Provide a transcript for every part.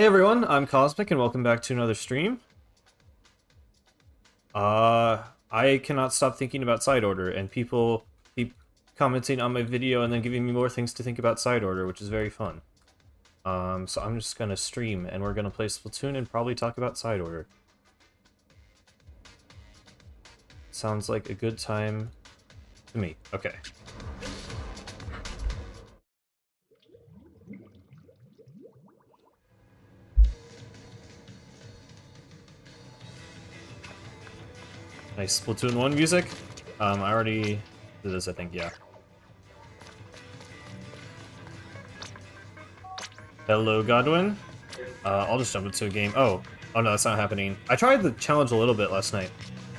Hey everyone, I'm Cosmic and welcome back to another stream. I cannot stop thinking about side order, and people keep commenting on my video and then giving me more things to think about side order, which is very fun. So I'm just gonna stream and we're gonna play Splatoon and probably talk about side order. Sounds like a good time to me. Okay. Nice Splatoon 1 music. I already did this, I think, yeah. Hello, Godwin. I'll just jump into a game. Oh no, that's not happening. I tried the challenge a little bit last night,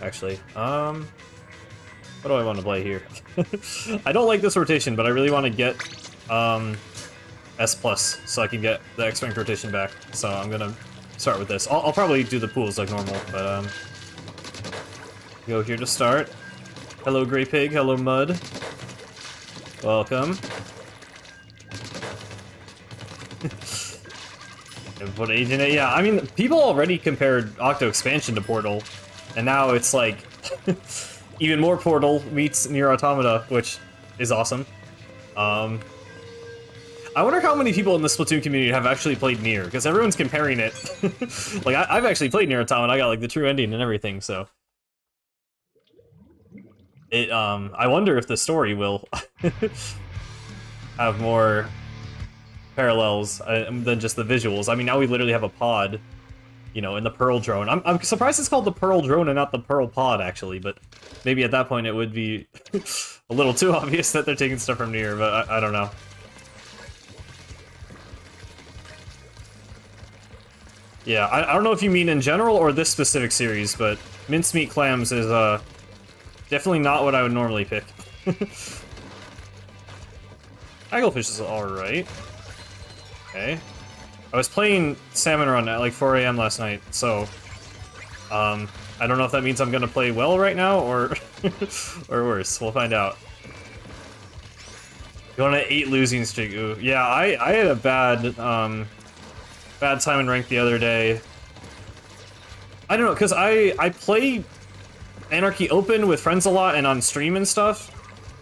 actually. What do I want to play here? I don't like this rotation, but I really want to get S+, so I can get the X-Rank rotation back. So I'm gonna start with this. I'll probably do the pools like normal, but go here to start. Hello, Grey Pig. Hello, Mud. Welcome. Put age in it. Yeah, I mean, people already compared Octo Expansion to Portal, and now it's like even more Portal meets Nier Automata, which is awesome. I wonder how many people in the Splatoon community have actually played Nier, because everyone's comparing it. Like, I've actually played Nier Automata. I got like the true ending and everything, so. I wonder if the story will have more parallels than just the visuals. I mean, now we literally have a pod, you know, in the Pearl drone. I'm surprised it's called the Pearl drone and not the Pearl pod, actually, but maybe at that point it would be a little too obvious that they're taking stuff from Nier, but I don't know. Yeah, I don't know if you mean in general or this specific series, but mincemeat clams is, definitely not what I would normally pick. Hagglefish is alright. Okay. I was playing Salmon Run at like 4 AM last night, so I don't know if that means I'm gonna play well right now or or worse. We'll find out. Going on an 8 losing streak. Ooh. Yeah, I had a bad bad time in rank the other day. I don't know, because I play Anarchy Open with friends a lot and on stream and stuff,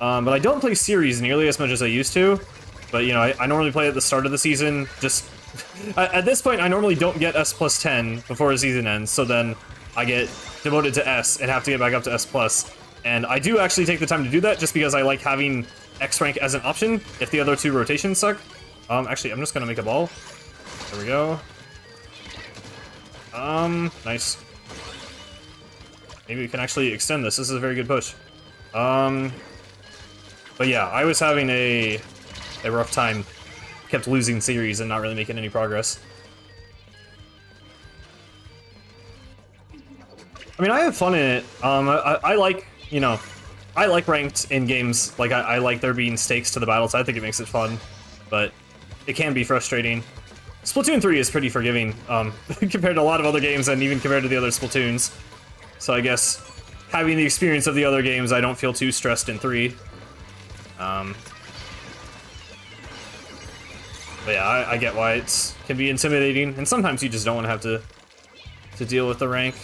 but I don't play series nearly as much as I used to. But, you know, I normally play at the start of the season, just... at this point, I normally don't get S+10 before the season ends, so then I get demoted to S and have to get back up to S+. And I do actually take the time to do that, just because I like having X rank as an option if the other two rotations suck. Actually, I'm just gonna make a ball. There we go. Nice. Maybe we can actually extend this. This is a very good push. But yeah, I was having a rough time. Kept losing series and not really making any progress. I mean, I have fun in it. I like, you know, I like ranked in games. Like, I like there being stakes to the battles. I think it makes it fun, but it can be frustrating. Splatoon 3 is pretty forgiving, compared to a lot of other games and even compared to the other Splatoons. So I guess having the experience of the other games, I don't feel too stressed in 3. But yeah, I get why it can be intimidating, and sometimes you just don't want to have to deal with the rank.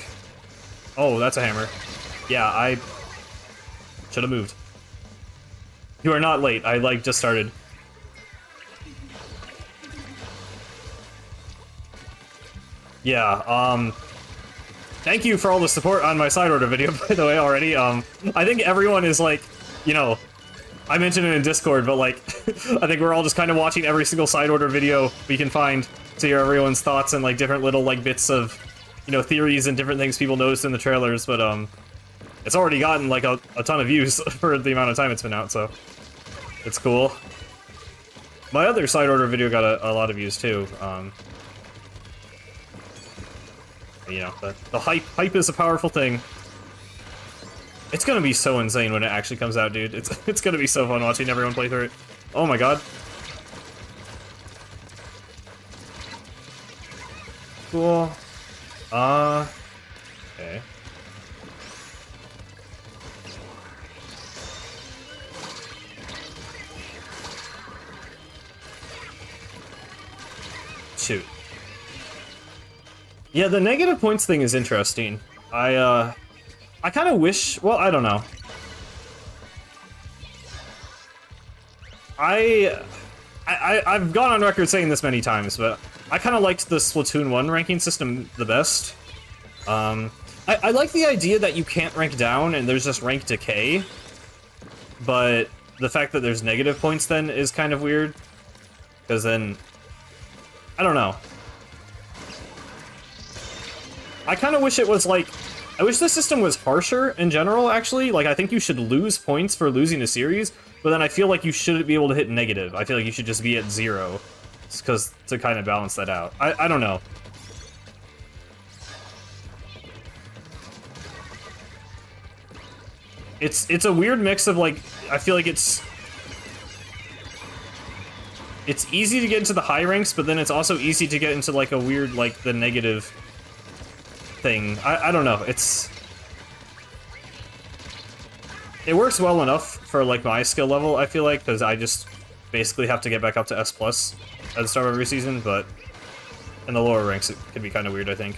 Oh, that's a hammer. Yeah, I should have moved. You are not late. I like just started. Yeah, thank you for all the support on my side order video, by the way, already. I think everyone is like, you know, I mentioned it in Discord, but like, I think we're all just kind of watching every single side order video we can find to hear everyone's thoughts and like different little like bits of, you know, theories and different things people noticed in the trailers, but it's already gotten like a ton of views for the amount of time it's been out, so it's cool. My other side order video got a lot of views too. You know, the hype is a powerful thing. It's gonna be so insane when it actually comes out, dude. It's gonna be so fun watching everyone play through it. Oh my god. Cool. Okay. Shoot. Yeah, the negative points thing is interesting. I kind of wish, well, I don't know. I've gone on record saying this many times, but I kind of liked the Splatoon 1 ranking system the best. I like the idea that you can't rank down and there's just rank decay, but the fact that there's negative points then is kind of weird, because then, I don't know. I kind of wish it was like, I wish the system was harsher in general, actually. Like, I think you should lose points for losing a series, but then I feel like you shouldn't be able to hit negative. I feel like you should just be at 0, because to kind of balance that out. I don't know. It's a weird mix of, like, I feel like it's easy to get into the high ranks, but then it's also easy to get into, like, a weird, like, the negative thing. I don't know, it works well enough for, like, my skill level, I feel like, because I just basically have to get back up to S+ at the start of every season, but in the lower ranks it could be kind of weird, I think.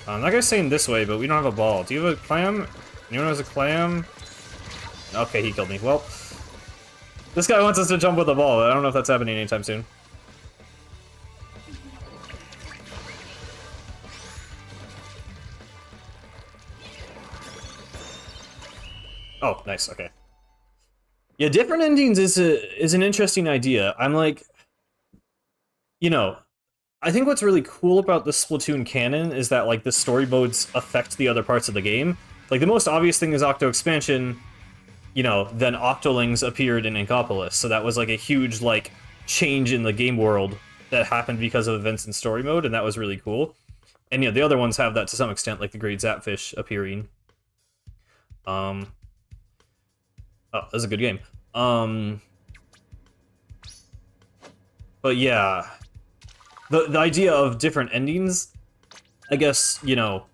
That guy's saying this way, but we don't have a ball. Do you have a clam? Anyone has a clam? Okay, he killed me. Well, this guy wants us to jump with a ball. I don't know if that's happening anytime soon. Oh, nice. Okay. Yeah, different endings is an interesting idea. I'm like, you know, I think what's really cool about the Splatoon canon is that, like, the story modes affect the other parts of the game. Like, the most obvious thing is Octo Expansion, you know, then Octolings appeared in Inkopolis, so that was, like, a huge, like, change in the game world that happened because of events in story mode, and that was really cool. And, you know, the other ones have that to some extent, like the Great Zapfish appearing. Oh, that was a good game. But yeah, the idea of different endings, I guess, you know,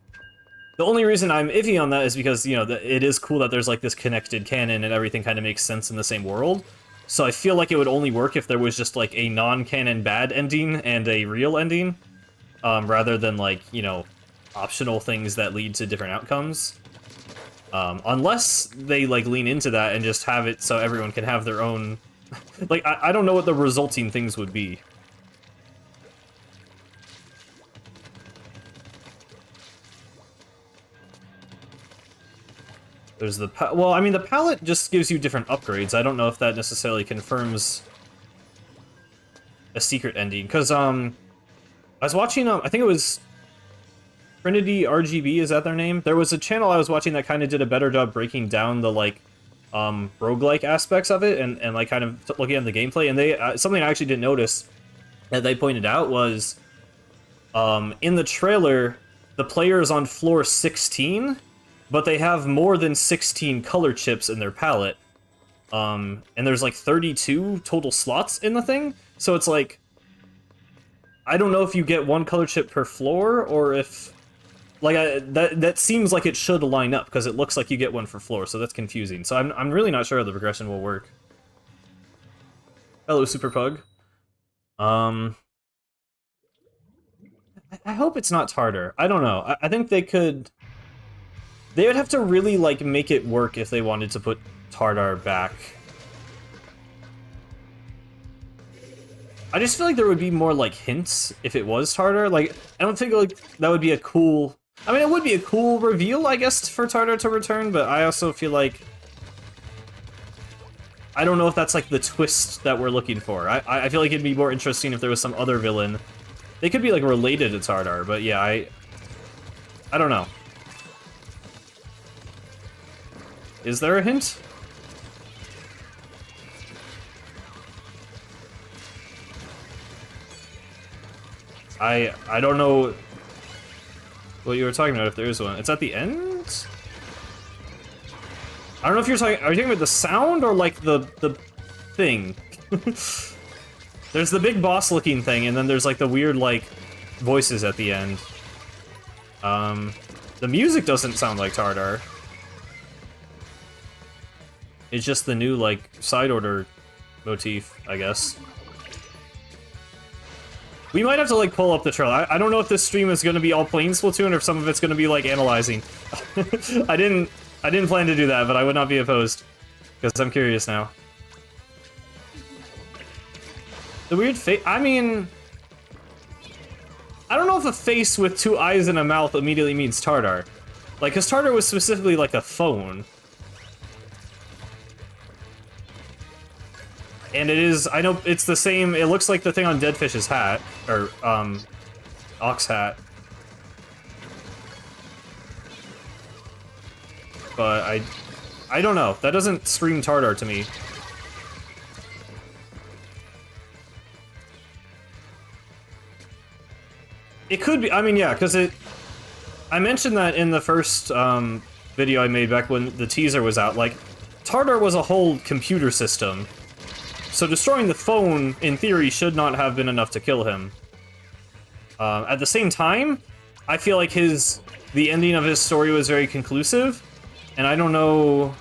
the only reason I'm iffy on that is because, you know, it is cool that there's, like, this connected canon and everything kind of makes sense in the same world. So I feel like it would only work if there was just, like, a non-canon bad ending and a real ending, rather than, like, you know, optional things that lead to different outcomes. Unless they, like, lean into that and just have it so everyone can have their own... like, I don't know what the resulting things would be. There's the well, I mean, the palette just gives you different upgrades. I don't know if that necessarily confirms a secret ending, because, I was watching, I think it was Trinity RGB, is that their name? There was a channel I was watching that kind of did a better job breaking down the, like, roguelike aspects of it, and like, kind of looking at the gameplay, and they, something I actually didn't notice that they pointed out was, in the trailer, the player is on floor 16, but they have more than 16 color chips in their palette. And there's like 32 total slots in the thing, so it's like, I don't know if you get one color chip per floor, or if, like, that seems like it should line up, because it looks like you get one for floor, so that's confusing. So I'm really not sure how the progression will work. Hello, Super Pug. I hope it's not Tartar. I don't know. I think they could... They would have to really, like, make it work if they wanted to put Tartar back. I just feel like there would be more, like, hints if it was Tartar. Like, I don't think, like, that would be a cool... I mean, it would be a cool reveal, I guess, for Tartar to return, but I also feel like... I don't know if that's, like, the twist that we're looking for. I feel like it'd be more interesting if there was some other villain. They could be, like, related to Tartar, but yeah, I don't know. Is there a hint? I don't know what you were talking about, if there is one. It's at the end? I don't know if you're talking... Are you talking about the sound or, like, the thing? There's the big boss-looking thing, and then there's, like, the weird, like, voices at the end. The music doesn't sound like Tartar. It's just the new, like, side order motif, I guess. We might have to, like, pull up the trailer. I don't know if this stream is gonna be all plain Splatoon or if some of it's gonna be, like, analyzing. I didn't plan to do that, but I would not be opposed. Because I'm curious now. The weird face... I mean... I don't know if a face with 2 eyes and a mouth immediately means Tartar. Like, because Tartar was specifically, like, a phone. And it is... I know it's the same... It looks like the thing on Deadfish's hat. Or, Ox hat. But I don't know. That doesn't scream Tartar to me. It could be, I mean, yeah, because I mentioned that in the first video I made back when the teaser was out, like, Tartar was a whole computer system. So destroying the phone, in theory, should not have been enough to kill him. At the same time, I feel like the ending of his story was very conclusive, and I don't know...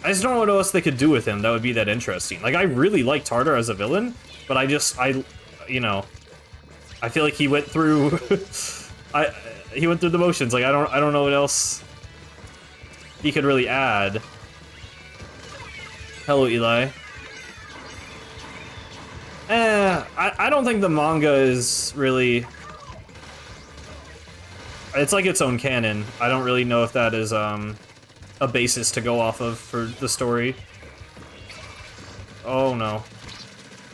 I just don't know what else they could do with him that would be that interesting. Like, I really like Tartar as a villain, but you know... I feel like he went through... he went through the motions. Like, I don't know what else he could really add. Hello, Eli. I don't think the manga is really... It's like its own canon. I don't really know if that is a basis to go off of for the story. Oh no.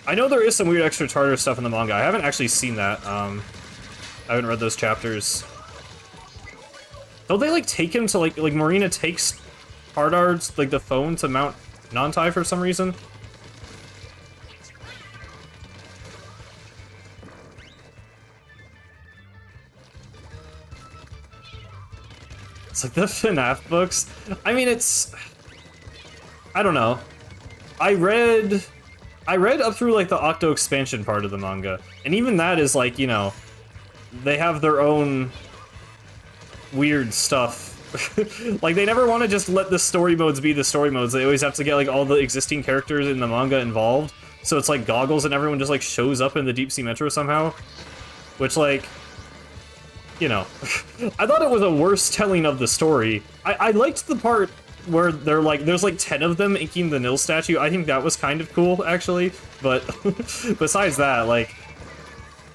I know there is some weird extra Tartar stuff in the manga. I haven't actually seen that. I haven't read those chapters. Don't they, like, take him to, like Marina takes Tartar's, like, the phone to Mount Nantai for some reason? It's like the FNAF books. I mean, it's... I don't know. I read up through, like, the Octo expansion part of the manga, and even that is, like, you know, they have their own weird stuff. Like, they never want to just let the story modes be the story modes. They always have to get, like, all the existing characters in the manga involved, so it's, like, Goggles and everyone just, like, shows up in the Deep Sea Metro somehow, which, like, you know, I thought it was a worse telling of the story. I liked the part where they're like, there's like 10 of them inking the Nil statue. I think that was kind of cool, actually. But besides that, like,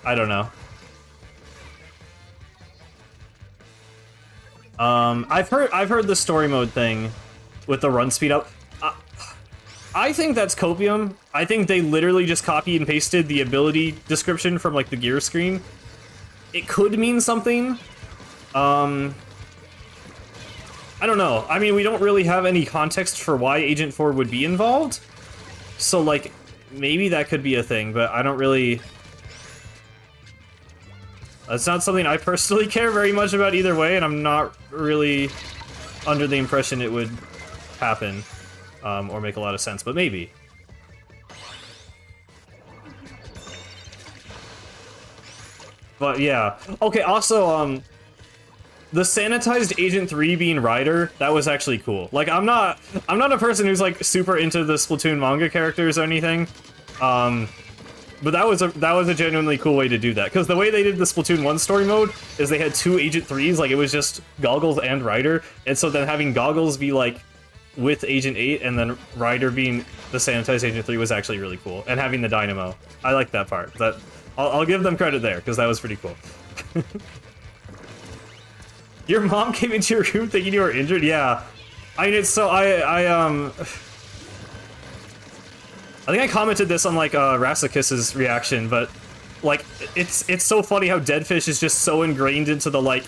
I don't know. I've heard the story mode thing with the run speed up. I think that's copium. I think they literally just copied and pasted the ability description from, like, the gear screen. It could mean something. I don't know. I mean, we don't really have any context for why Agent 4 would be involved. So, like, maybe that could be a thing, but I don't really... That's not something I personally care very much about either way, and I'm not really under the impression it would happen, or make a lot of sense, but maybe. But yeah. Okay, also, the sanitized Agent 3 being Ryder, that was actually cool. Like, I'm not a person who's, like, super into the Splatoon manga characters or anything. But that was a genuinely cool way to do that. Because the way they did the Splatoon 1 story mode is they had 2 Agent 3s, like, it was just Goggles and Ryder. And so then having Goggles be, like, with Agent 8 and then Ryder being the sanitized Agent 3 was actually really cool. And having the Dynamo. I like that part. I'll give them credit there, because that was pretty cool. Your mom came into your room thinking you were injured? Yeah. I mean, it's so, I think I commented this on, like, Rasakis's reaction, but, like, it's so funny how Deadfish is just so ingrained into the, like,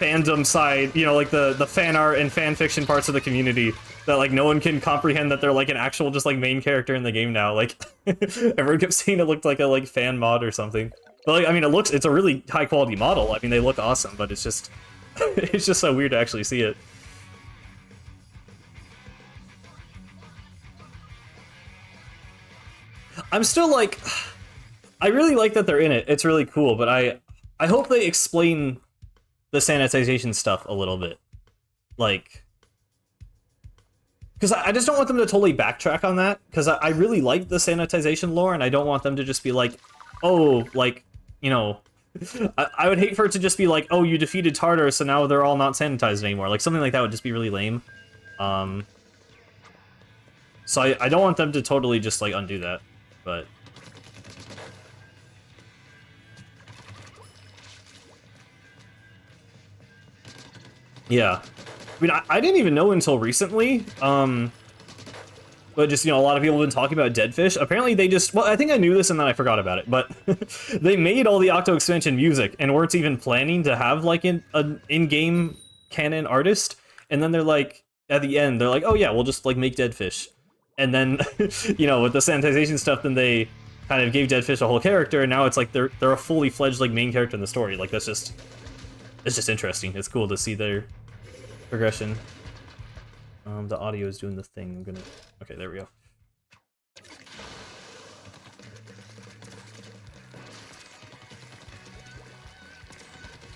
fandom side, you know, like, the fan art and fan fiction parts of the community, that, like, no one can comprehend that they're, like, an actual, just, like, main character in the game now. Like, everyone kept saying it looked like a, like, fan mod or something. But, like, I mean, it's a really high-quality model. I mean, they look awesome, but it's just... it's just so weird to actually see it. I'm still like... I really like that they're in it. It's really cool, but I hope they explain the sanitization stuff a little bit. Like... Because I just don't want them to totally backtrack on that, because I really like the sanitization lore, and I don't want them to just be like, oh, like, you know, I would hate for it to just be like, oh, you defeated Tartar, so now they're all not sanitized anymore. Like, something like that would just be really lame. So I don't want them to totally just, like, undo that, but... Yeah. I mean, I didn't even know until recently, but just, you know, a lot of people have been talking about Deadfish. Apparently they just... Well, I think I knew this and then I forgot about it, but they made all the Octo expansion music and weren't even planning to have, like, an in-game canon artist. And then they're like, at the end, they're like, oh yeah, we'll just, like, make Deadfish. And then, you know, with the sanitization stuff, then they kind of gave Deadfish a whole character, and now it's like they're a fully fledged, like, main character in the story. Like, that's just... It's just interesting. It's cool to see their progression. The audio is doing the thing. I'm gonna... Okay, there we go.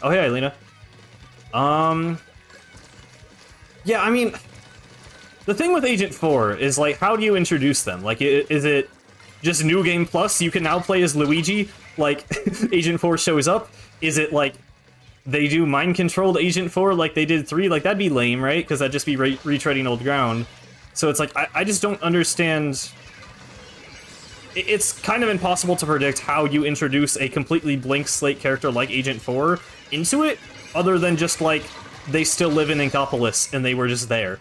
Oh, hey, Lena. Yeah, I mean... The thing with Agent 4 is, like, how do you introduce them? Like, is it just New Game Plus? You can now play as Luigi? Like, Agent 4 shows up? Is it, like, they do mind-controlled Agent 4 like they did 3? Like, that'd be lame, right? Because that'd just be retreading old ground. So it's like, I just don't understand... It's kind of impossible to predict how you introduce a completely blank slate character like Agent 4 into it, other than just, like, they still live in Inkopolis and they were just there.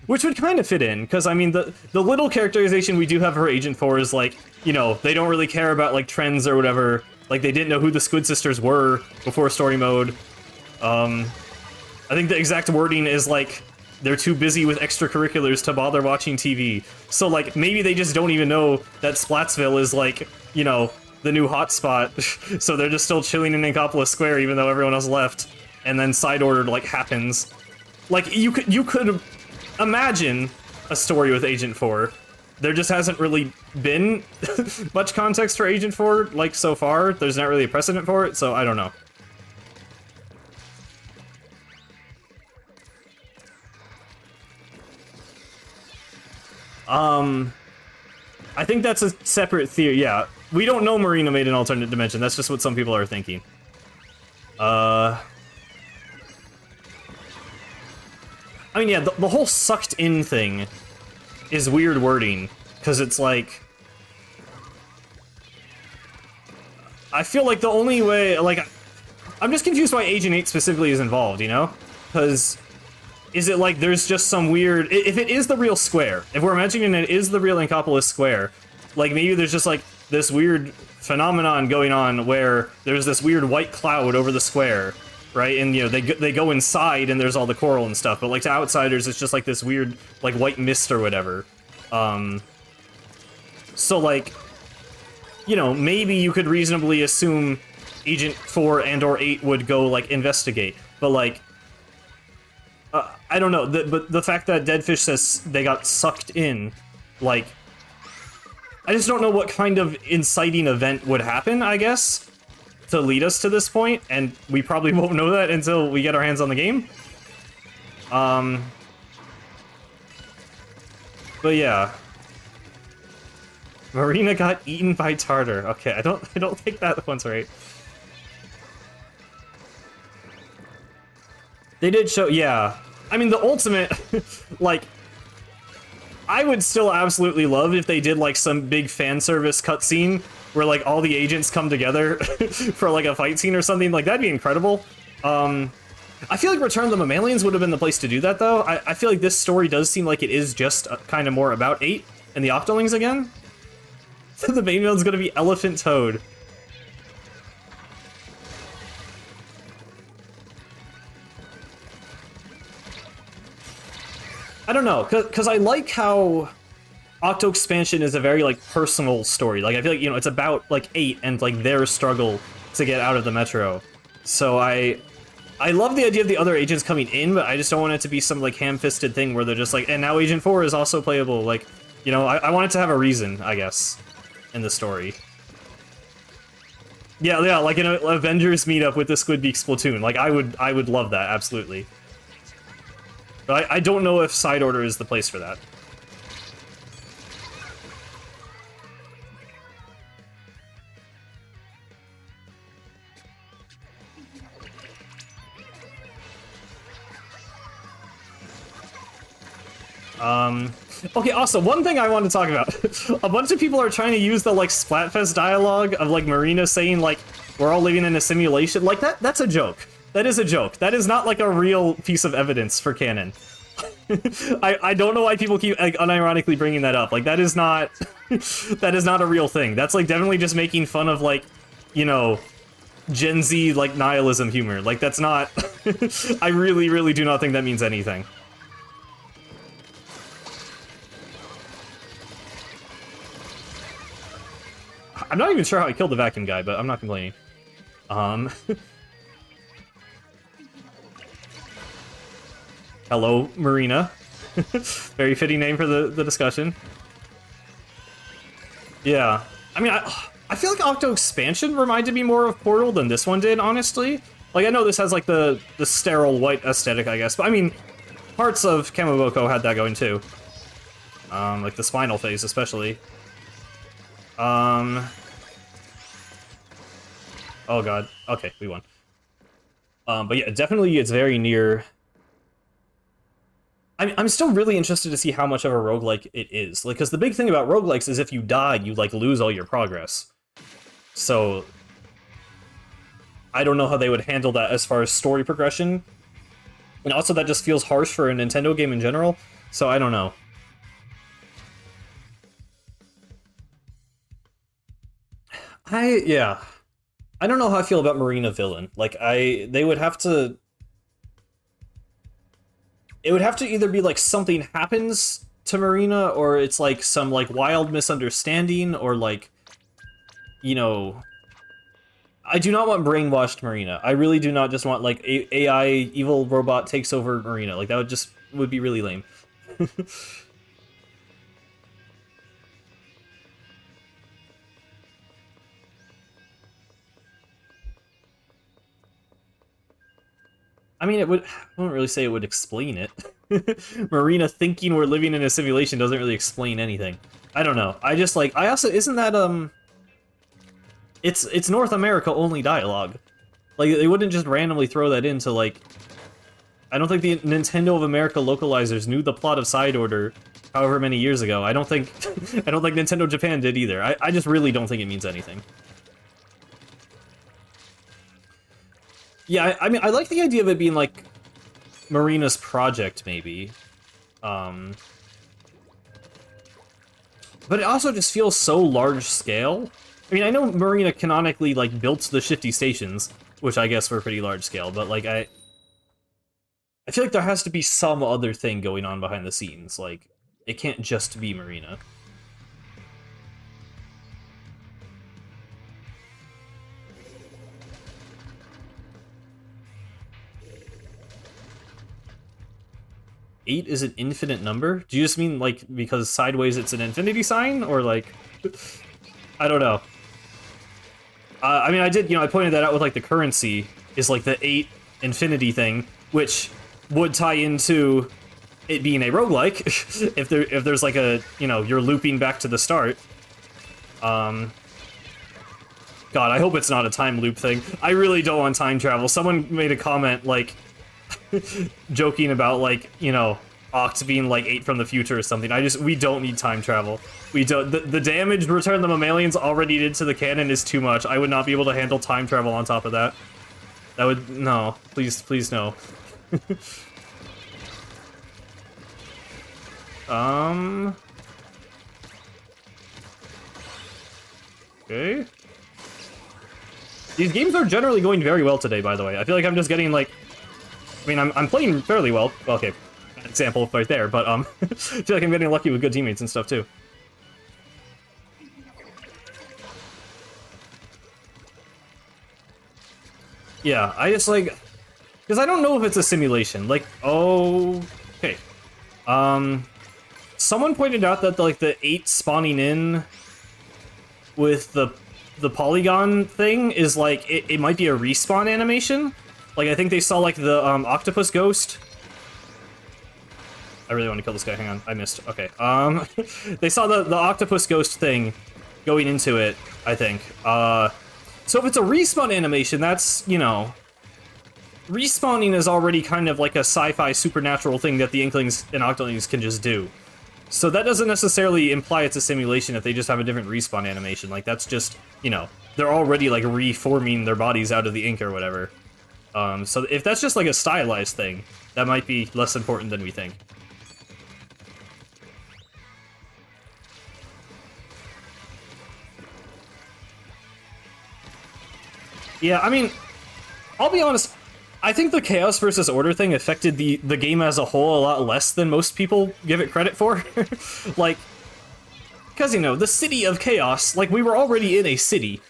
Which would kind of fit in, because, I mean, the little characterization we do have for Agent 4 is, like, you know, they don't really care about, like, trends or whatever. Like, they didn't know who the Squid Sisters were before story mode. I think the exact wording is, like, they're too busy with extracurriculars to bother watching TV. So, like, maybe they just don't even know that Splatsville is, like, you know, the new hotspot. So they're just still chilling in Inkopolis Square even though everyone else left. And then Side Order, like, happens. Like, you could imagine a story with Agent 4. There just hasn't really been much context for Agent 4, like, so far. There's not really a precedent for it, so I don't know. I think that's a separate theory, yeah. We don't know Marina made an alternate dimension, that's just what some people are thinking. I mean, yeah, the whole sucked in thing is weird wording, because it's like... I feel like the only way, like... I'm just confused why Agent 8 specifically is involved, you know? Because... Is it like there's just some weird... If it is the real square, if we're imagining it is the real Inkopolis Square, like, maybe there's just, like, this weird phenomenon going on where there's this weird white cloud over the square, right? And, you know, they go inside and there's all the coral and stuff, but, like, to outsiders, it's just, like, this weird, like, white mist or whatever. So, like, you know, maybe you could reasonably assume Agent 4 and or 8 would go, like, investigate, but, like, I don't know, but the fact that Deadfish says they got sucked in, like, I just don't know what kind of inciting event would happen, I guess, to lead us to this point, and we probably won't know that until we get our hands on the game. But yeah. Marina got eaten by Tartar. Okay, I don't think that one's right. They did show, yeah. I mean, the ultimate, like, I would still absolutely love if they did, like, some big fan service cutscene where, like, all the agents come together for, like, a fight scene or something. Like, that'd be incredible. I feel like Return of the Mammalians would have been the place to do that, though. I feel like this story does seem like it is just kind of more about 8 and the Octolings again. The main villain's gonna be Elephant Toad. I don't know, because I like how Octo Expansion is a very, like, personal story. Like, I feel like, you know, it's about, like, 8 and, like, their struggle to get out of the Metro. So I love the idea of the other agents coming in, but I just don't want it to be some, like, ham-fisted thing where they're just like, and now Agent 4 is also playable. Like, you know, I want it to have a reason, I guess, in the story. Yeah, like an Avengers meetup with the Squidbeak Splatoon. Like, I would love that, absolutely. But I don't know if Side Order is the place for that. Okay, also, one thing I want to talk about. A bunch of people are trying to use the, like, Splatfest dialogue of, like, Marina saying, like, we're all living in a simulation. Like, that's a joke. That is a joke. That is not, like, a real piece of evidence for canon. I don't know why people keep, like, unironically bringing that up. Like, that is not... that is not a real thing. That's, like, definitely just making fun of, like, you know, Gen Z, like, nihilism humor. Like, that's not... I really, really do not think that means anything. I'm not even sure how I killed the vacuum guy, but I'm not complaining. Hello, Marina. Very fitting name for the discussion. Yeah. I mean, I feel like Octo Expansion reminded me more of Portal than this one did, honestly. Like, I know this has, like, the sterile white aesthetic, I guess, but I mean, parts of Kamaboko had that going, too. Like, the spinal phase, especially. Oh god. Okay, we won. But yeah, definitely it's very near... I'm still really interested to see how much of a roguelike it is. Like, because the big thing about roguelikes is if you die, you, like, lose all your progress. So... I don't know how they would handle that as far as story progression. And also that just feels harsh for a Nintendo game in general, so I don't know. Yeah. I don't know how I feel about Marina Villain. Like, they would have to... It would have to either be, like, something happens to Marina, or it's, like, some, like, wild misunderstanding, or, like, you know... I do not want brainwashed Marina. I really do not just want, like, AI evil robot takes over Marina. Like, that would be really lame. I mean, I wouldn't really say it would explain it. Marina thinking we're living in a simulation doesn't really explain anything. I don't know. I just, like, isn't that, it's North America only dialogue. Like, they wouldn't just randomly throw that into, like... I don't think the Nintendo of America localizers knew the plot of Side Order however many years ago. I don't think Nintendo Japan did either. I just really don't think it means anything. Yeah, I mean, I like the idea of it being, like, Marina's project, maybe. But it also just feels so large-scale. I mean, I know Marina canonically, like, built the shifty stations, which I guess were pretty large-scale, but, like, I feel like there has to be some other thing going on behind the scenes. Like, it can't just be Marina. Eight is an infinite number? Do you just mean, like, because sideways it's an infinity sign? Or, like... I don't know. I mean, I pointed that out with, like, the currency is, like, the 8 infinity thing, which would tie into it being a roguelike, if there's, like, a, you know, you're looping back to the start. God, I hope it's not a time loop thing. I really don't want time travel. Someone made a comment, like... joking about, like, you know, Oct being, like, 8 from the future or something. We don't need time travel. We don't. The damage Return of the Mammalians already did to the canon is too much. I would not be able to handle time travel on top of that. That would, no. Please no. Okay. These games are generally going very well today, by the way. I feel like I'm just getting, like... I mean, I'm playing fairly well. Okay, example right there, but, I feel like I'm getting lucky with good teammates and stuff, too. Yeah, I just, like... Because I don't know if it's a simulation. Like, oh... Okay. Someone pointed out that, like, the 8 spawning in with the polygon thing is, like, it might be a respawn animation. Like, I think they saw, like, the, octopus ghost. I really want to kill this guy, hang on, I missed. Okay, they saw the octopus ghost thing going into it, I think. So if it's a respawn animation, that's, you know... respawning is already kind of like a sci-fi supernatural thing that the Inklings and Octolings can just do. So that doesn't necessarily imply it's a simulation if they just have a different respawn animation. Like, that's just, you know, they're already, like, reforming their bodies out of the ink or whatever. So if that's just, like, a stylized thing, that might be less important than we think. Yeah, I mean, I'll be honest, I think the Chaos versus Order thing affected the game as a whole a lot less than most people give it credit for. Like, because, you know, the City of Chaos, like, we were already in a city.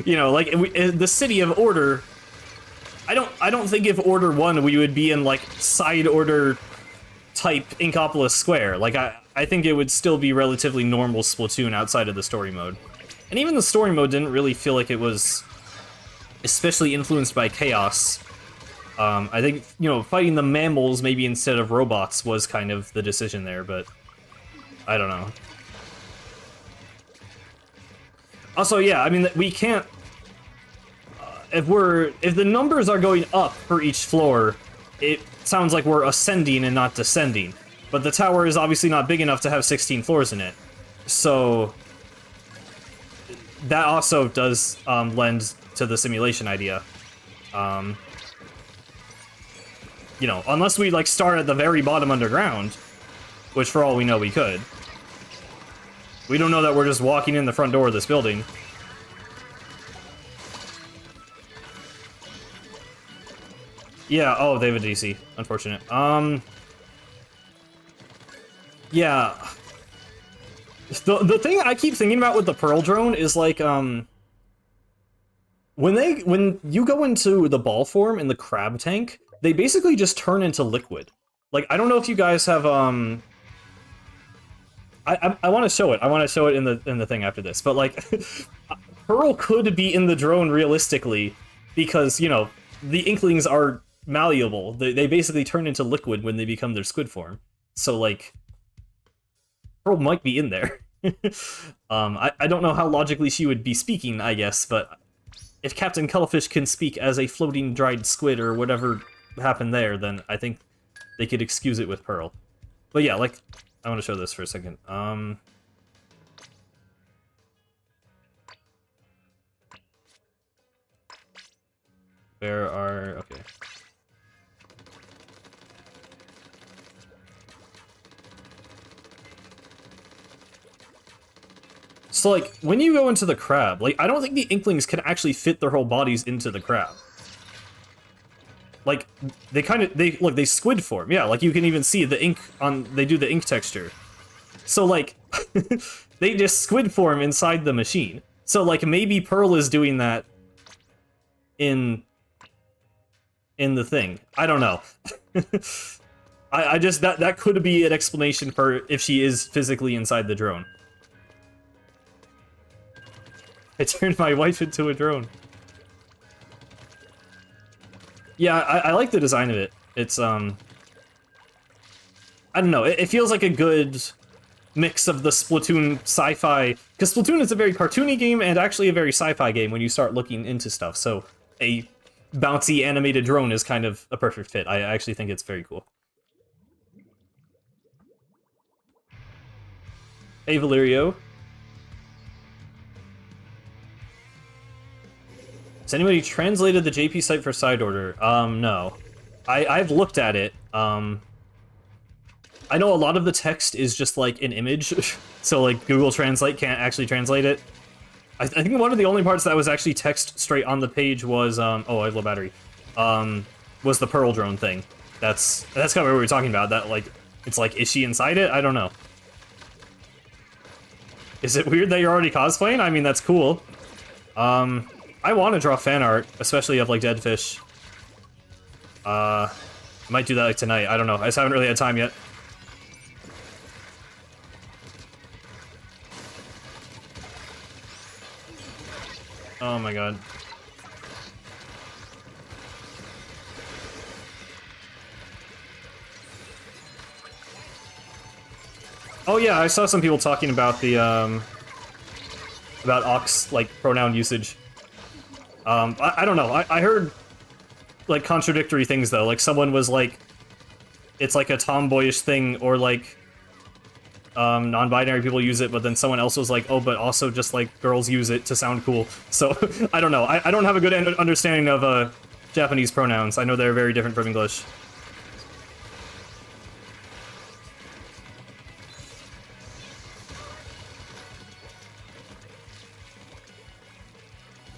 You know, like, the City of Order, I don't think if Order 1 we would be in, like, side order type Inkopolis Square. Like, I think it would still be relatively normal Splatoon outside of the story mode. And even the story mode didn't really feel like it was especially influenced by Chaos. I think, you know, fighting the mammals maybe instead of robots was kind of the decision there, but I don't know. Also, yeah, I mean, we can't... if the numbers are going up for each floor, it sounds like we're ascending and not descending. But the tower is obviously not big enough to have 16 floors in it. So that also does lend to the simulation idea. You know, unless we, like, start at the very bottom underground, which for all we know we could. We don't know that we're just walking in the front door of this building. Yeah, oh, they have a DC. Unfortunate. Yeah. The thing I keep thinking about with the Pearl drone is, like, when you go into the ball form in the crab tank, they basically just turn into liquid. Like, I don't know if you guys have, I want to show it. I want to show it in the thing after this. But, like, Pearl could be in the drone realistically because, you know, the Inklings are malleable. They basically turn into liquid when they become their squid form. So, like, Pearl might be in there. I don't know how logically she would be speaking, I guess, but if Captain Cuttlefish can speak as a floating dried squid or whatever happened there, then I think they could excuse it with Pearl. But yeah, like, I want to show this for a second. Where are... okay. So, like, when you go into the crab, like, I don't think the Inklings can actually fit their whole bodies into the crab. Like, they kind of, look, they squid form. Yeah, like, you can even see the ink on, they do the ink texture. So, like, they just squid form inside the machine. So, like, maybe Pearl is doing that in the thing. I don't know. I just, that could be an explanation for if she is physically inside the drone. I turned my wife into a drone. Yeah, I like the design of it. It's, I don't know, it feels like a good mix of the Splatoon sci-fi, because Splatoon is a very cartoony game and actually a very sci-fi game when you start looking into stuff, so a bouncy animated drone is kind of a perfect fit. I actually think it's very cool. Hey, Valerio. Has anybody translated the JP site for side order? No. I've looked at it. I know a lot of the text is just like an image, so like Google Translate can't actually translate it. I think one of the only parts that was actually text straight on the page was, oh, I have low battery, was the Pearl drone thing. That's kind of what we were talking about, that like, it's like, is she inside it? I don't know. Is it weird that you're already cosplaying? I mean, that's cool. I want to draw fan art, especially of, like, dead fish. I might do that, like, tonight. I don't know. I just haven't really had time yet. Oh my god. Oh yeah, I saw some people talking about the, about Ox, like, pronoun usage. I don't know, I heard like contradictory things though. Like someone was like, it's like a tomboyish thing, or like non-binary people use it, but then someone else was like, oh, but also just like girls use it to sound cool. So I don't know. I don't have a good understanding of Japanese pronouns. I know they're very different from English.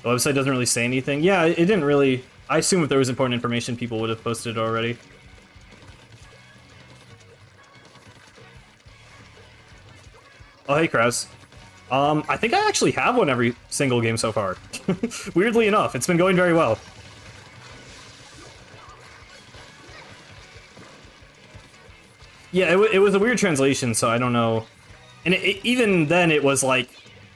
The website doesn't really say anything. Yeah, it didn't really. I assume if there was important information, people would have posted it already. Oh, hey, Kraz. I think I actually have won every single game so far. Weirdly enough, it's been going very well. Yeah, it was a weird translation, so I don't know. And even then, it was like,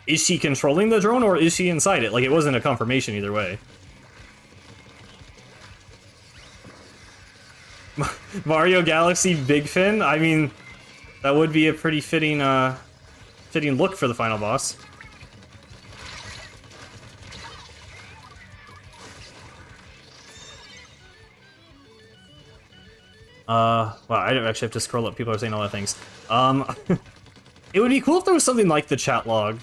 is she controlling the drone or is she inside it? Like, it wasn't a confirmation either way. Mario Galaxy Big Fin? I mean, that would be a pretty fitting look for the final boss. Well, I don't actually have to scroll up. People are saying all that things. It would be cool if there was something like the chat log.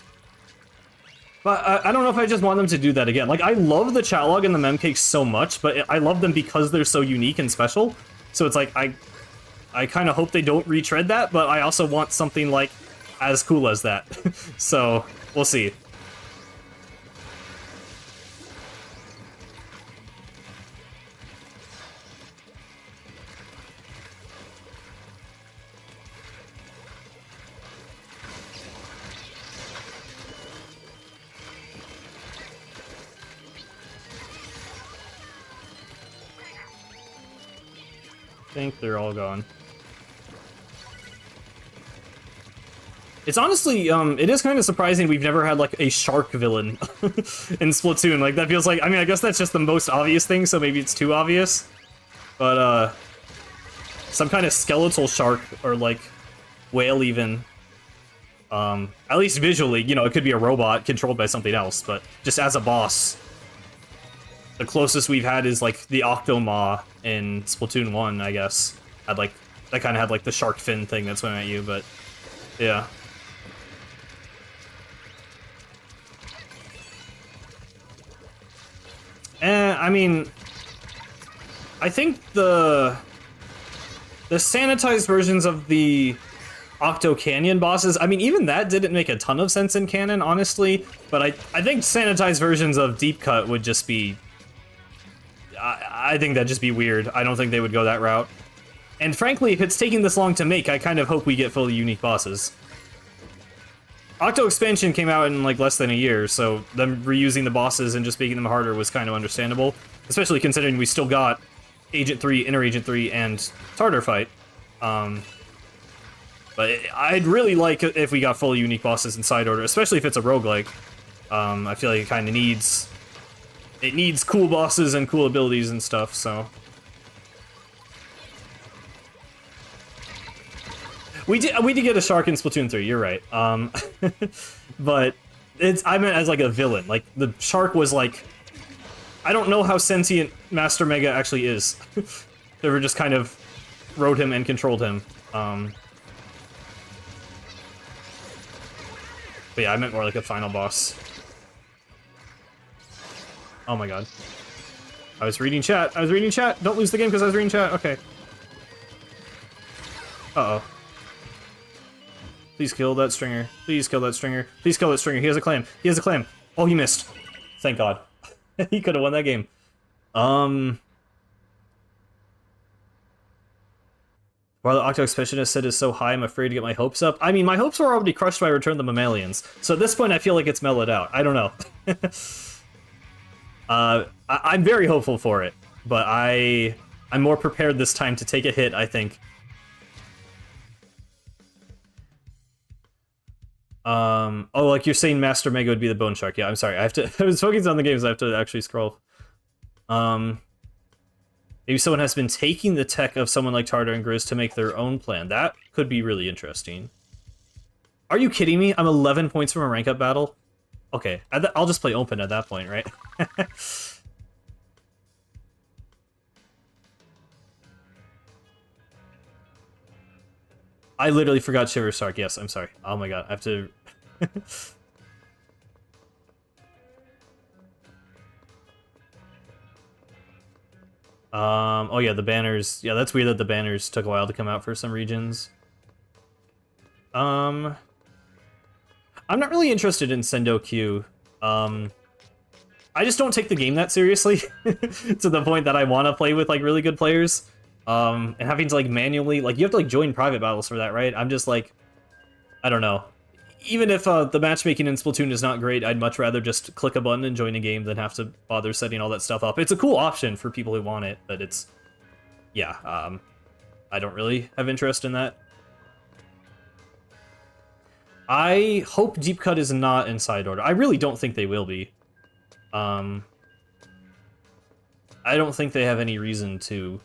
But I don't know if I just want them to do that again. Like, I love the chat log and the memcakes so much, but I love them because they're so unique and special. So it's like, I kind of hope they don't retread that, but I also want something, like, as cool as that. So, we'll see. I think they're all gone. It's honestly, it is kind of surprising we've never had, like, a shark villain in Splatoon. Like, that feels like, I mean, I guess that's just the most obvious thing, so maybe it's too obvious. But, some kind of skeletal shark, or, like, whale even. At least visually, you know, it could be a robot controlled by something else, but just as a boss. The closest we've had is, like, the Octomaw in Splatoon 1, I guess. Had, like, that kind of had, like, the shark fin thing that swam at you, but, yeah. I mean, I think the sanitized versions of the Octo Canyon bosses, I mean, even that didn't make a ton of sense in canon, honestly, but I think sanitized versions of Deep Cut would just be... I think that'd just be weird. I don't think they would go that route. And frankly, if it's taking this long to make, I kind of hope we get fully unique bosses. Octo Expansion came out in, like, less than a year, so them reusing the bosses and just making them harder was kind of understandable. Especially considering we still got Agent 3, Inner Agent 3, and Tartar fight. But I'd really like if we got fully unique bosses in Side Order, especially if it's a roguelike. I feel like it kind of needs... It needs cool bosses and cool abilities and stuff, so... We did get a shark in Splatoon 3, you're right. But I meant as like a villain. Like, the shark was like... I don't know how sentient Master Mega actually is. They were just kind of rode him and controlled him. But yeah, I meant more like a final boss. Oh my god. I was reading chat. Don't lose the game because I was reading chat. Okay. Uh-oh. Please kill that stringer. Please kill that stringer. Please kill that stringer. He has a clam. He has a clam. Oh, he missed. Thank god. He could have won that game. While the Octo Expeditionist said is so high, I'm afraid to get my hopes up. I mean, my hopes were already crushed by Return of the Mammalians. So at this point, I feel like it's mellowed out. I don't know. I'm very hopeful for it, but I'm more prepared this time to take a hit, I think. Oh, like you're saying Master Mega would be the Bone Shark. Yeah, I'm sorry. I was focused on the games, I have to actually scroll. Maybe someone has been taking the tech of someone like Tartar and Grizz to make their own plan. That could be really interesting. Are you kidding me? I'm 11 points from a rank up battle? Okay, I'll just play open at that point, right? I literally forgot Shiver Stark. Yes, I'm sorry. Oh my god, I have to... oh yeah, the banners. Yeah, that's weird that the banners took a while to come out for some regions. I'm not really interested in Sendo Q. I just don't take the game that seriously to the point that I want to play with like really good players. And having to like manually, like you have to like join private battles for that, right? I'm just like, I don't know. Even if the matchmaking in Splatoon is not great, I'd much rather just click a button and join a game than have to bother setting all that stuff up. It's a cool option for people who want it, but it's, yeah, I don't really have interest in that. I hope Deep Cut is not in side order. I really don't think they will be. I don't think they have any reason to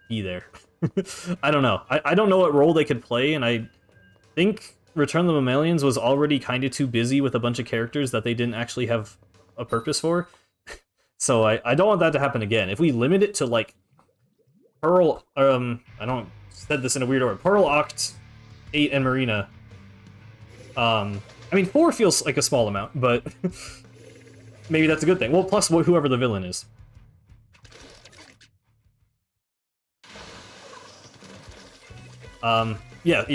be there. I don't know. I don't know what role they could play, and I think Return of the Mammalians was already kind of too busy with a bunch of characters that they didn't actually have a purpose for. So I don't want that to happen again. If we limit it to, like, Pearl, I don't said this in a weird order, Pearl, Oct, 8, and Marina. I mean, 4 feels like a small amount, but maybe that's a good thing. Well, plus whoever the villain is. Yeah,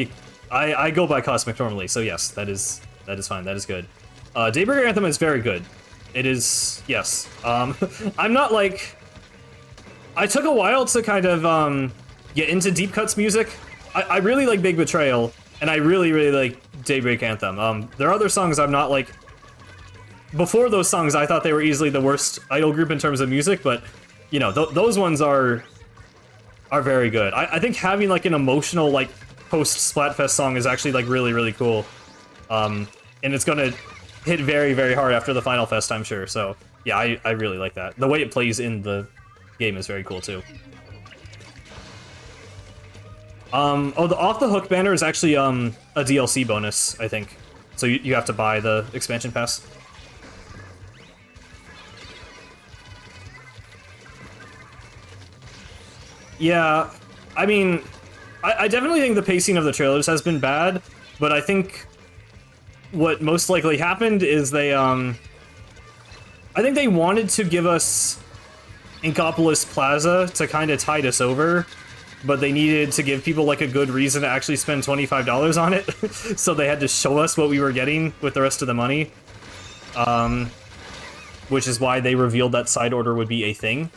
I go by Cosmic normally, so yes, that is fine, that is good. Daybreaker Anthem is very good. It is, yes. I'm not like... I took a while to kind of, get into Deep Cut's music. I really like Big Betrayal, and I really, really like Daybreak Anthem. There are other songs I'm not like... Before those songs, I thought they were easily the worst idol group in terms of music, but, you know, those ones are very good. I think having, like, an emotional, like, post-Splatfest song is actually, like, really, really cool. And it's gonna hit very, very hard after the Final Fest, I'm sure, so, yeah, I really like that. The way it plays in the game is very cool, too. Oh, the Off the Hook banner is actually, a DLC bonus, I think. So you have to buy the expansion pass. Yeah, I mean, I definitely think the pacing of the trailers has been bad, but I think what most likely happened is they, I think they wanted to give us Inkopolis Plaza to kind of tide us over, but they needed to give people, like, a good reason to actually spend $25 on it, so they had to show us what we were getting with the rest of the money, which is why they revealed that side order would be a thing.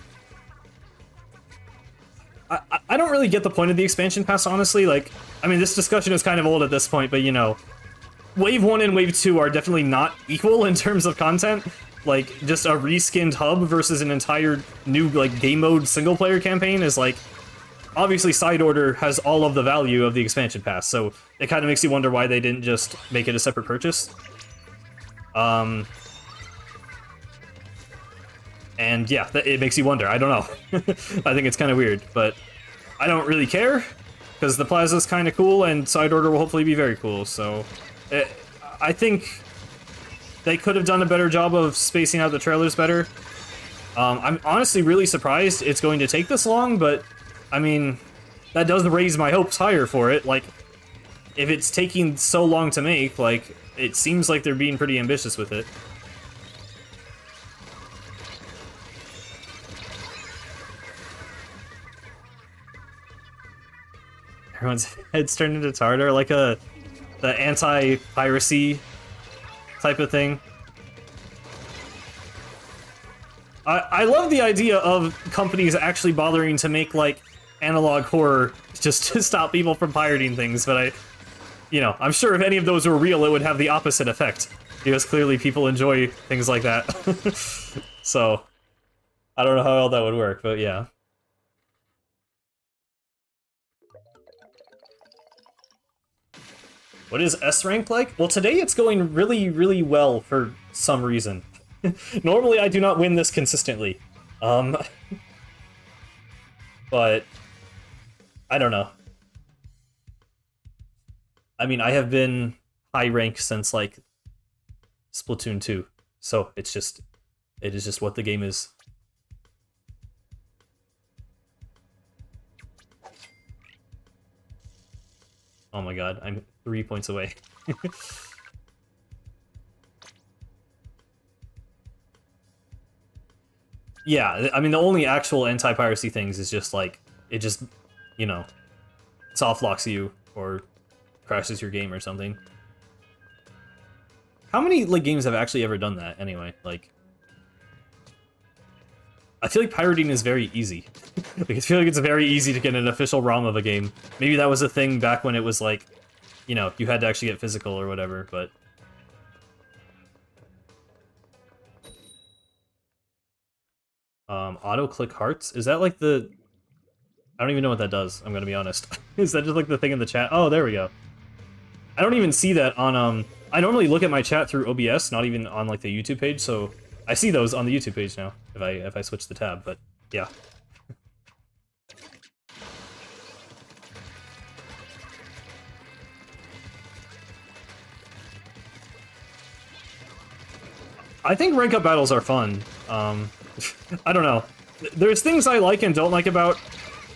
I don't really get the point of the expansion pass, honestly. Like, I mean, this discussion is kind of old at this point, but, you know, Wave 1 and Wave 2 are definitely not equal in terms of content. Like, just a reskinned hub versus an entire new, like, game mode single-player campaign is, like... Obviously, Side Order has all of the value of the expansion pass, so it kind of makes you wonder why they didn't just make it a separate purchase. And yeah, it makes you wonder. I don't know. I think it's kind of weird, but I don't really care, because the Plaza's kind of cool, and Side Order will hopefully be very cool, so... I think they could have done a better job of spacing out the trailers better. I'm honestly really surprised it's going to take this long, but, I mean, that does raise my hopes higher for it. Like, if it's taking so long to make, like, it seems like they're being pretty ambitious with it. Everyone's heads turned into Tartar, like the anti-piracy type of thing. I love the idea of companies actually bothering to make, like, analog horror just to stop people from pirating things, but you know, I'm sure if any of those were real, it would have the opposite effect, because clearly people enjoy things like that. So, I don't know how all that would work, but yeah. What is S rank like? Well, today it's going really, really well for some reason. Normally I do not win this consistently. But I don't know. I mean, I have been high rank since, like, Splatoon 2, so it is just what the game is. Oh my god, I'm 3 points away. Yeah, I mean, the only actual anti-piracy things is just, like, it just, you know, soft locks you, or crashes your game or something. How many, like, games have actually ever done that, anyway? Like, I feel like pirating is very easy. Like, I feel like it's very easy to get an official ROM of a game. Maybe that was a thing back when it was, like, you know, you had to actually get physical or whatever, but... auto-click hearts? Is that, like, the... I don't even know what that does, I'm gonna be honest. Is that just, like, the thing in the chat? Oh, there we go. I don't even see that on, I normally look at my chat through OBS, not even on, like, the YouTube page, so... I see those on the YouTube page now, if I switch the tab, but, yeah. I think rank up battles are fun. I don't know. There's things I like and don't like about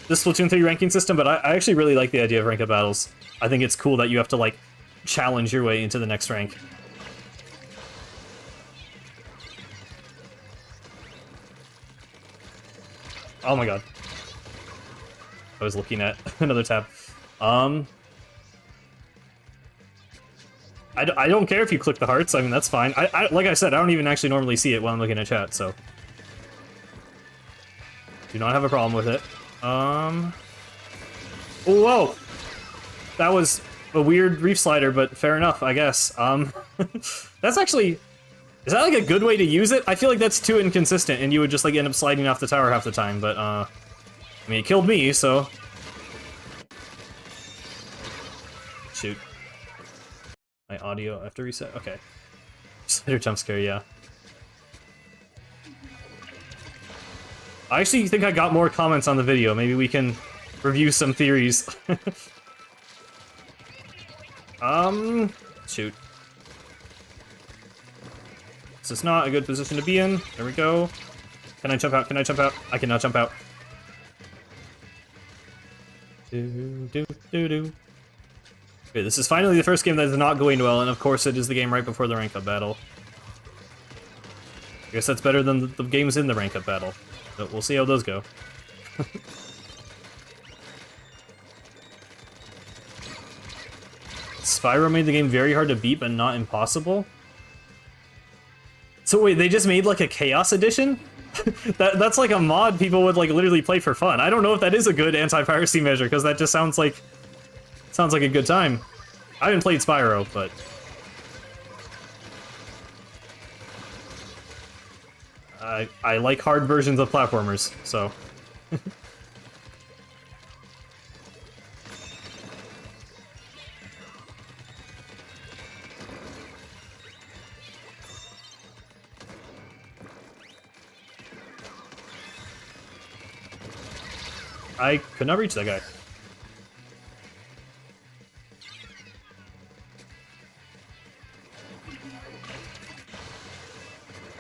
the Splatoon 3 ranking system, but I actually really like the idea of rank up battles. I think it's cool that you have to, like, challenge your way into the next rank. Oh my god. I was looking at another tab. I don't care if you click the hearts, I mean, that's fine. Like I said, I don't even actually normally see it while I'm looking at chat, so... Do not have a problem with it. Whoa! That was a weird reef slider, but fair enough, I guess. That's actually... Is that, like, a good way to use it? I feel like that's too inconsistent, and you would just, like, end up sliding off the tower half the time, but, I mean, it killed me, so... Shoot. My audio, I have to reset? Okay. Slider jump scare, yeah. I actually think I got more comments on the video. Maybe we can review some theories. Shoot. This is not a good position to be in. There we go. Can I jump out? Can I jump out? I cannot jump out. Okay, this is finally the first game that is not going well, and of course it is the game right before the rank up battle. I guess that's better than the games in the rank up battle. But we'll see how those go. Spyro made the game very hard to beat, but not impossible? So wait, they just made, like, a Chaos Edition? That's like a mod people would, like, literally play for fun. I don't know if that is a good anti-piracy measure, because that just sounds like a good time. I haven't played Spyro, but... I like hard versions of platformers, so... I could not reach that guy.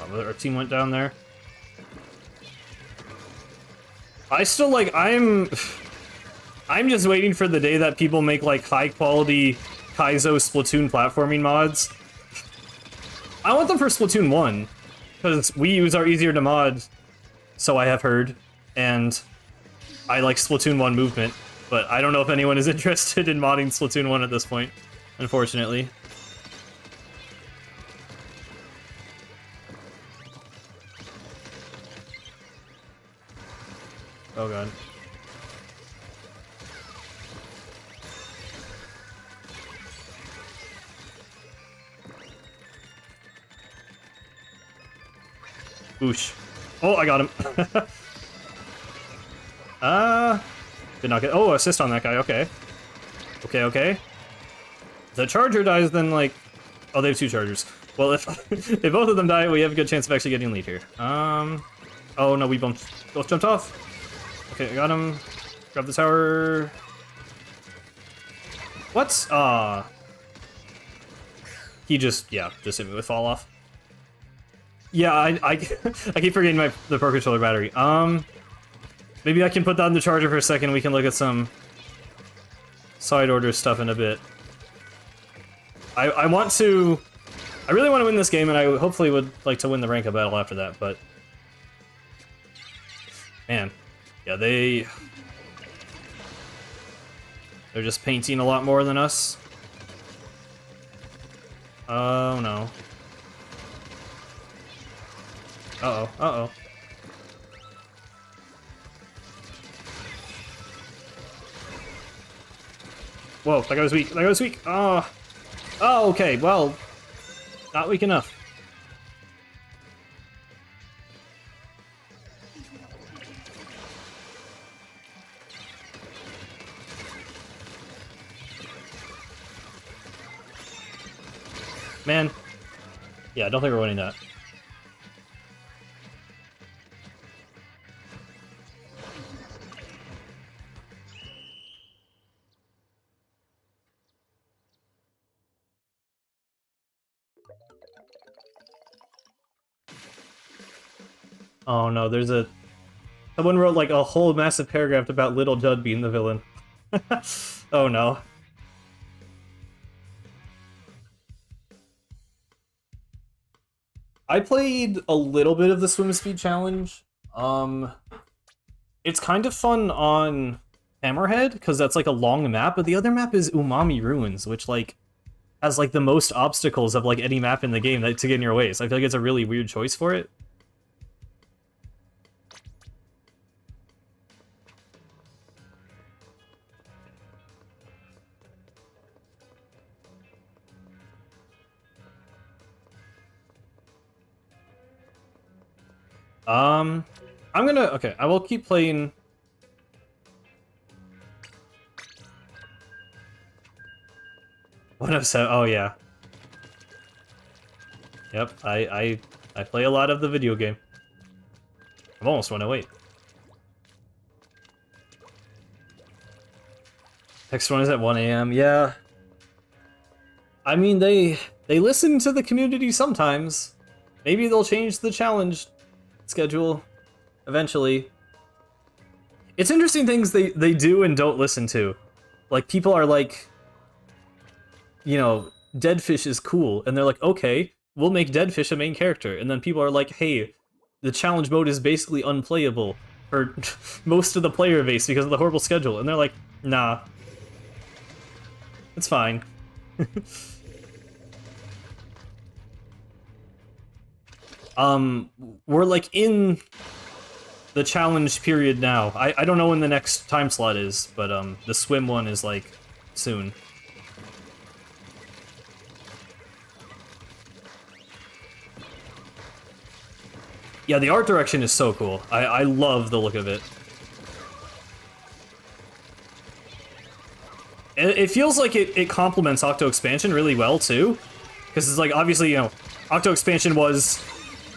Oh, our team went down there. I still, like, I'm just waiting for the day that people make, like, high-quality Kaizo Splatoon platforming mods. I want them for Splatoon 1, because Wii U's are easier to mod, so I have heard, and I like Splatoon 1 movement, but I don't know if anyone is interested in modding Splatoon 1 at this point, unfortunately. Oh god. Oosh. Oh, I got him. Did not get... Oh, assist on that guy, okay. Okay, okay. If the charger dies, then, like... Oh, they have two chargers. Well, if if both of them die, we have a good chance of actually getting lead here. Oh no, we both jumped off. Okay, I got him. Grab the tower. What? He just hit me with fall off. Yeah, I keep forgetting the Pro Controller battery. Maybe I can put that in the charger for a second. We can look at some side order stuff in a bit. I really want to win this game, and I hopefully would like to win the rank of battle after that, but... Man. Yeah, they're just painting a lot more than us. Oh, no. Uh-oh, uh-oh. Whoa, that guy was weak, that guy was weak! Oh, oh, okay, well, not weak enough. Man. Yeah, I don't think we're winning that. Oh no, there's a... Someone wrote like a whole massive paragraph about little Judd being the villain. Oh no. I played a little bit of the swim speed challenge. It's kind of fun on Hammerhead, because that's like a long map, but the other map is Umami Ruins, which like has like the most obstacles of like any map in the game to get in your way. So I feel like it's a really weird choice for it. I'm gonna... Okay, I will keep playing... What I've oh yeah. Yep, I play a lot of the video game. I'm almost 108. Next one is at 1 AM, yeah. I mean, they listen to the community sometimes. Maybe they'll change the challenge schedule eventually. It's interesting things they do and don't listen to. Like, people are like, you know, Deadfish is cool, and they're like, okay, we'll make Deadfish a main character. And then people are like, hey, the challenge mode is basically unplayable for most of the player base because of the horrible schedule. And they're like, nah, it's fine. We're like in the challenge period now. I don't know when the next time slot is, but the swim one is like soon. Yeah, the art direction is so cool. I love the look of it. And it feels like it complements Octo Expansion really well too, because it's like, obviously, you know, Octo Expansion was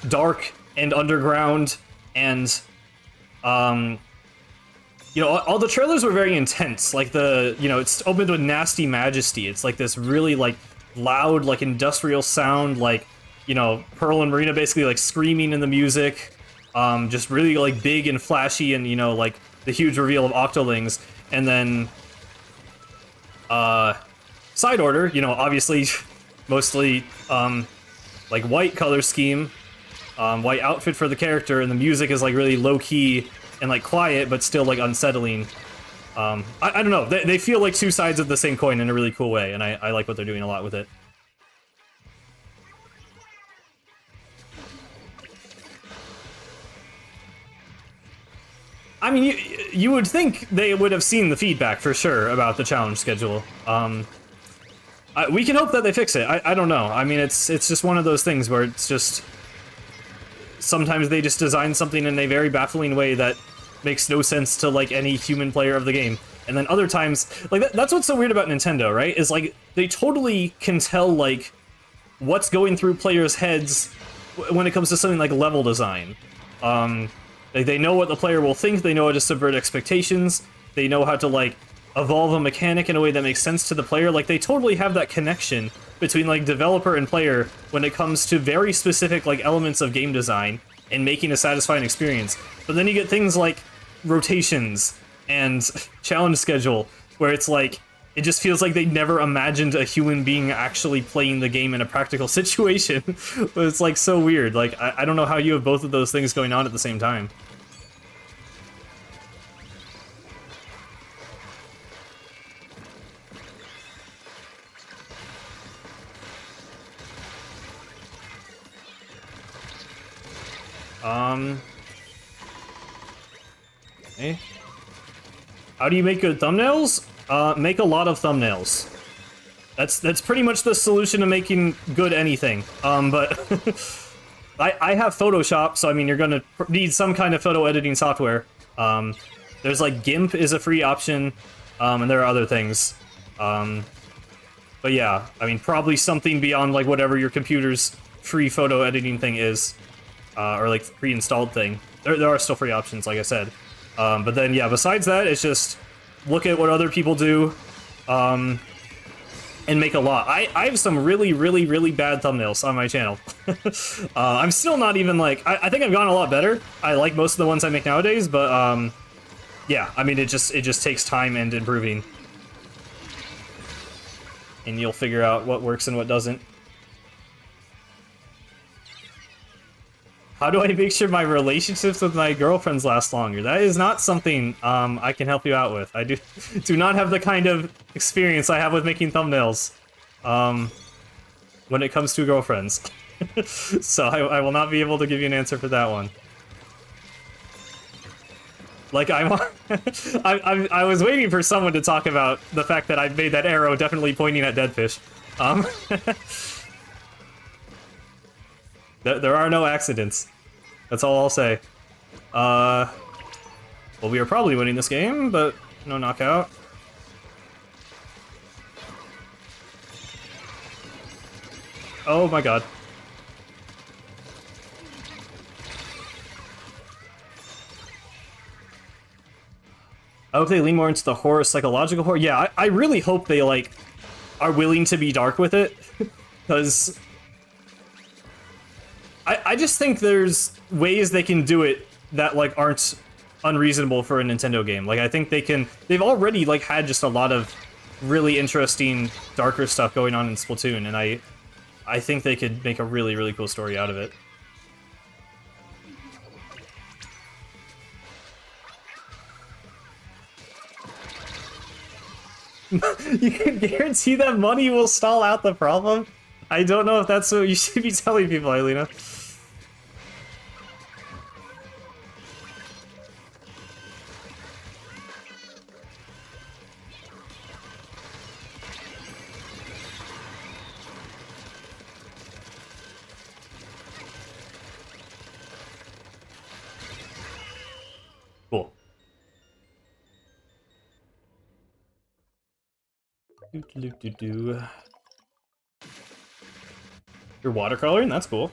dark and underground, and you know, all the trailers were very intense. Like you know, it's opened with Nasty Majesty. It's like this really like loud, like industrial sound, like, you know, Pearl and Marina basically like screaming in the music, just really like big and flashy, and, you know, like the huge reveal of Octolings. And then side order, you know, obviously mostly like white color scheme, white outfit for the character, and the music is like really low-key and like quiet, but still like unsettling. I don't know, they feel like two sides of the same coin in a really cool way, and I like what they're doing a lot with it. I mean, you would think they would have seen the feedback for sure about the challenge schedule. We can hope that they fix it. I don't know. I mean, it's just one of those things where it's just... Sometimes they just design something in a very baffling way that makes no sense to, like, any human player of the game. And then other times... Like, that's what's so weird about Nintendo, right? Is, like, they totally can tell, like, what's going through players' heads when it comes to something like level design. Like, they know what the player will think, they know how to subvert expectations, they know how to, like, evolve a mechanic in a way that makes sense to the player. Like, they totally have that connection between, like, developer and player when it comes to very specific, like, elements of game design and making a satisfying experience. But then you get things like rotations and challenge schedule, where it's like, it just feels like they never imagined a human being actually playing the game in a practical situation. But it's like so weird. Like, I don't know how you have both of those things going on at the same time. Okay. How do you make good thumbnails? Make a lot of thumbnails. That's pretty much the solution to making good anything. But I have Photoshop, so I mean, you're gonna need some kind of photo editing software. There's like GIMP is a free option, and there are other things. But yeah, I mean, probably something beyond like whatever your computer's free photo editing thing is, or like pre-installed thing. There are still free options, like I said. But then yeah, besides that, it's just look at what other people do, and make a lot. I have some really bad thumbnails on my channel. I'm still not even like, I think I've gotten a lot better. I like most of the ones I make nowadays, but yeah, I mean, it just takes time and improving. And you'll figure out what works and what doesn't. How do I make sure my relationships with my girlfriends last longer? That is not something I can help you out with. I do not have the kind of experience I have with making thumbnails when it comes to girlfriends. So I will not be able to give you an answer for that one. Like, I was waiting for someone to talk about the fact that I made that arrow definitely pointing at dead fish. There are no accidents. That's all I'll say. Well, we are probably winning this game, but no knockout. Oh my god. I hope they lean more into the horror, psychological horror. Yeah, I really hope they, like, are willing to be dark with it. Because I just think there's ways they can do it that, like, aren't unreasonable for a Nintendo game. Like, I think they've already, like, had just a lot of really interesting, darker stuff going on in Splatoon, and I think they could make a really cool story out of it. You can guarantee that money will stall out the problem? I don't know if that's what you should be telling people, Eileena. Cool. You're watercoloring? That's cool.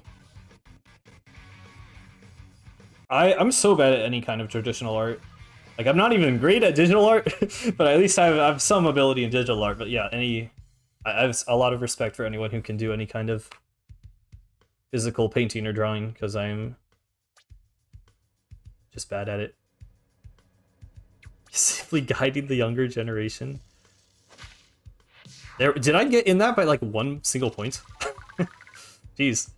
I'm so bad at any kind of traditional art. Like, I'm not even great at digital art, but at least I have some ability in digital art. But yeah, I have a lot of respect for anyone who can do any kind of physical painting or drawing, because I'm just bad at it. Simply guiding the younger generation. Did I get in that by like one single point? Jeez.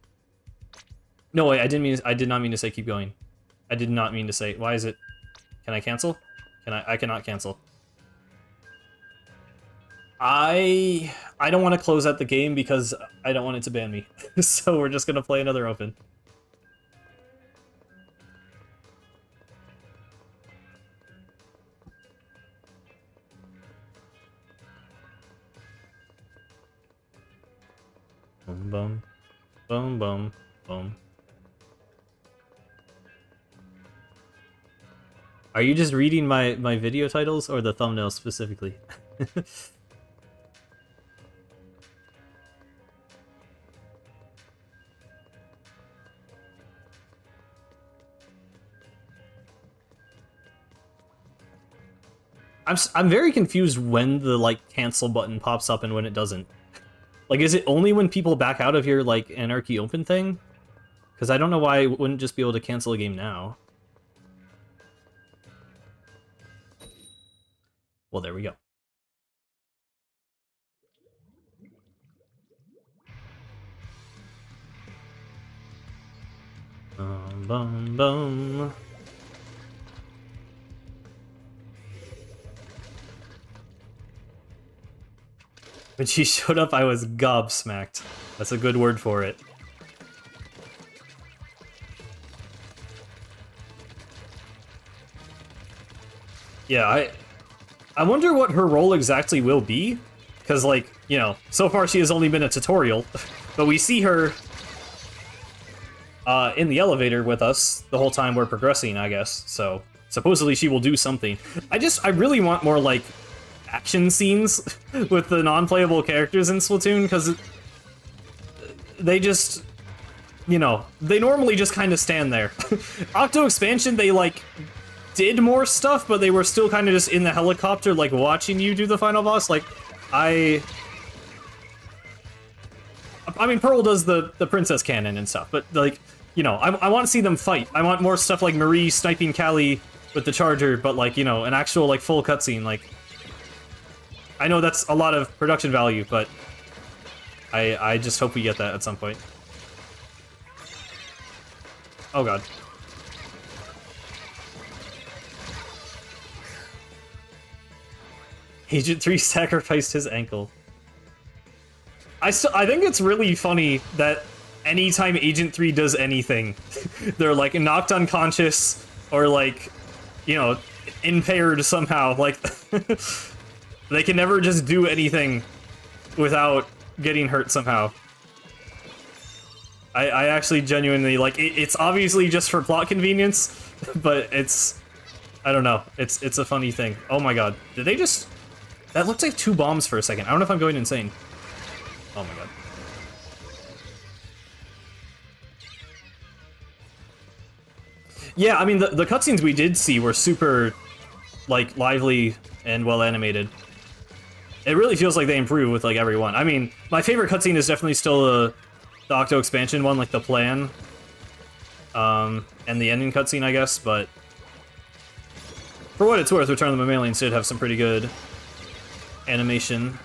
No, wait, I did not mean to say keep going. I did not mean to say, why is it? Can I cancel? I cannot cancel. I don't want to close out the game because I don't want it to ban me. So we're just gonna play another open. Boom, boom, boom, boom, boom. Are you just reading my video titles or the thumbnails specifically? I'm very confused when the like cancel button pops up and when it doesn't. Like, is it only when people back out of your like Anarchy Open thing? Because I don't know why I wouldn't just be able to cancel a game now. Well, there we go. Bum, bum. When she showed up, I was gobsmacked. That's a good word for it. Yeah, I wonder what her role exactly will be, because, like, you know, so far she has only been a tutorial, but we see her in the elevator with us the whole time we're progressing, I guess, so supposedly she will do something. I really want more, like, action scenes with the non-playable characters in Splatoon, because they just, you know, they normally just kind of stand there. Octo Expansion, they, like, did more stuff, but they were still kind of just in the helicopter, like, watching you do the final boss. Like, I mean, Pearl does the princess cannon and stuff, but, like, you know, I want to see them fight. I want more stuff like Marie sniping Callie with the charger, but, like, you know, an actual, like, full cutscene. Like, I know that's a lot of production value, but I just hope we get that at some point. Oh god. Agent 3 sacrificed his ankle. I think it's really funny that anytime Agent 3 does anything, they're, like, knocked unconscious or, like, you know, impaired somehow. Like, they can never just do anything without getting hurt somehow. I actually genuinely, like, it's obviously just for plot convenience, but it's, I don't know, it's a funny thing. Oh my god, did they just... That looked like 2 bombs for a second. I don't know if I'm going insane. Oh my god. Yeah, I mean, the cutscenes we did see were super, like, lively and well animated. It really feels like they improve with, like, every one. I mean, my favorite cutscene is definitely still the Octo Expansion one, like the plan. And the ending cutscene, I guess, but... For what it's worth, Return of the Mammalians did have some pretty good animation.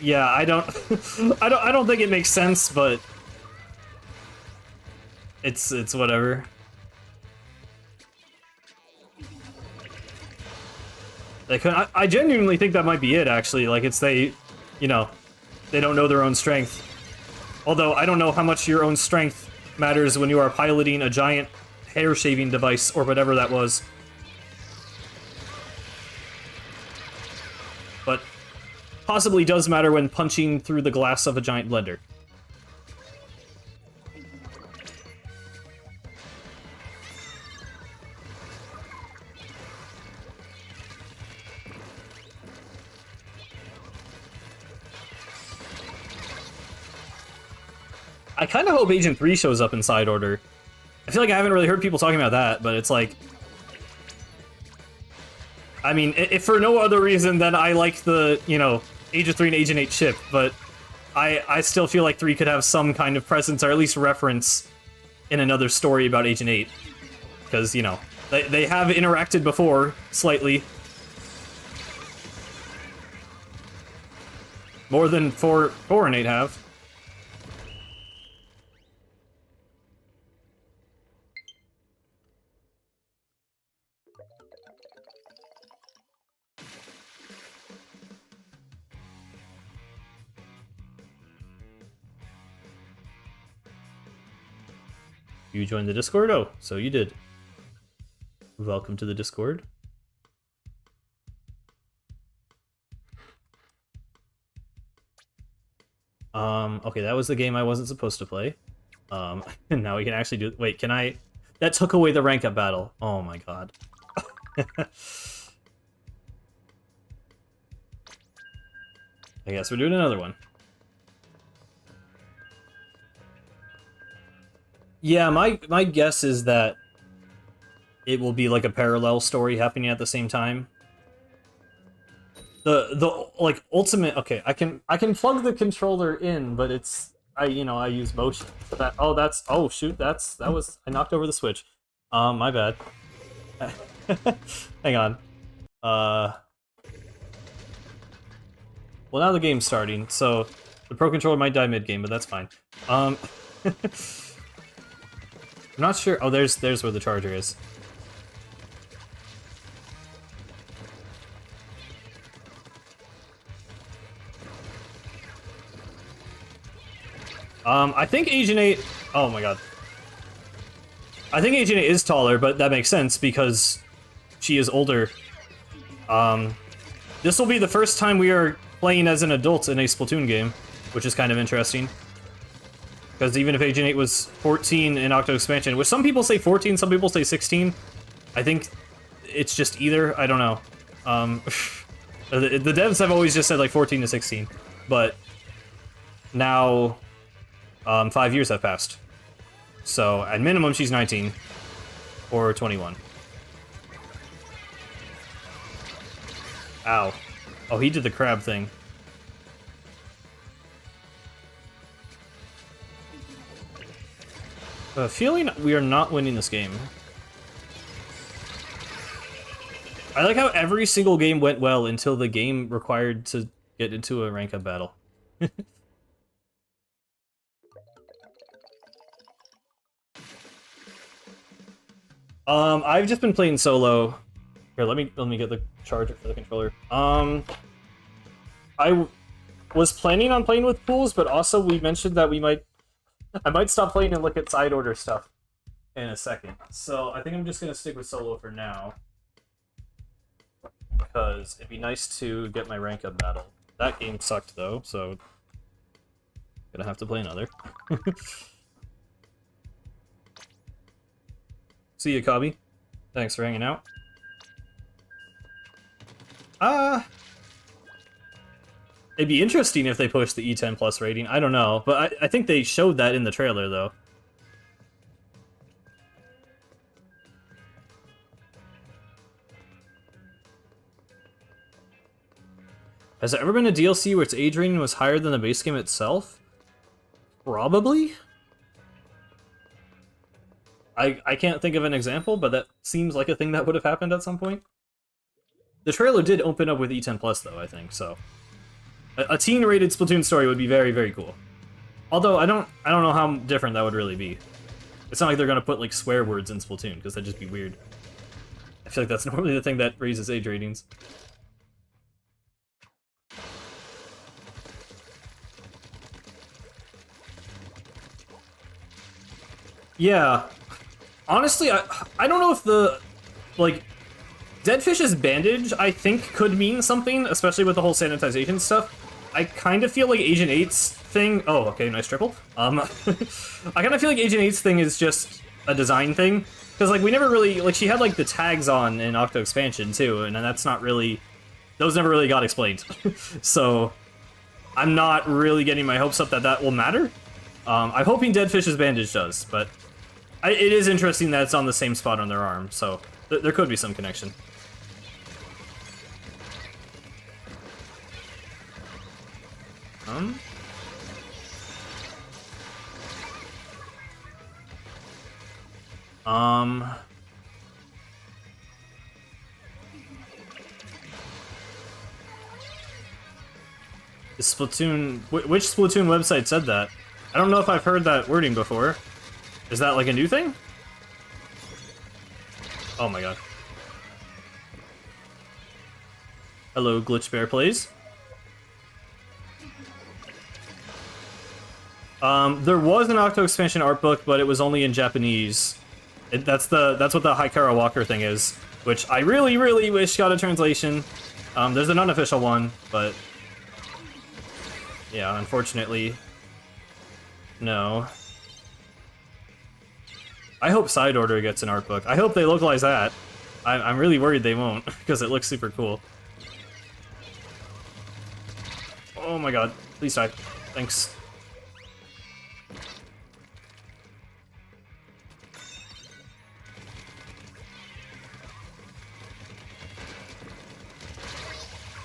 Yeah, I don't I don't think it makes sense, but it's whatever. Like, I genuinely think that might be it, actually. Like, it's they, you know, they don't know their own strength. Although, I don't know how much your own strength matters when you are piloting a giant hair-shaving device, or whatever that was. But possibly does matter when punching through the glass of a giant blender. I kind of hope Agent 3 shows up in Side Order. I feel like I haven't really heard people talking about that, but it's like... I mean, if for no other reason than I like the, you know, Agent 3 and Agent 8 ship, but I still feel like 3 could have some kind of presence, or at least reference, in another story about Agent 8. Because, you know, they have interacted before, slightly. More than 4 and 8 have. You joined the Discord? Oh, so you did. Welcome to the Discord. Okay, that was the game I wasn't supposed to play. And now we can actually do... Wait, can I... That took away the rank up battle. Oh my god. I guess we're doing another one. Yeah, my guess is that it will be like a parallel story happening at the same time. The like ultimate... Okay, I can plug the controller in, but it's I use motion for that. Oh, oh shoot, I knocked over the switch. My bad. Hang on. Well, now the game's starting, so the Pro Controller might die mid-game, but that's fine. I'm not sure. Oh, there's where the charger is. I think Agent 8... Oh my god. I think Agent 8 is taller, but that makes sense because she is older. This will be the first time we are playing as an adult in a Splatoon game, which is kind of interesting. Because even if Agent 8 was 14 in Octo Expansion, which some people say 14, some people say 16, I think it's just either. I don't know. The devs have always just said like 14 to 16, but now 5 years have passed. So at minimum, she's 19 or 21. Ow. Oh, he did the crab thing. Feeling we are not winning this game. I like how every single game went well until the game required to get into a rank up battle. I've just been playing solo. Here, let me get the charger for the controller. I was planning on playing with pools, but also we mentioned that I might stop playing and look at side order stuff in a second. So I think I'm just gonna stick with solo for now. Because it'd be nice to get my rank up battle. That game sucked though, so gonna have to play another. See you, Cobby. Thanks for hanging out. It'd be interesting if they pushed the E10 plus rating. I don't know, but I think they showed that in the trailer though. Has there ever been a DLC where its age rating was higher than the base game itself? Probably? I can't think of an example, but that seems like a thing that would have happened at some point. The trailer did open up with E10 Plus, though, I think, so... A teen-rated Splatoon story would be very, very cool. Although, I don't know how different that would really be. It's not like they're gonna put, like, swear words in Splatoon, because that'd just be weird. I feel like that's normally the thing that raises age ratings. Yeah. Honestly, I don't know if the, like, Deadfish's bandage, I think, could mean something, especially with the whole sanitization stuff. I kind of feel like Agent 8's thing... Oh, okay, nice triple. I kind of feel like Agent 8's thing is just a design thing. Because, like, we never really... Like, she had, like, the tags on in Octo Expansion, too, and that's not really... Those never really got explained. So, I'm not really getting my hopes up that that will matter. I'm hoping Deadfish's bandage does, but... It is interesting that it's on the same spot on their arm, so there could be some connection. The Splatoon... Which Splatoon website said that? I don't know if I've heard that wording before. Is that like a new thing? Oh my god. Hello, Glitch Bear Plays. There was an Octo Expansion art book, but it was only in Japanese. That's what the Hikara Walker thing is, which I really, really wish got a translation. There's an unofficial one, but yeah, unfortunately, no. I hope Side Order gets an art book. I hope they localize that. I'm really worried they won't, because it looks super cool. Oh my god, please die. Thanks.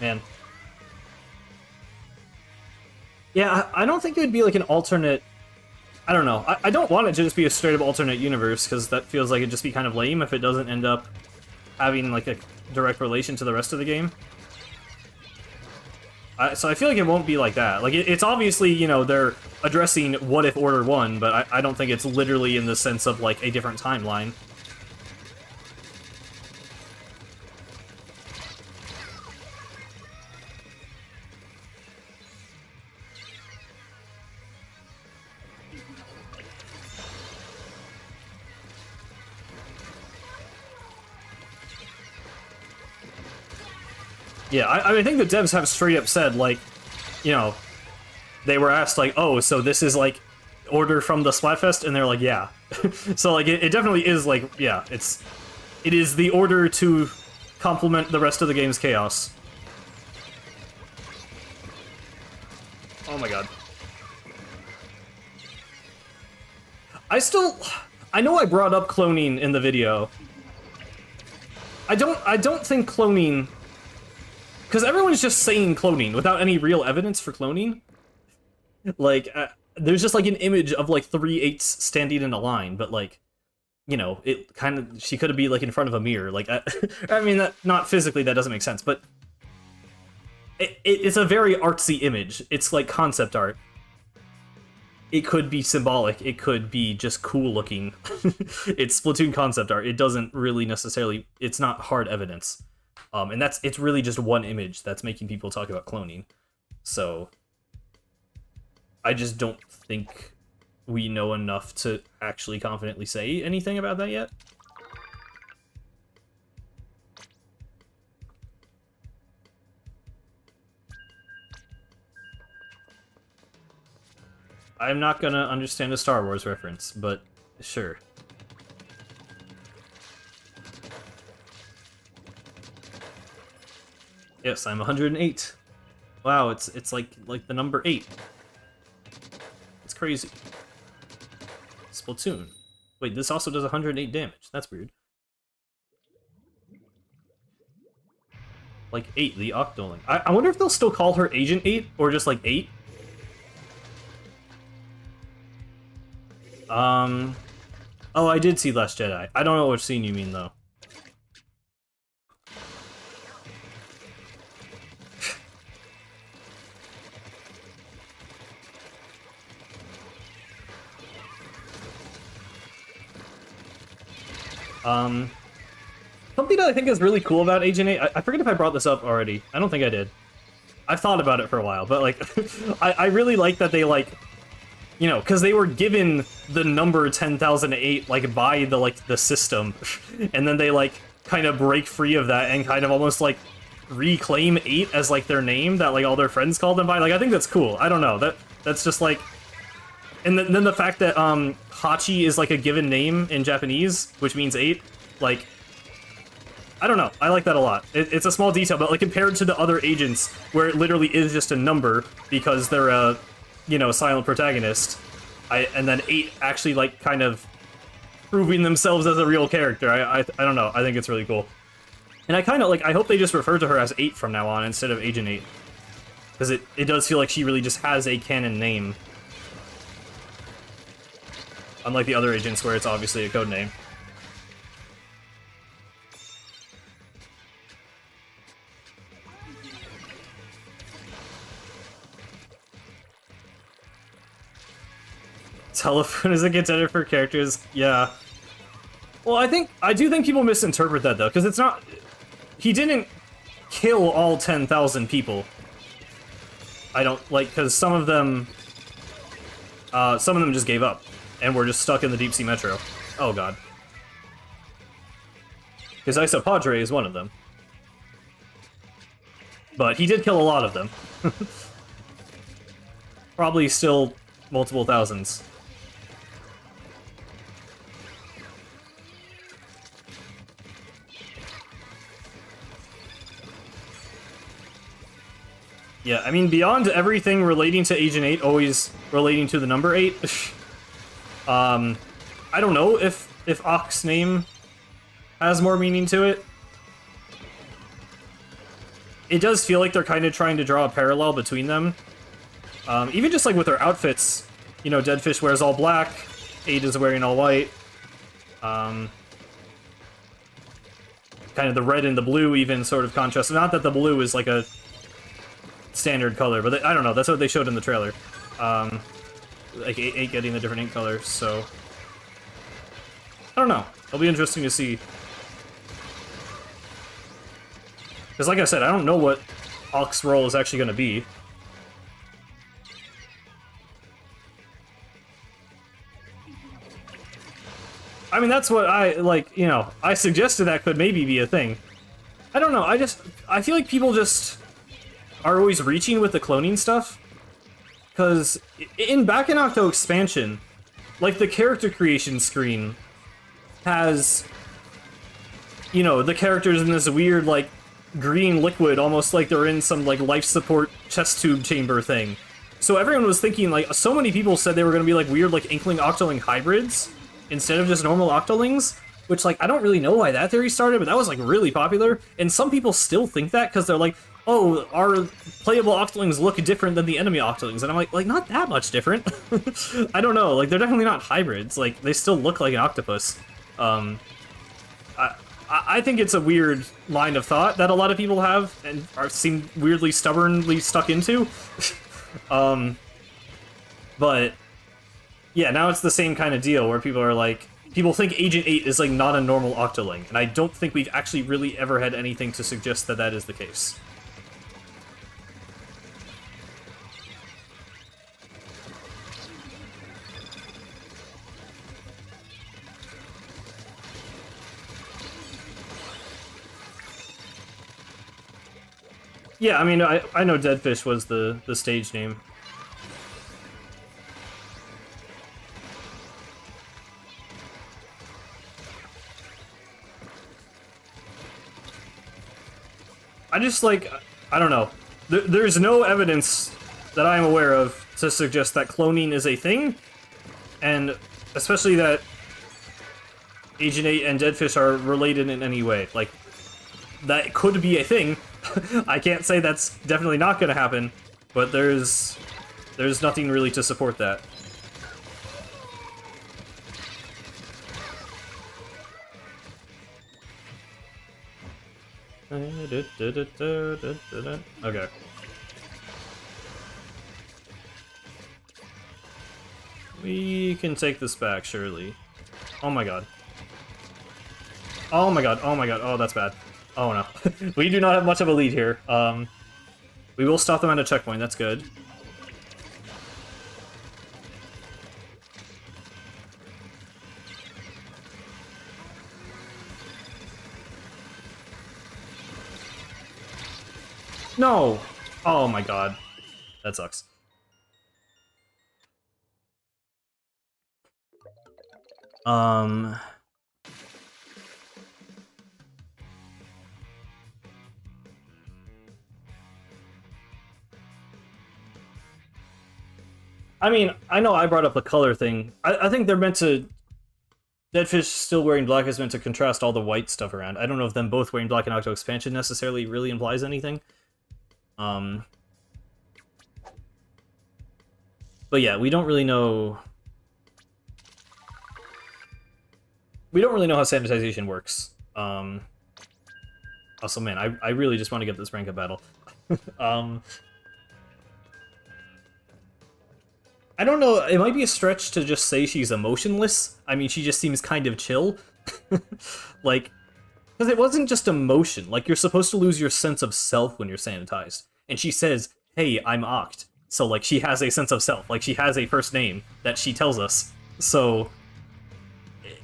Man. Yeah, I don't think it would be like an alternate... I don't know. I don't want it to just be a straight-up alternate universe, because that feels like it'd just be kind of lame if it doesn't end up having like a direct relation to the rest of the game. So I feel like it won't be like that. Like, it's obviously, you know, they're addressing what if Order 1, but I don't think it's literally in the sense of, like, a different timeline. Yeah, I think the devs have straight up said, like, you know, they were asked, like, oh, so this is, like, Order from the Splatfest? And they're like, yeah. So, like, it definitely is, like, yeah, it is the Order to complement the rest of the game's chaos. Oh my god. I know I brought up cloning in the video. I don't think cloning... Because everyone's just saying cloning without any real evidence for cloning. Like, there's just, like, an image of, like, 3 8s standing in a line, but, like, you know, it kind of... She could be, like, in front of a mirror. Like, I mean, not physically, that doesn't make sense, but... It's a very artsy image. It's, like, concept art. It could be symbolic. It could be just cool looking. It's Splatoon concept art. It doesn't really necessarily... It's not hard evidence. And it's really just one image that's making people talk about cloning. So, I just don't think we know enough to actually confidently say anything about that yet. I'm not gonna understand a Star Wars reference, but sure. Yes, I'm 108. Wow, it's like the number 8. It's crazy. Splatoon. Wait, this also does 108 damage. That's weird. Like 8, the Octoling. I wonder if they'll still call her Agent 8 or just like 8. Oh, I did see Last Jedi. I don't know which scene you mean though. Something that I think is really cool about Agent 8, I forget if I brought this up already. I don't think I did. I've thought about it for a while, but, like, I really like that they, like, you know, because they were given the number 10,008, like, by the, like, the system, and then they, like, kind of break free of that and kind of almost, like, reclaim 8 as, like, their name that, like, all their friends call them by. Like, I think that's cool. I don't know. That's just, like... And then the fact that, Hachi is, like, a given name in Japanese, which means 8, like... I don't know. I like that a lot. It's a small detail, but, like, compared to the other agents, where it literally is just a number, because they're a, you know, silent protagonist, and then 8 actually, like, kind of proving themselves as a real character. I don't know. I think it's really cool. And I kind of, like, I hope they just refer to her as 8 from now on, instead of Agent 8. Because it does feel like she really just has a canon name. Unlike the other agents, where it's obviously a code name. Telephone is a contender for characters, yeah. Well, I do think people misinterpret that, though, because it's not... He didn't kill all 10,000 people. I don't, like, because some of them just gave up, and were just stuck in the Deep Sea Metro. Oh, God. Because Isopadre is one of them. But he did kill a lot of them. Probably still multiple thousands. Yeah, I mean, beyond everything relating to Agent 8, always relating to the number 8, I don't know if Ock's name has more meaning to it. It does feel like they're kind of trying to draw a parallel between them. Even just like with their outfits, you know, Deadfish wears all black, 8 is wearing all white. Kind of the red and the blue even sort of contrast. Not that the blue is like a standard color, but I don't know, that's what they showed in the trailer. Like 8 getting the different ink colors, so... I don't know. It'll be interesting to see. Because like I said, I don't know what Hawk's role is actually going to be. I mean, that's what I, like, you know, I suggested that could maybe be a thing. I don't know, I feel like people just are always reaching with the cloning stuff. Because in Back in Octo expansion, like, the character creation screen has, you know, the characters in this weird, like, green liquid, almost like they're in some, like, life support chest tube chamber thing. So everyone was thinking, like, so many people said they were going to be, like, weird, like, Inkling Octoling hybrids instead of just normal Octolings, which, like, I don't really know why that theory started, but that was, like, really popular. And some people still think that because they're like, oh, our playable Octolings look different than the enemy Octolings. And I'm like, not that much different. I don't know, like, they're definitely not hybrids. Like, they still look like an octopus. I think it's a weird line of thought that a lot of people have and seem weirdly stubbornly stuck into. But yeah, now it's the same kind of deal where people are like, people think Agent 8 is like not a normal Octoling, and I don't think we've actually really ever had anything to suggest that that is the case. Yeah, I mean, I know Deadfish was the stage name. I just, like, I don't know. There's no evidence that I'm aware of to suggest that cloning is a thing, and especially that Agent 8 and Deadfish are related in any way. Like, that could be a thing. I can't say that's definitely not going to happen, but there's nothing really to support that. Okay. We can take this back, surely. Oh my god. Oh my god, oh my god, oh that's bad. Oh no. We do not have much of a lead here. We will stop them at a checkpoint, that's good. No! Oh my god. That sucks. I mean, I know I brought up the color thing. I think they're meant to... Deadfish still wearing black is meant to contrast all the white stuff around. I don't know if them both wearing black in Octo Expansion necessarily really implies anything. But yeah, we don't really know... We don't really know how sanitization works. Also, man, I really just want to get this rank up battle. I don't know, it might be a stretch to just say she's emotionless. I mean, she just seems kind of chill. Like, because it wasn't just emotion. Like, you're supposed to lose your sense of self when you're sanitized. And she says, hey, I'm Oct. So, like, she has a sense of self. Like, she has a first name that she tells us. So,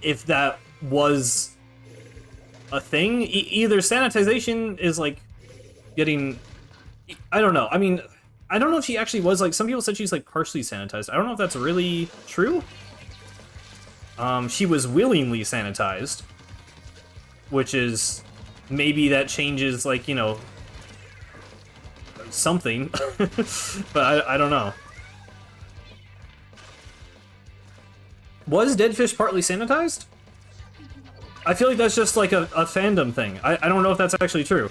if that was a thing, either sanitization is, like, getting... I don't know. I mean... I don't know if she actually was, like, some people said she's, like, partially sanitized. I don't know if that's really true. She was willingly sanitized, which is, maybe that changes, like, you know, something, but I don't know. Was Deadfish partly sanitized? I feel like that's just, like, a fandom thing. I don't know if that's actually true.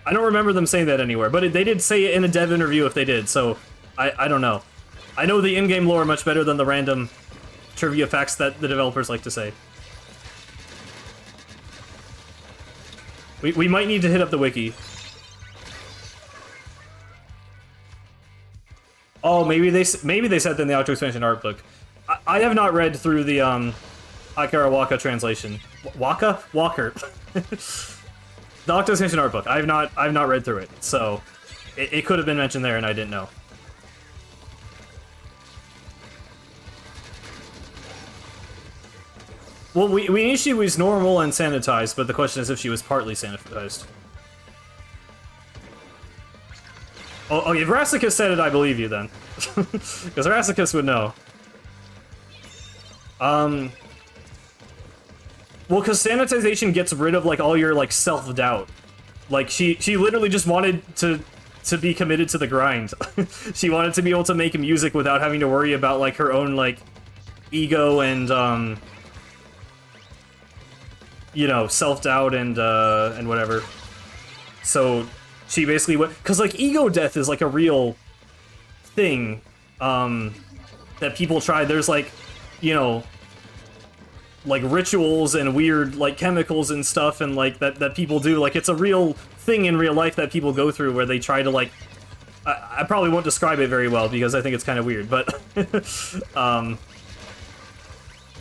I don't remember them saying that anywhere, but they did say it in a dev interview if they did, so I don't know. I know the in-game lore much better than the random trivia facts that the developers like to say. We might need to hit up the wiki. Oh, maybe they said that in the auto expansion art book. I have not read through the Akira Waka translation. Waka? Walker. The auto expansion art book. I've not read through it, so it could have been mentioned there and I didn't know. Well, we knew she was normal and sanitized, but the question is if she was partly sanitized. Oh, if Rassicus said it, I believe you then. Because Rassicus would know. Well, because sanitization gets rid of, like, all your, like, self-doubt. Like, she literally just wanted to be committed to the grind. She wanted to be able to make music without having to worry about, like, her own, like, ego and, you know, self-doubt and whatever. So she basically went, because like ego death is like a real thing that people try. There's like, you know, like rituals and weird like chemicals and stuff and like that people do. Like it's a real thing in real life that people go through where they try to like, I probably won't describe it very well because I think it's kind of weird, but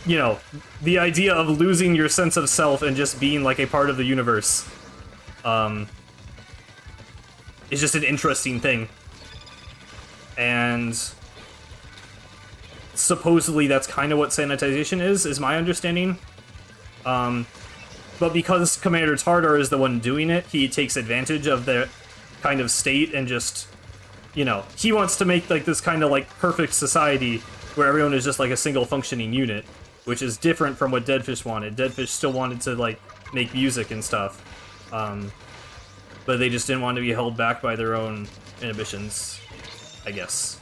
you know, the idea of losing your sense of self and just being, like, a part of the universe, is just an interesting thing. And supposedly that's kind of what sanitization is my understanding. But because Commander Tartar is the one doing it, he takes advantage of the kind of state and just, you know, he wants to make, like, this kind of, like, perfect society where everyone is just, like, a single functioning unit. Which is different from what Deadfish wanted. Deadfish still wanted to, like, make music and stuff. But they just didn't want to be held back by their own inhibitions, I guess.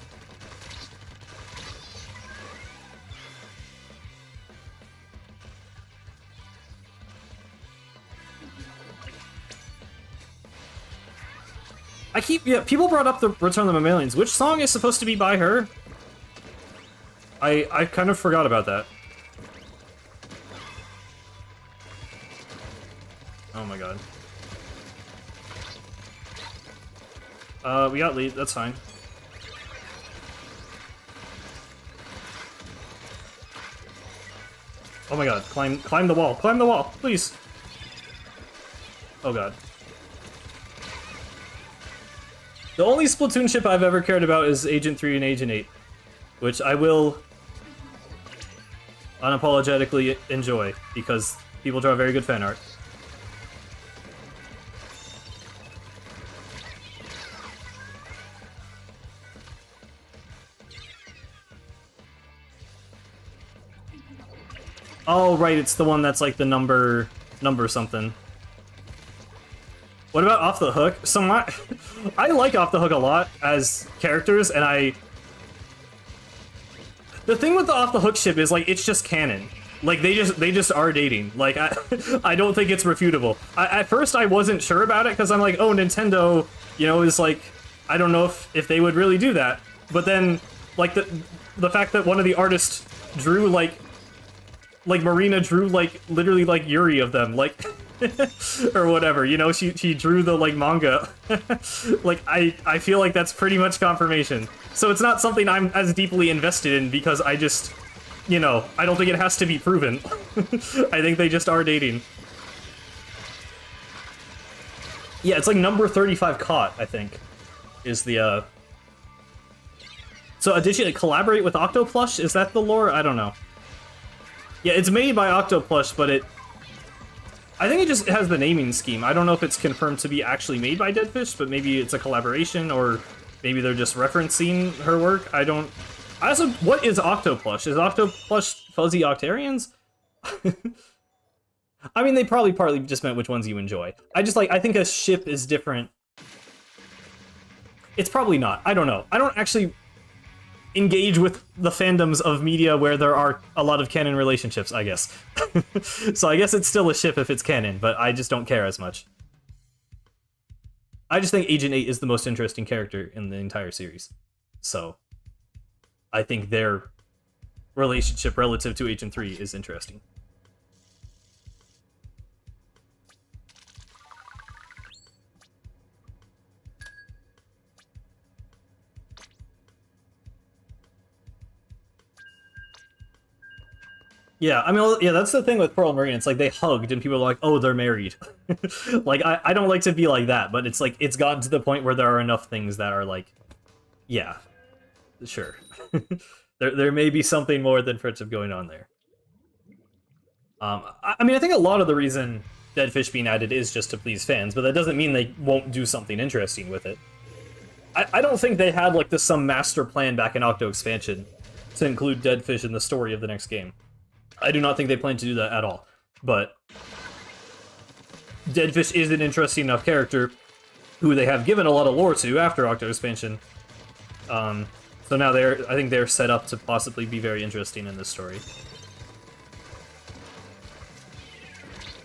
Yeah, people brought up the Return of the Mammalians. Which song is supposed to be by her? I kind of forgot about that. Oh my god. We got lead, that's fine. Oh my god, climb the wall, please! Oh god. The only Splatoon ship I've ever cared about is Agent 3 and Agent 8, which I will unapologetically enjoy, because people draw very good fan art. Oh, right, it's the one that's like the number something. What about Off the Hook? So I like Off the Hook a lot as characters, and the thing with the Off the Hook ship is like it's just canon. Like they just are dating. Like I don't think it's refutable. At first I wasn't sure about it because I'm like, oh, Nintendo, you know, is like, I don't know if they would really do that. But then like the fact that one of the artists drew like Marina drew like literally like Yuri of them, like or whatever, you know, she drew the like manga. Like I feel like that's pretty much confirmation. So it's not something I'm as deeply invested in because I just, you know, I don't think it has to be proven. I think they just are dating. Yeah, it's like number 35 caught, I think, is the So did she like collaborate with Octoplush? Is that the lore? I don't know. Yeah, it's made by Octoplush, but I think it just has the naming scheme. I don't know if it's confirmed to be actually made by Deadfish, but maybe it's a collaboration, or maybe they're just referencing her work. I also, what is Octoplush? Is Octoplush Fuzzy Octarians? I mean, they probably partly just meant which ones you enjoy. I think a ship is different. It's probably not. I don't know. I don't actually engage with the fandoms of media where there are a lot of canon relationships, I guess. So I guess it's still a ship if it's canon, but I just don't care as much. I just think Agent 8 is the most interesting character in the entire series. So I think their relationship relative to Agent 3 is interesting. Yeah, I mean, yeah, that's the thing with Pearl and Marine. It's like they hugged, and people are like, "Oh, they're married." Like, I don't like to be like that, but it's like it's gotten to the point where there are enough things that are like, yeah, sure. There may be something more than friendship going on there. I mean, I think a lot of the reason Dead Fish being added is just to please fans, but that doesn't mean they won't do something interesting with it. I don't think they had like some master plan back in Octo Expansion to include Dead Fish in the story of the next game. I do not think they plan to do that at all, but Deadfish is an interesting enough character who they have given a lot of lore to after Octo Expansion. So now I think they're set up to possibly be very interesting in this story.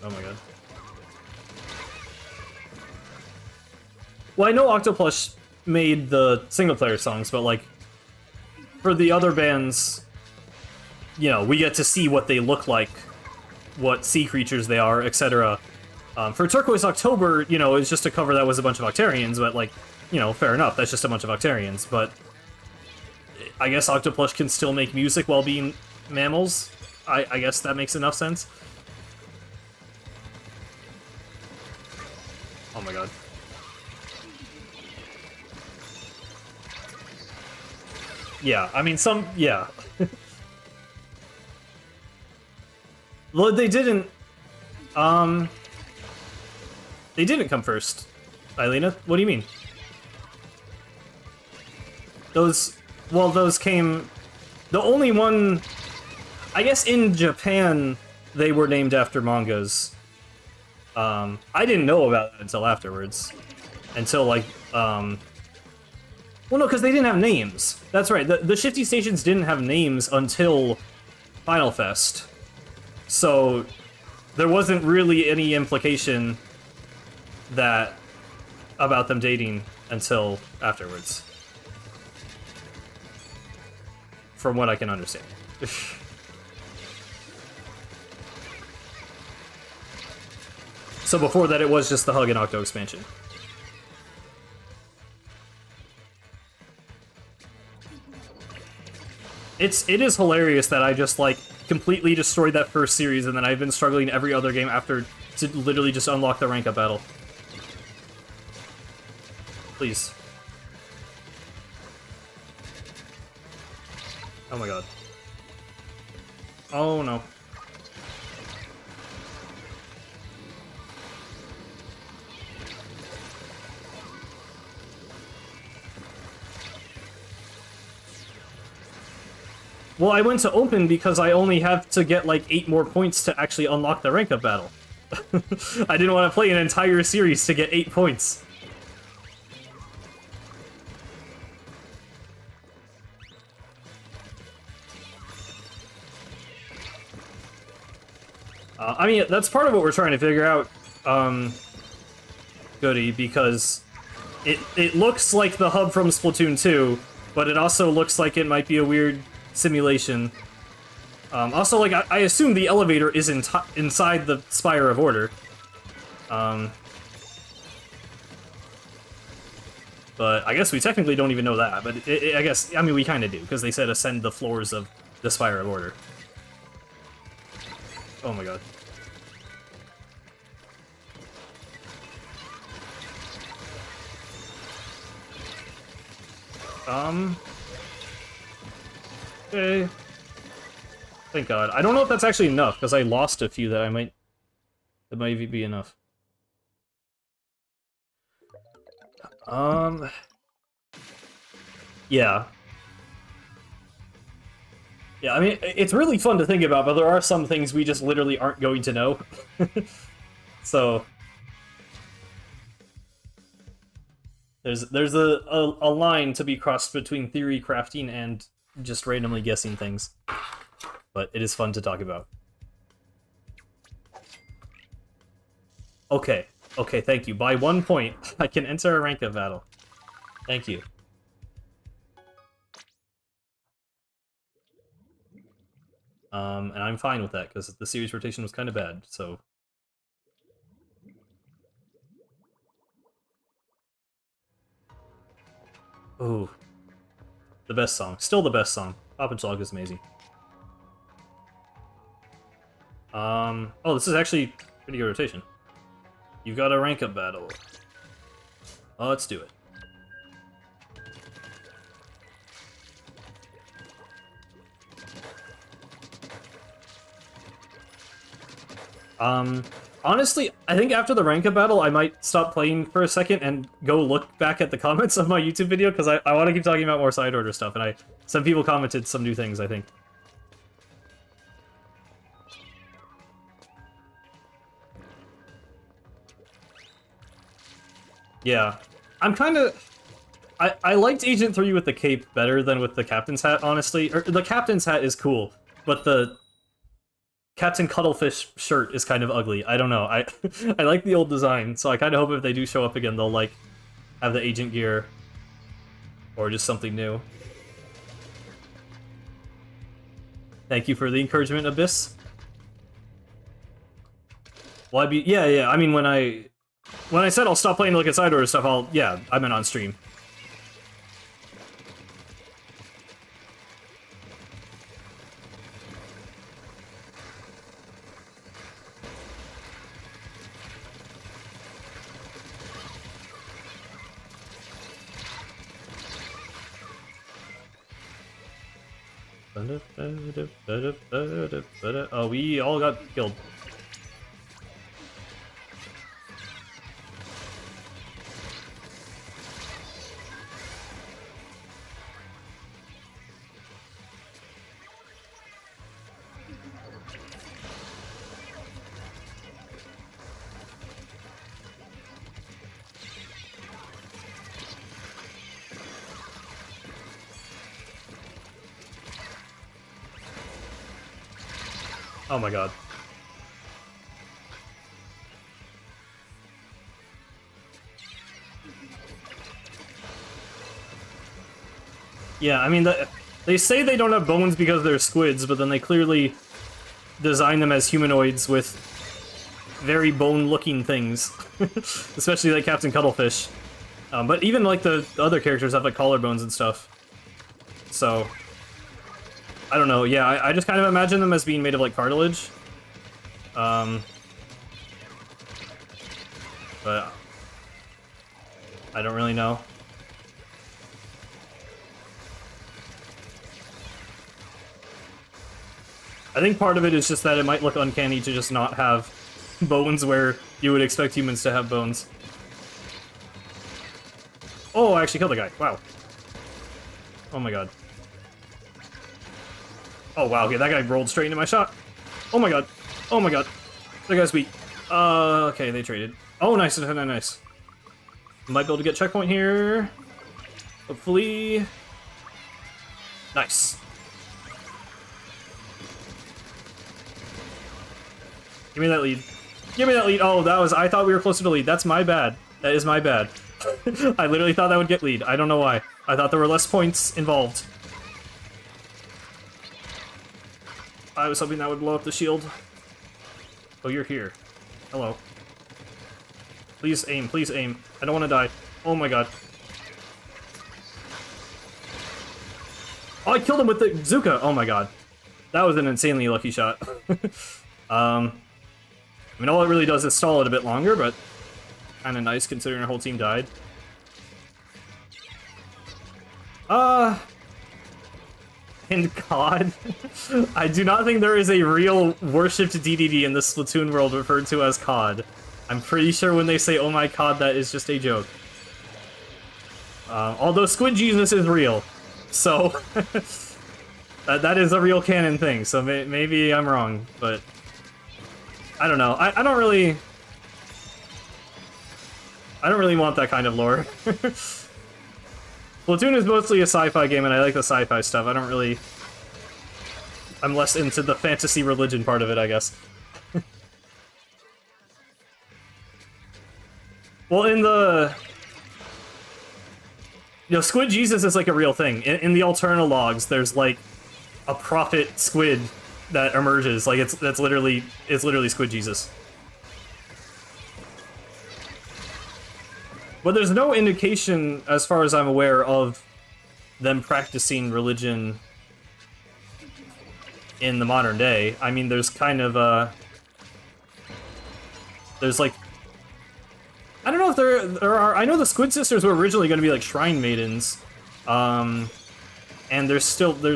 Oh my god. Well, I know Octoplush made the single-player songs, but like, for the other bands, you know, we get to see what they look like, what sea creatures they are, etc. For Turquoise October, you know, it's just a cover that was a bunch of Octarians, but, like, you know, fair enough, that's just a bunch of Octarians, but I guess Octoplush can still make music while being mammals. I guess that makes enough sense. Oh my god. Yeah, I mean, yeah. Well, they didn't come first. Eilina, what do you mean? Those came... The only one... I guess in Japan, they were named after mangas. I didn't know about that until afterwards. Until, like, well, no, because they didn't have names. That's right, the Shifty Stations didn't have names until Final Fest. So, there wasn't really any implication about them dating until afterwards. From what I can understand. So before that, it was just the Hug and Octo expansion. It is hilarious that I just, like, completely destroyed that first series, and then I've been struggling every other game after to literally just unlock the rank up battle. Please. Oh my god. Oh no. Well, I went to open because I only have to get like 8 more points to actually unlock the rank up battle. I didn't want to play an entire series to get 8 points. I mean, that's part of what we're trying to figure out, Goody, because it looks like the hub from Splatoon 2, but it also looks like it might be a weird simulation. Also, like, I assume the elevator is inside the Spire of Order. But I guess we technically don't even know that, but I guess, I mean, we kind of do, because they said ascend the floors of the Spire of Order. Oh my god. Okay. Thank god. I don't know if that's actually enough, because I lost a few that might be enough. Yeah. Yeah, I mean, it's really fun to think about, but there are some things we just literally aren't going to know. So... There's a line to be crossed between theory crafting and just randomly guessing things. But it is fun to talk about. Okay. Okay, thank you. By 1 point, I can enter a rank up battle. Thank you. And I'm fine with that, because the series rotation was kind of bad, so... Ooh. The best song. Still the best song. Pop and Slog is amazing. Oh, this is actually pretty good rotation. You've got a rank up battle. Let's do it. Honestly, I think after the rank up battle, I might stop playing for a second and go look back at the comments of my YouTube video, because I want to keep talking about more side order stuff, and some people commented some new things, I think. Yeah. I'm kind of... I liked Agent 3 with the cape better than with the Captain's Hat, honestly. The Captain's Hat is cool, but the Captain Cuttlefish shirt is kind of ugly. I don't know. I like the old design, so I kind of hope if they do show up again, they'll, like, have the agent gear. Or just something new. Thank you for the encouragement, Abyss. Well, I'd be... Yeah, I mean, when I said I'll stop playing to look at side order stuff, I meant on stream. Oh, we all got killed. Oh my god. Yeah, I mean, they say they don't have bones because they're squids, but then they clearly design them as humanoids with very bone-looking things. Especially like Captain Cuttlefish. But even like the other characters have like collarbones and stuff. So... I don't know, yeah, I just kind of imagine them as being made of, like, cartilage. But... I don't really know. I think part of it is just that it might look uncanny to just not have bones where you would expect humans to have bones. Oh, I actually killed the guy. Wow. Oh my god. Oh wow, okay, that guy rolled straight into my shot. Oh my god. Oh my god. That guy's weak. Okay, they traded. Oh, nice, nice. Might be able to get checkpoint here. Hopefully. Nice. Give me that lead. Give me that lead. Oh, that was... I thought we were closer to lead. That's my bad. That is my bad. I literally thought that would get lead. I don't know why. I thought there were less points involved. I was hoping that would blow up the shield. Oh, you're here. Hello. Please aim, please aim. I don't want to die. Oh my god. Oh, I killed him with the Zuka! Oh my god. That was an insanely lucky shot. I mean, all it really does is stall it a bit longer, but kinda nice considering our whole team died. And COD? I do not think there is a real worshipped DDD in the Splatoon world referred to as COD. I'm pretty sure when they say, oh my COD, that is just a joke. Although Squid Jesus is real. So, that is a real canon thing, so maybe I'm wrong, but... I don't know, I don't really want that kind of lore. Splatoon is mostly a sci-fi game, and I like the sci-fi stuff. I'm less into the fantasy religion part of it, I guess. Well, in the... You know, Squid Jesus is like a real thing. In the Alterna logs, there's like a prophet squid that emerges. Like it's literally Squid Jesus. But there's no indication, as far as I'm aware, of them practicing religion in the modern day. I mean, there's kind of there's like, I don't know if there are. I know the Squid Sisters were originally going to be like shrine maidens, and there's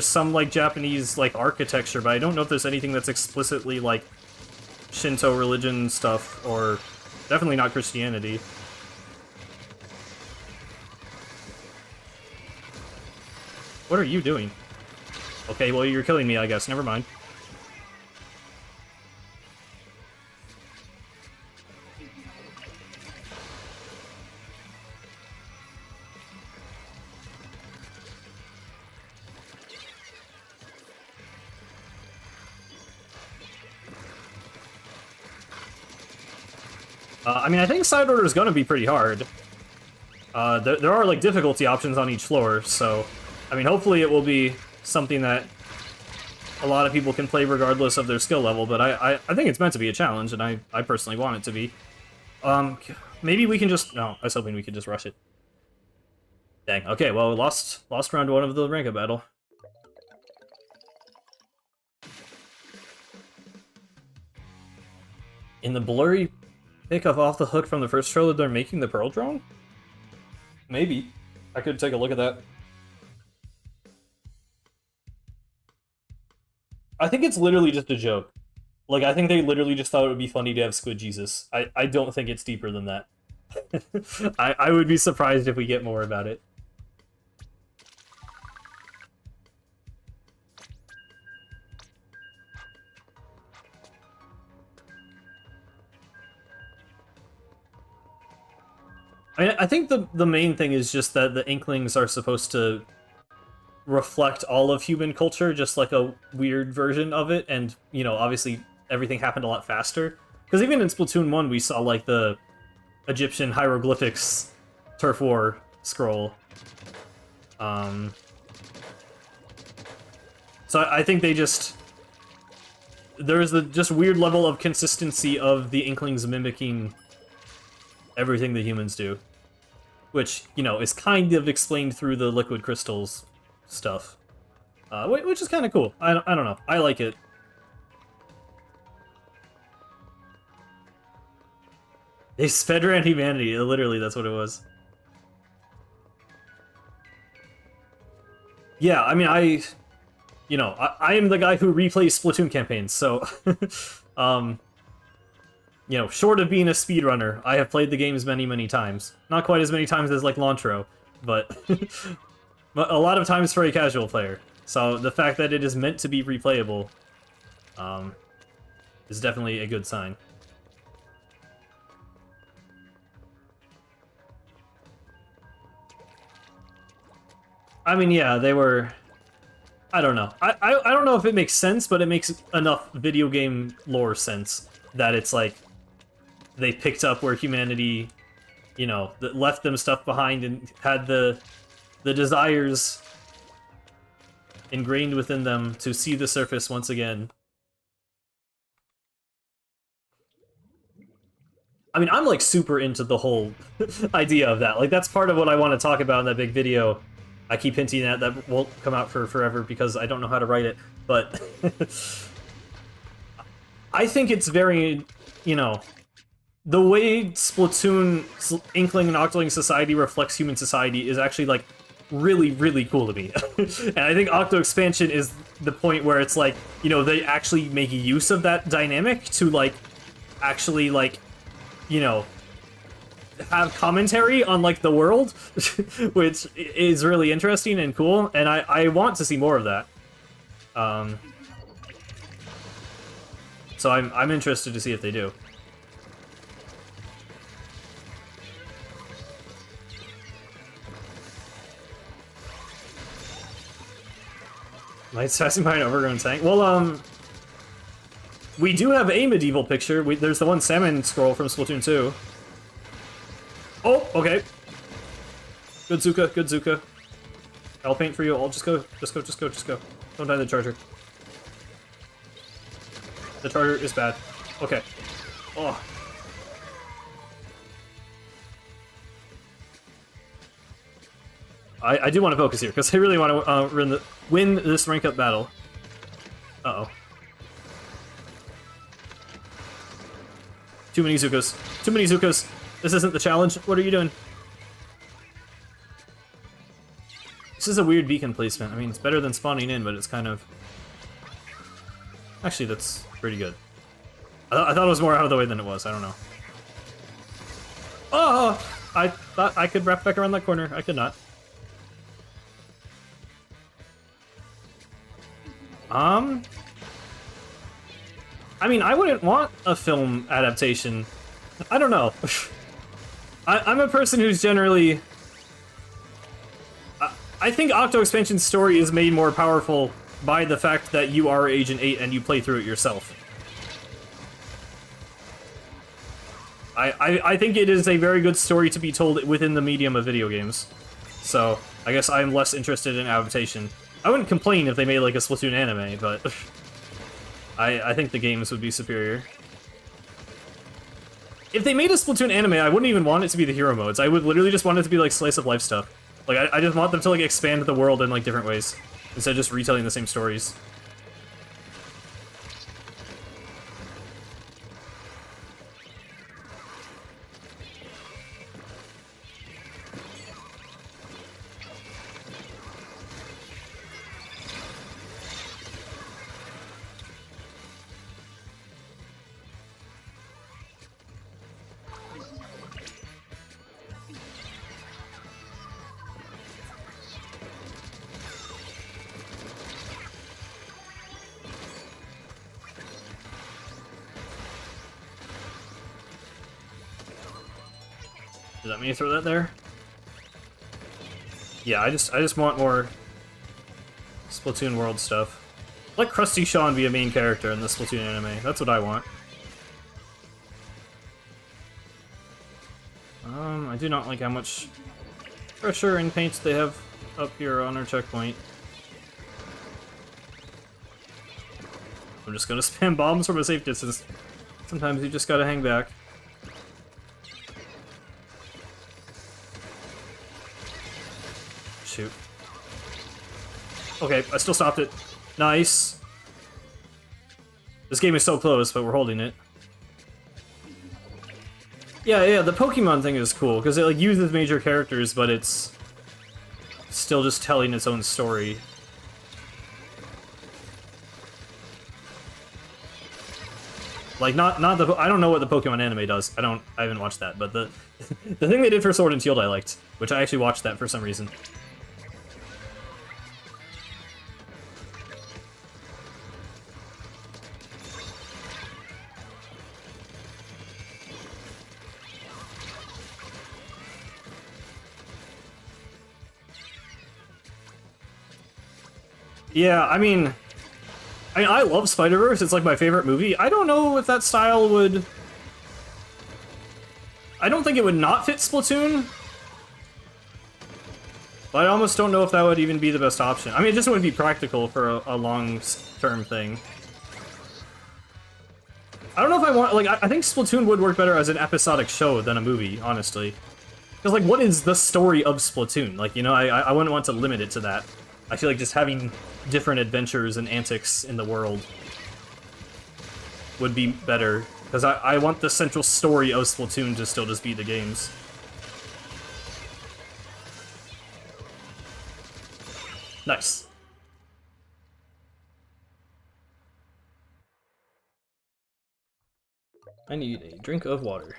some like Japanese like architecture, but I don't know if there's anything that's explicitly like Shinto religion stuff, or definitely not Christianity. What are you doing? Okay, well, you're killing me, I guess. Never mind. I mean, I think side order is going to be pretty hard. There are, like, difficulty options on each floor, so... I mean, hopefully it will be something that a lot of people can play regardless of their skill level, but I think it's meant to be a challenge, and I personally want it to be. Maybe we can just... No, I was hoping we could just rush it. Dang. Okay, well, we lost round 1 of the rank-up battle. In the blurry pick of Off the Hook from the first trailer, they're making the Pearl drone? Maybe. I could take a look at that. I think it's literally just a joke. Like, I think they literally just thought it would be funny to have Squid Jesus. I don't think it's deeper than that. I would be surprised if we get more about it. I think the main thing is just that the Inklings are supposed to reflect all of human culture, just like a weird version of it, and, you know, obviously everything happened a lot faster. Because even in Splatoon 1, we saw, like, the Egyptian hieroglyphics turf war scroll. So I think they just... There's the just weird level of consistency of the Inklings mimicking everything the humans do. Which, you know, is kind of explained through the liquid crystals stuff. Which is kind of cool. I don't know. I like it. They sped around humanity. Literally, that's what it was. Yeah, I mean, I am the guy who replays Splatoon campaigns, so... you know, short of being a speedrunner, I have played the games many, many times. Not quite as many times as, like, Lantro, but... but a lot of times for a casual player. So the fact that it is meant to be replayable is definitely a good sign. I mean, yeah, they were... I don't know. I don't know if it makes sense, but it makes enough video game lore sense that it's like they picked up where humanity, you know, that left them stuff behind and had the desires ingrained within them to see the surface once again. I mean, I'm like super into the whole idea of that. Like, that's part of what I want to talk about in that big video. I keep hinting at that won't come out for forever because I don't know how to write it, but I think it's very, you know, the way Splatoon, Inkling, and Octoling society reflects human society is actually, like, really, really cool to me. And I think Octo Expansion is the point where it's like, you know, they actually make use of that dynamic to, like, actually, like, you know, have commentary on, like, the world, which is really interesting and cool, and I want to see more of that. So I'm interested to see if they do. Lights passing by an overgrown tank. Well, we do have a medieval picture. There's the one salmon scroll from Splatoon 2. Oh, okay. Good Zuka, good Zuka. I'll paint for you. I'll just go. Don't die to the charger. The Tartar is bad. Okay. Oh. I do want to focus here, because I really want to win this rank up battle. Uh-oh. Too many Zukas. Too many Zukas. This isn't the challenge. What are you doing? This is a weird beacon placement. I mean, it's better than spawning in, but it's kind of... Actually, that's pretty good. I thought it was more out of the way than it was. I don't know. Oh! I thought I could wrap back around that corner. I could not. I mean, I wouldn't want a film adaptation. I don't know. I'm a person who's generally... I think Octo Expansion's story is made more powerful by the fact that you are Agent 8 and you play through it yourself. I think it is a very good story to be told within the medium of video games. So, I guess I'm less interested in adaptation. I wouldn't complain if they made like a Splatoon anime, but I think the games would be superior. If they made a Splatoon anime, I wouldn't even want it to be the hero modes. I would literally just want it to be like slice of life stuff. Like I just want them to like expand the world in like different ways instead of just retelling the same stories. Does that mean you throw that there? Yeah, I just want more Splatoon world stuff. Let Krusty Sean be a main character in the Splatoon anime. That's what I want. I do not like how much pressure and paint they have up here on our checkpoint. I'm just gonna spam bombs from a safe distance. Sometimes you just gotta hang back. Shoot. Okay, I still stopped it. Nice. This game is so close, but we're holding it. Yeah, the Pokemon thing is cool, because it like uses major characters, but it's still just telling its own story. Like, not the... I don't know what the Pokemon anime does. I haven't watched that, but the thing they did for Sword and Shield I liked, which I actually watched that for some reason. Yeah, I mean, I love Spider-Verse. It's like my favorite movie. I don't know if that style would... I don't think it would not fit Splatoon. But I almost don't know if that would even be the best option. I mean, it just wouldn't be practical for a long-term thing. I don't know if I want... Like, I think Splatoon would work better as an episodic show than a movie, honestly. Because, like, what is the story of Splatoon? Like, you know, I wouldn't want to limit it to that. I feel like just having different adventures and antics in the world would be better, because I want the central story of Splatoon to still just be the games. Nice. I need a drink of water.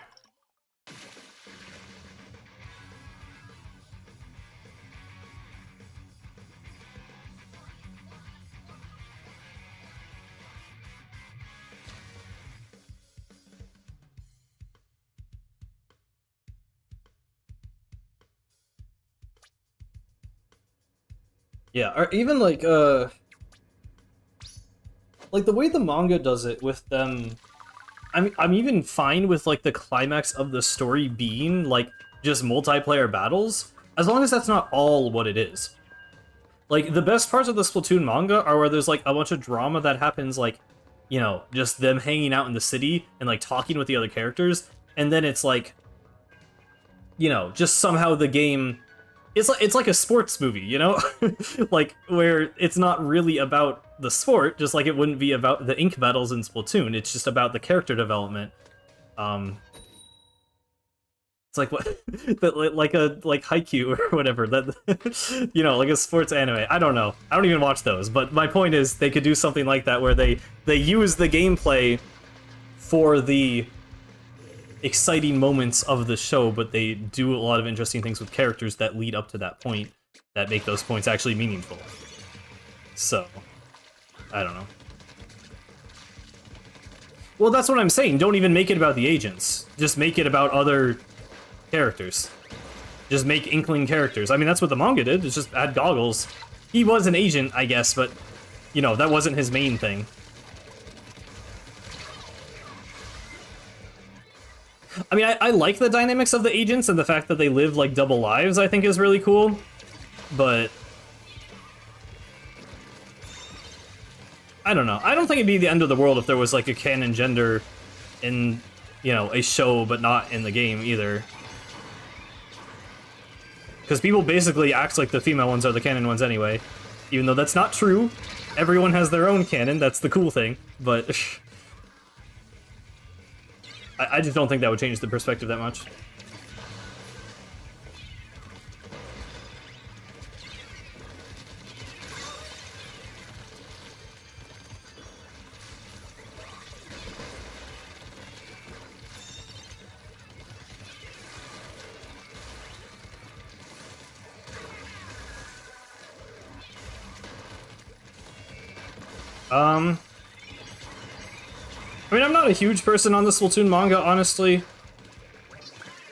Yeah, or even like the way the manga does it with them, I'm even fine with like the climax of the story being like just multiplayer battles, as long as that's not all what it is. Like the best parts of the Splatoon manga are where there's like a bunch of drama that happens like you know, just them hanging out in the city and like talking with the other characters, and then it's like, you know, just somehow the game, it's like a sports movie, you know, like where it's not really about the sport, just like it wouldn't be about the ink battles in Splatoon. It's just about the character development. It's like what, like Haikyuu or whatever. That you know, like a sports anime. I don't know. I don't even watch those. But my point is, they could do something like that where they use the gameplay for the exciting moments of the show, but they do a lot of interesting things with characters that lead up to that point that make those points actually meaningful. So, I don't know. Well, that's what I'm saying. Don't even make it about the agents. Just make it about other characters. Just make Inkling characters. I mean, that's what the manga did. It's just add goggles. He was an agent, I guess, but, you know, that wasn't his main thing. I mean, I like the dynamics of the agents, and the fact that they live, like, double lives, I think is really cool. But I don't know. I don't think it'd be the end of the world if there was, like, a canon gender in, you know, a show, but not in the game either. Because people basically act like the female ones are the canon ones anyway. Even though that's not true. Everyone has their own canon, that's the cool thing. But I just don't think that would change the perspective that much. I mean, I'm not a huge person on the Splatoon manga, honestly.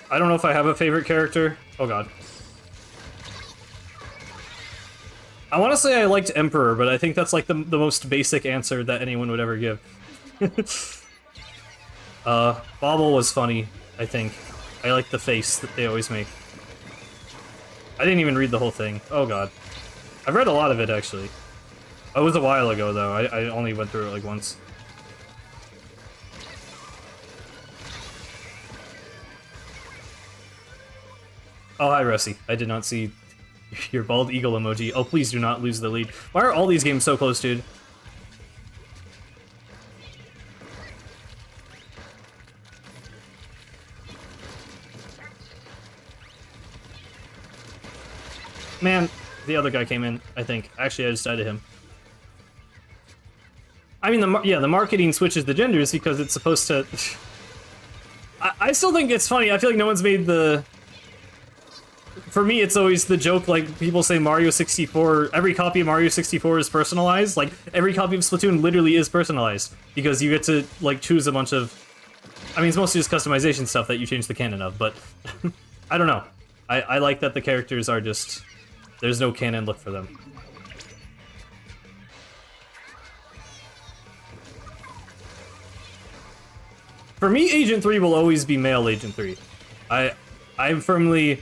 I don't know if I have a favorite character. Oh god. I want to say I liked Emperor, but I think that's like the most basic answer that anyone would ever give. Bobble was funny, I think. I like the face that they always make. I didn't even read the whole thing. Oh god. I've read a lot of it, actually. Oh, it was a while ago, though. I only went through it, like, once. Oh, hi, Russie. I did not see your bald eagle emoji. Oh, please do not lose the lead. Why are all these games so close, dude? Man, the other guy came in, I think. Actually, I just died to him. I mean, the marketing switches the genders because it's supposed to... I still think it's funny. I feel like no one's made the... For me, it's always the joke, like, people say Mario 64... Every copy of Mario 64 is personalized. Like, every copy of Splatoon literally is personalized. Because you get to, like, choose a bunch of... I mean, it's mostly just customization stuff that you change the canon of, but... I don't know. I like that the characters are just... There's no canon look for them. For me, Agent 3 will always be male Agent 3. I'm firmly...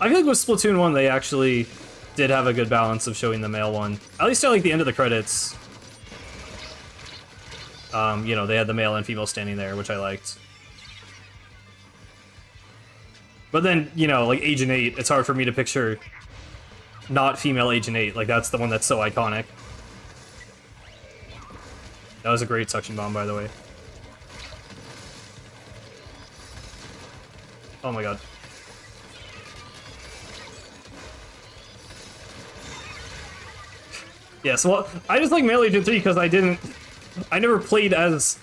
I feel like with Splatoon 1, they actually did have a good balance of showing the male one. At least at, like, the end of the credits. You know, they had the male and female standing there, which I liked. But then, you know, like, Agent 8, it's hard for me to picture not female Agent 8. Like, that's the one that's so iconic. That was a great suction bomb, by the way. Oh my god. Yes, well, I just like male Agent 3 because I never played as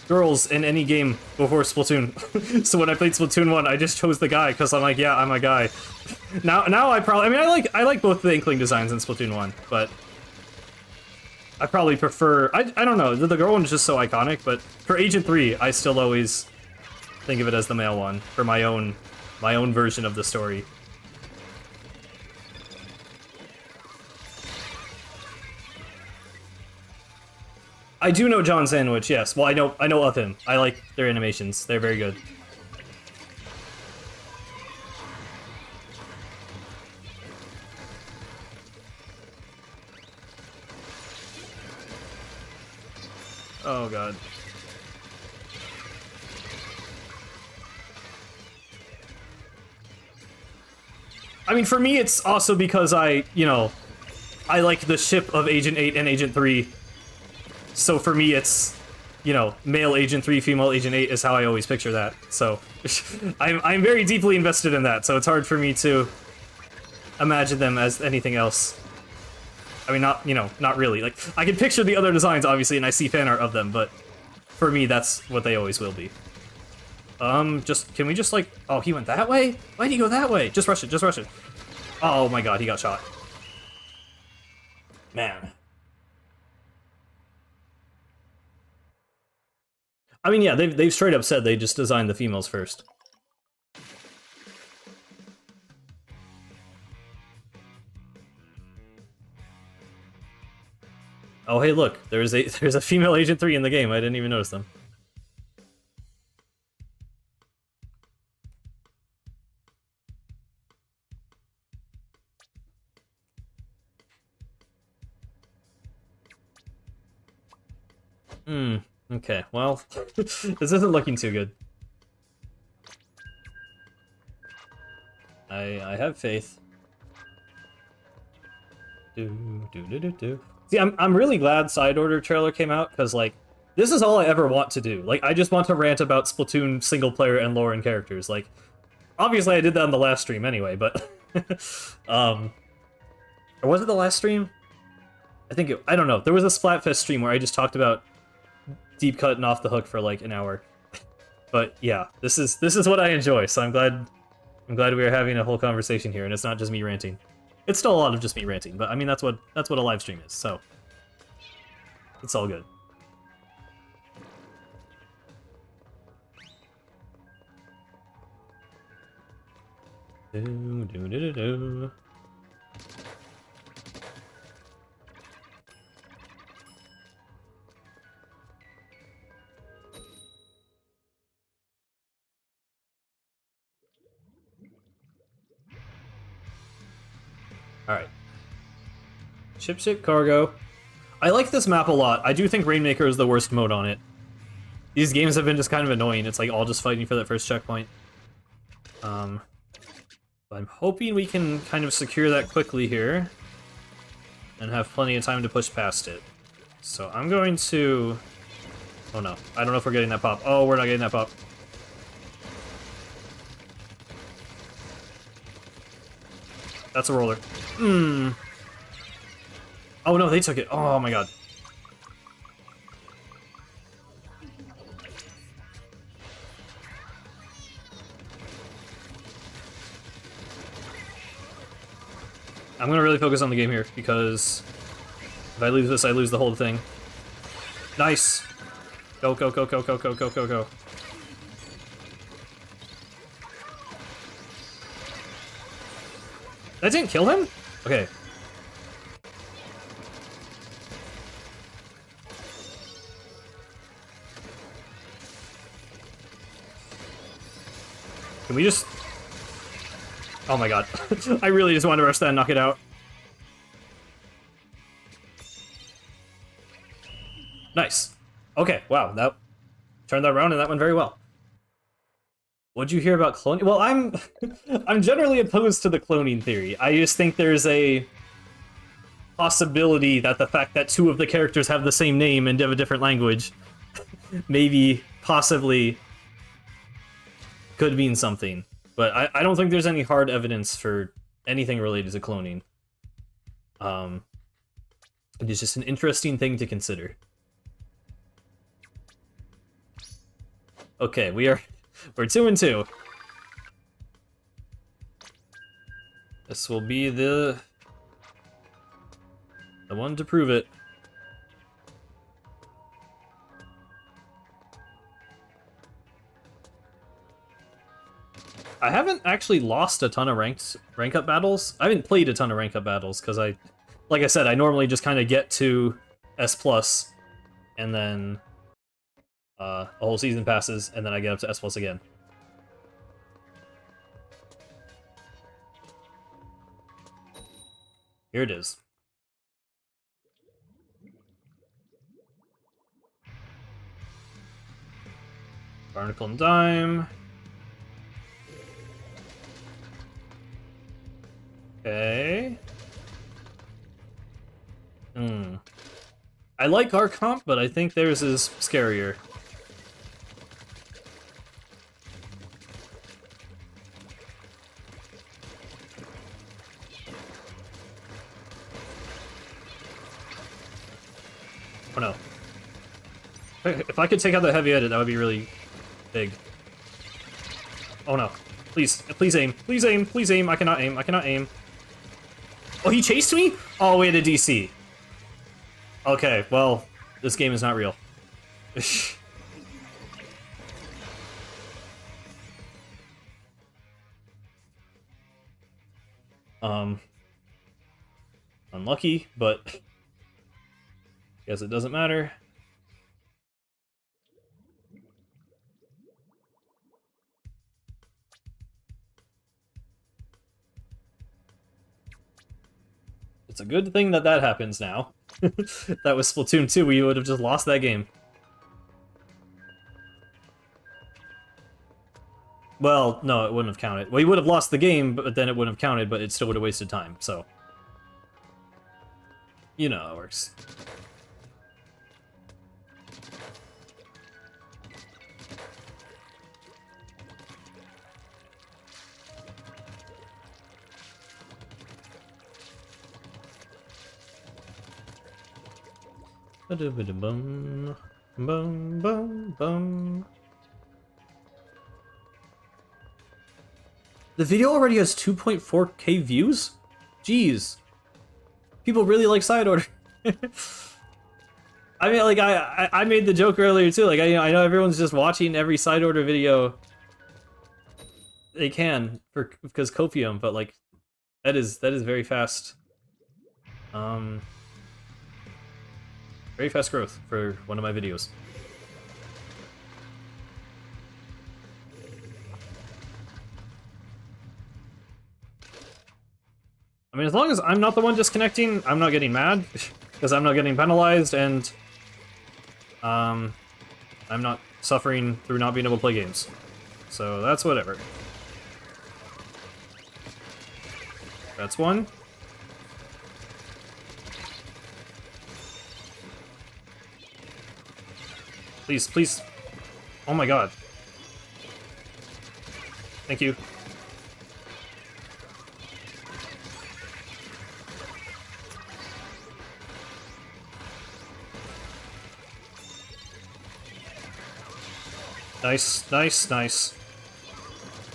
girls in any game before Splatoon. So when I played Splatoon 1, I just chose the guy because I'm like, yeah, I'm a guy. Now I probably, I mean, I like both the Inkling designs in Splatoon 1, but I probably prefer, I don't know, the girl one is just so iconic, but for Agent 3, I still always think of it as the male one for my own version of the story. I do know John Sandwich, yes. Well, I know of him. I like their animations. They're very good. Oh god. I mean, for me, it's also because I like the ship of Agent 8 and Agent 3. So for me, it's, male Agent 3, female Agent 8 is how I always picture that. So I'm very deeply invested in that, so it's hard for me to imagine them as anything else. I mean, not really. Like, I can picture the other designs, obviously, and I see fan art of them, but for me, that's what they always will be. Can we just, like... Oh, he went that way? Why'd he go that way? Just rush it, just rush it. Oh my god, he got shot. Man. I mean, yeah, they've straight up said they just designed the females first. Oh, hey, look, there's a female Agent 3 in the game. I didn't even notice them. Okay, well, this isn't looking too good. I have faith. See, I'm really glad Side Order trailer came out, because, like, this is all I ever want to do. Like, I just want to rant about Splatoon single player and lore and characters. Like, obviously I did that on the last stream anyway, but... or was it the last stream? I don't know. There was a Splatfest stream where I just talked about deep cut and off the hook for like an hour. But yeah, this is what I enjoy, so I'm glad we are having a whole conversation here, and it's not just me ranting. It's still a lot of just me ranting, but I mean that's what a live stream is, so it's all good. Alright. Ship cargo. I like this map a lot. I do think Rainmaker is the worst mode on it. These games have been just kind of annoying. It's like all just fighting for that first checkpoint. I'm hoping we can kind of secure that quickly here. And have plenty of time to push past it. So I'm going to... Oh no. I don't know if we're getting that pop. Oh, we're not getting that pop. That's a roller. Oh no, they took it. Oh my god. I'm gonna really focus on the game here, because if I lose this, I lose the whole thing. Nice! Go, go, go, go, go, go, go, go, go. That didn't kill him? Okay. Can we just... Oh my god. I really just wanted to rush that and knock it out. Nice. Okay, wow, that turned that around and that went very well. What'd you hear about cloning? Well, I'm generally opposed to the cloning theory. I just think there's a possibility that the fact that two of the characters have the same name and have a different language maybe, possibly, could mean something. But I don't think there's any hard evidence for anything related to cloning. It is just an interesting thing to consider. Okay, we're 2-2. This will be the one to prove it. I haven't actually lost a ton of rank up battles. I haven't played a ton of rank up battles because like I said, I normally just kind of get to S+, and then a whole season passes, and then I get up to S+ again. Here it is. Barnacle and Dime. Okay. I like our comp, but I think theirs is scarier. Oh no. If I could take out the heavy edit, that would be really big. Oh no. Please, please aim. Please aim. Please aim. I cannot aim. I cannot aim. Oh, he chased me? Oh, we had a DC. Okay, well, this game is not real. Unlucky, but guess it doesn't matter. It's a good thing that that happens now. That was Splatoon 2, we would have just lost that game. Well, no, it wouldn't have counted. Well, you would have lost the game, but then it wouldn't have counted, but it still would have wasted time, so. You know how it works. Bum, bum, bum, bum. The video already has 2.4k views? Jeez. People really like side order. I mean, like, I made the joke earlier too. Like, I know everyone's just watching every side order video they can because copium, but like, that is very fast. Very fast growth for one of my videos. I mean, as long as I'm not the one disconnecting, I'm not getting mad, because I'm not getting penalized, and I'm not suffering through not being able to play games. So that's whatever. That's one. Please, please. Oh my god. Thank you. Nice, nice, nice.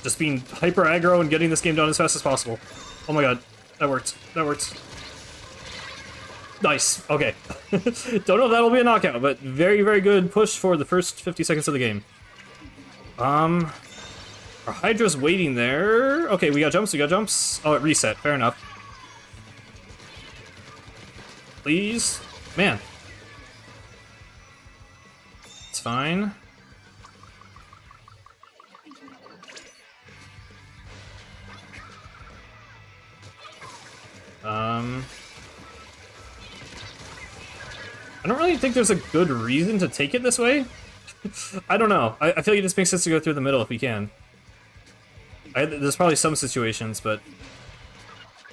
Just being hyper aggro and getting this game done as fast as possible. Oh my god. That worked. That worked. Nice. Okay. Don't know if that'll be a knockout, but very, very good push for the first 50 seconds of the game. Our Hydra's waiting there. Okay, we got jumps, we got jumps. Oh, it reset. Fair enough. Please. Man. It's fine. I don't really think there's a good reason to take it this way. I don't know. I feel like it just makes sense to go through the middle if we can. There's probably some situations, but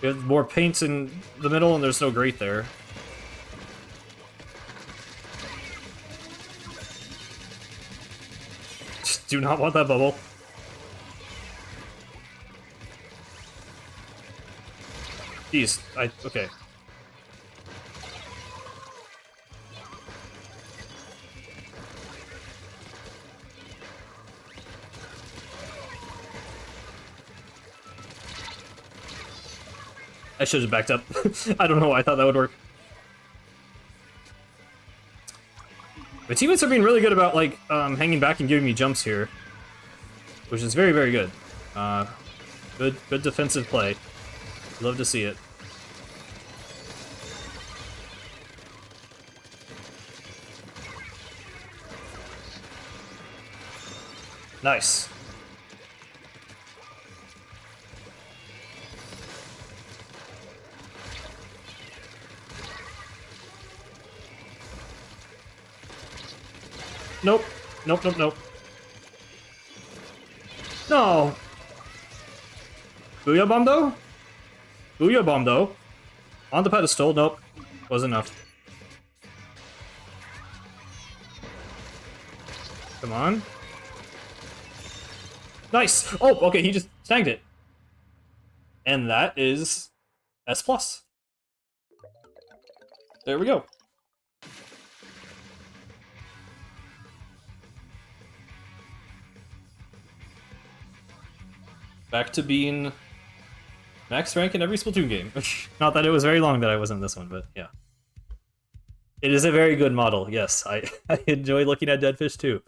we have more paint in the middle and there's no grate there. Just do not want that bubble. Jeez, okay. I should have backed up. I don't know why I thought that would work. My teammates are being really good about, like, hanging back and giving me jumps here. Which is very, very good. Good defensive play. Love to see it. Nice. Nope. Nope, nope, nope. No! Booyah bomb though? Booyah bomb though. On the pedestal, nope. Wasn't enough. Come on. Nice! Oh, okay, he just snagged it. And that is S+. There we go. Back to being max rank in every Splatoon game. Not that it was very long that I wasn't in this one, but yeah. It is a very good model, yes. I enjoy looking at dead fish too.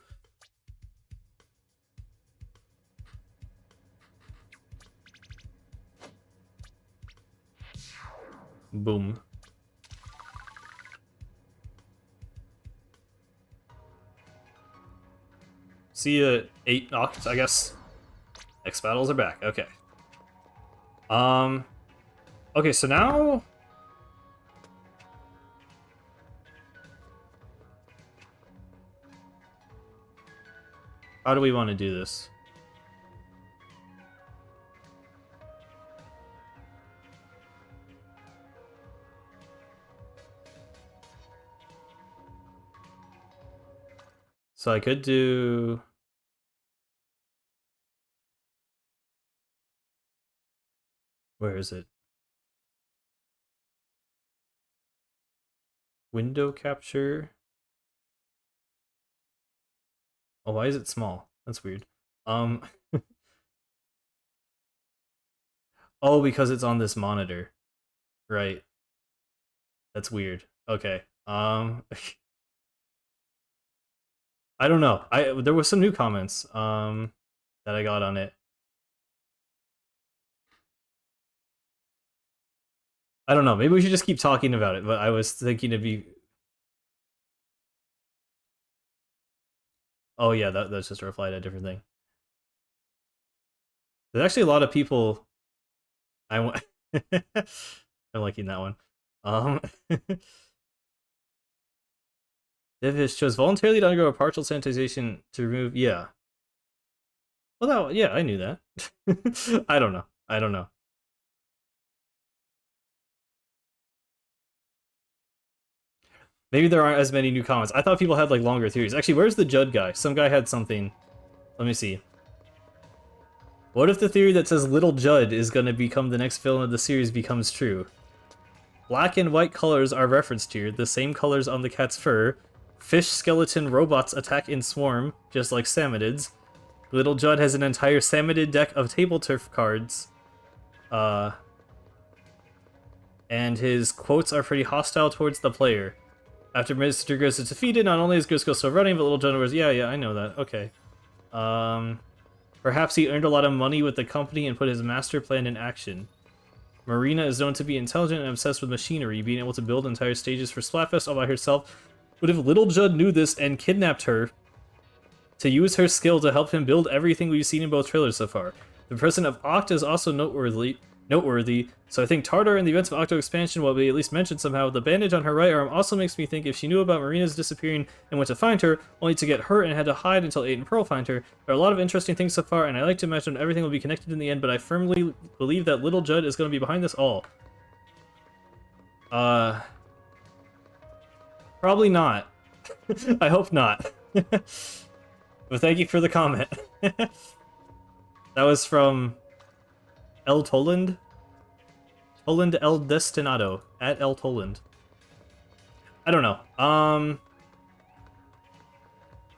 Boom. See ya, 8 knocked, I guess. X battles are back, okay. Okay, so now... How do we want to do this? So I could do... Where is it? Window capture. Oh, why is it small? That's weird. Oh, because it's on this monitor. Right. That's weird. Okay. I don't know. There was some new comments that I got on it. I don't know. Maybe we should just keep talking about it, but I was thinking it'd be... Oh yeah, that's just a reply to a different thing. There's actually a lot of people... I'm liking that one. Divish chose voluntarily to undergo a partial sanitization to remove... Yeah. Well, yeah, I knew that. I don't know. I don't know. Maybe there aren't as many new comments. I thought people had, like, longer theories. Actually, where's the Judd guy? Some guy had something. Let me see. What if the theory that says Little Judd is going to become the next villain of the series becomes true? Black and white colors are referenced here, the same colors on the cat's fur. Fish skeleton robots attack in swarm, just like Samitids. Little Judd has an entire Samitid deck of table turf cards. And his quotes are pretty hostile towards the player. After Mr. Grizz is defeated, not only is Grizz still running, but Little Judd was, yeah, I know that, okay. Perhaps he earned a lot of money with the company and put his master plan in action. Marina is known to be intelligent and obsessed with machinery, being able to build entire stages for Splatfest all by herself. What if Little Judd knew this and kidnapped her to use her skill to help him build everything we've seen in both trailers so far? The presence of Oct is also noteworthy, so I think Tartar in the events of Octo expansion will be at least mentioned somehow. The bandage on her right arm also makes me think if she knew about Marina's disappearing and went to find her, only to get hurt and had to hide until 8 and Pearl find her. There are a lot of interesting things so far, and I like to imagine everything will be connected in the end, but I firmly believe that Little Judd is going to be behind this all. Probably not. I hope not. But thank you for the comment. That was from... El Toland? Toland El Destinado. At El Toland. I don't know.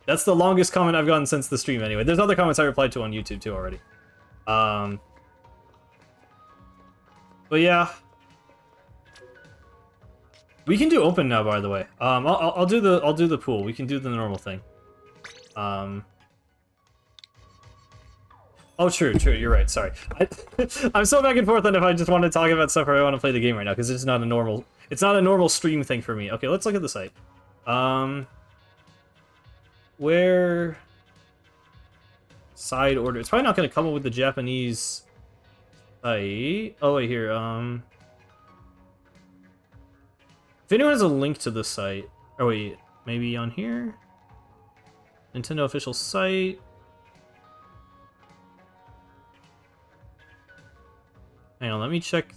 That's the longest comment I've gotten since the stream anyway. There's other comments I replied to on YouTube too already. But yeah. We can do open now, by the way. I'll do the pool. We can do the normal thing. Oh, true, you're right, sorry. I'm so back and forth on if I just want to talk about stuff or I want to play the game right now, because it's not a normal stream thing for me. Okay, let's look at the site. Where... Side order. It's probably not going to come up with the Japanese site. Oh, wait, here, if anyone has a link to the site... Oh, wait, maybe on here? Nintendo official site... Hang on, let me check.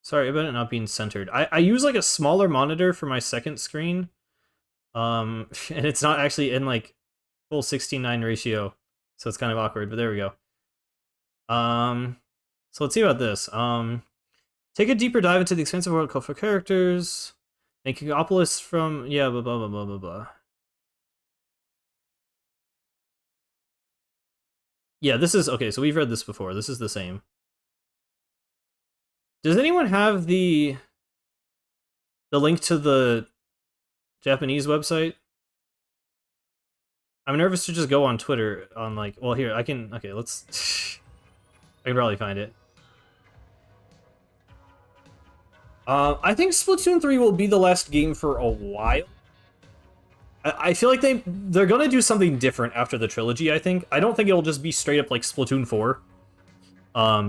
Sorry about it not being centered. I use like a smaller monitor for my second screen. And it's not actually in like full 16:9 ratio. So it's kind of awkward, but there we go. So let's see about this. Take a deeper dive into the expansive world called for characters. Making Opolis from blah blah blah blah blah blah. Yeah, this is okay, so we've read this before. This is the same. Does anyone have the link to the Japanese website? I'm nervous to just go on Twitter on like, well here, I can, okay, let's, I can probably find it. I think Splatoon 3 will be the last game for a while. I feel like they're gonna do something different after the trilogy, I think. I don't think it'll just be straight up like Splatoon 4.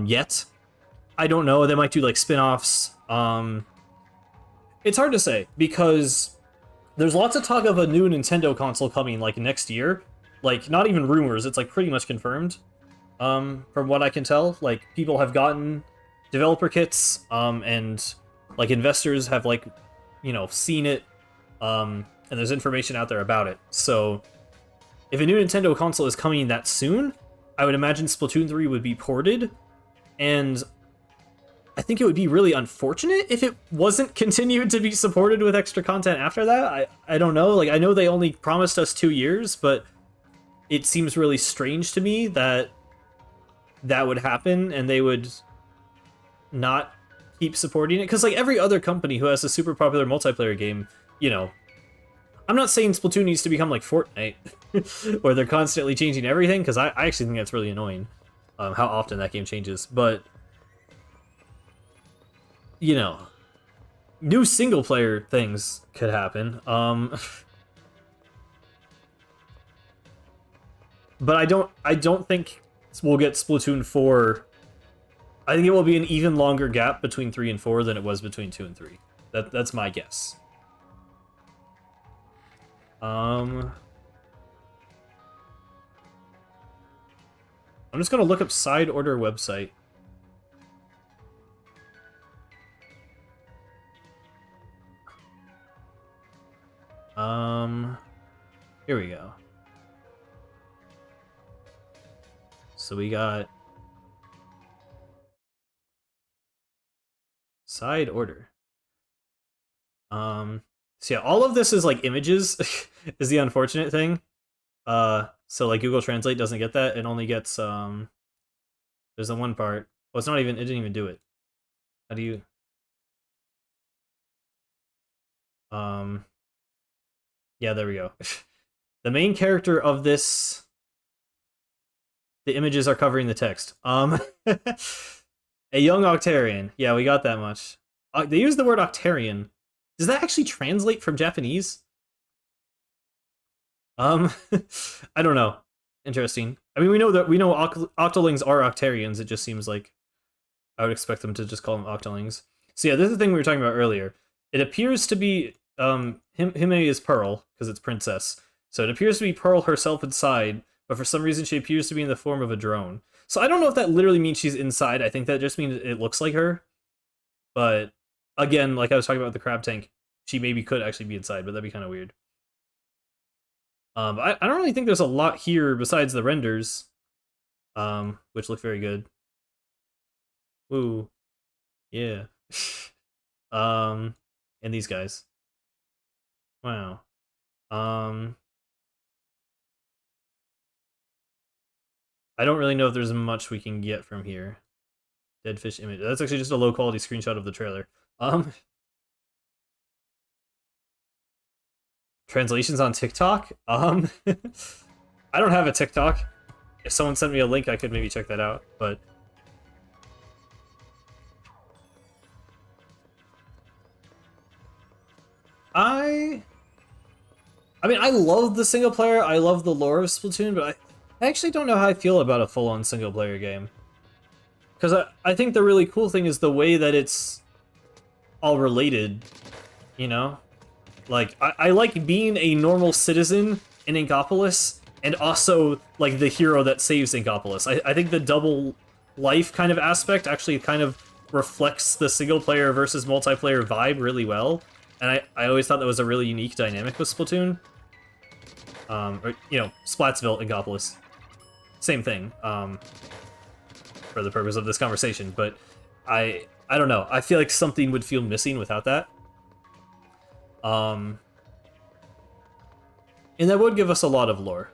Yet. I don't know, they might do like spin-offs. It's hard to say, because there's lots of talk of a new Nintendo console coming like next year. Like, not even rumors, it's like pretty much confirmed. From what I can tell. Like, people have gotten developer kits, and like investors have like, you know, seen it, and there's information out there about it. So if a new Nintendo console is coming that soon, I would imagine Splatoon 3 would be ported, and I think it would be really unfortunate if it wasn't continued to be supported with extra content after that. I don't know, like I know they only promised us 2 years, but it seems really strange to me that that would happen and they would not keep supporting it, because like every other company who has a super popular multiplayer game, you know, I'm not saying Splatoon needs to become like Fortnite where they're constantly changing everything, because I actually think that's really annoying, how often that game changes, but you know, new single player things could happen. But I don't think we'll get Splatoon 4. I think it will be an even longer gap between 3 and 4 than it was between 2 and 3. That's my guess. I'm just gonna look up side order website. Here we go. So we got side order. So yeah, all of this is like images is the unfortunate thing. So like Google Translate doesn't get that. It only gets there's the one part. Well, it's not even, it didn't even do it. How do you yeah, there we go. The main character of this, the images are covering the text. A young Octarian. Yeah, we got that much. They use the word Octarian. Does that actually translate from Japanese? I don't know. Interesting. I mean, we know Octolings are Octarians. It just seems like I would expect them to just call them Octolings. So yeah, this is the thing we were talking about earlier. It appears to be Hime is Pearl, because it's princess. So it appears to be Pearl herself inside, but for some reason she appears to be in the form of a drone. So I don't know if that literally means she's inside. I think that just means it looks like her. But again, like I was talking about the crab tank, she maybe could actually be inside, but that'd be kind of weird. I don't really think there's a lot here besides the renders, which look very good. Woo. Yeah. And these guys. Wow. I don't really know if there's much we can get from here. Dead fish image. That's actually just a low quality screenshot of the trailer. Translations on TikTok? I don't have a TikTok. If someone sent me a link, I could maybe check that out, but I mean, I love the single player, I love the lore of Splatoon, but I actually don't know how I feel about a full-on single player game. Because I think the really cool thing is the way that it's all related, you know? Like, I like being a normal citizen in Inkopolis, and also like the hero that saves Inkopolis. I think the double life kind of aspect actually kind of reflects the single player versus multiplayer vibe really well, and I always thought that was a really unique dynamic with Splatoon. Or, you know, Splatsville, Inkopolis. Same thing, for the purpose of this conversation, but I don't know. I feel like something would feel missing without that. And that would give us a lot of lore.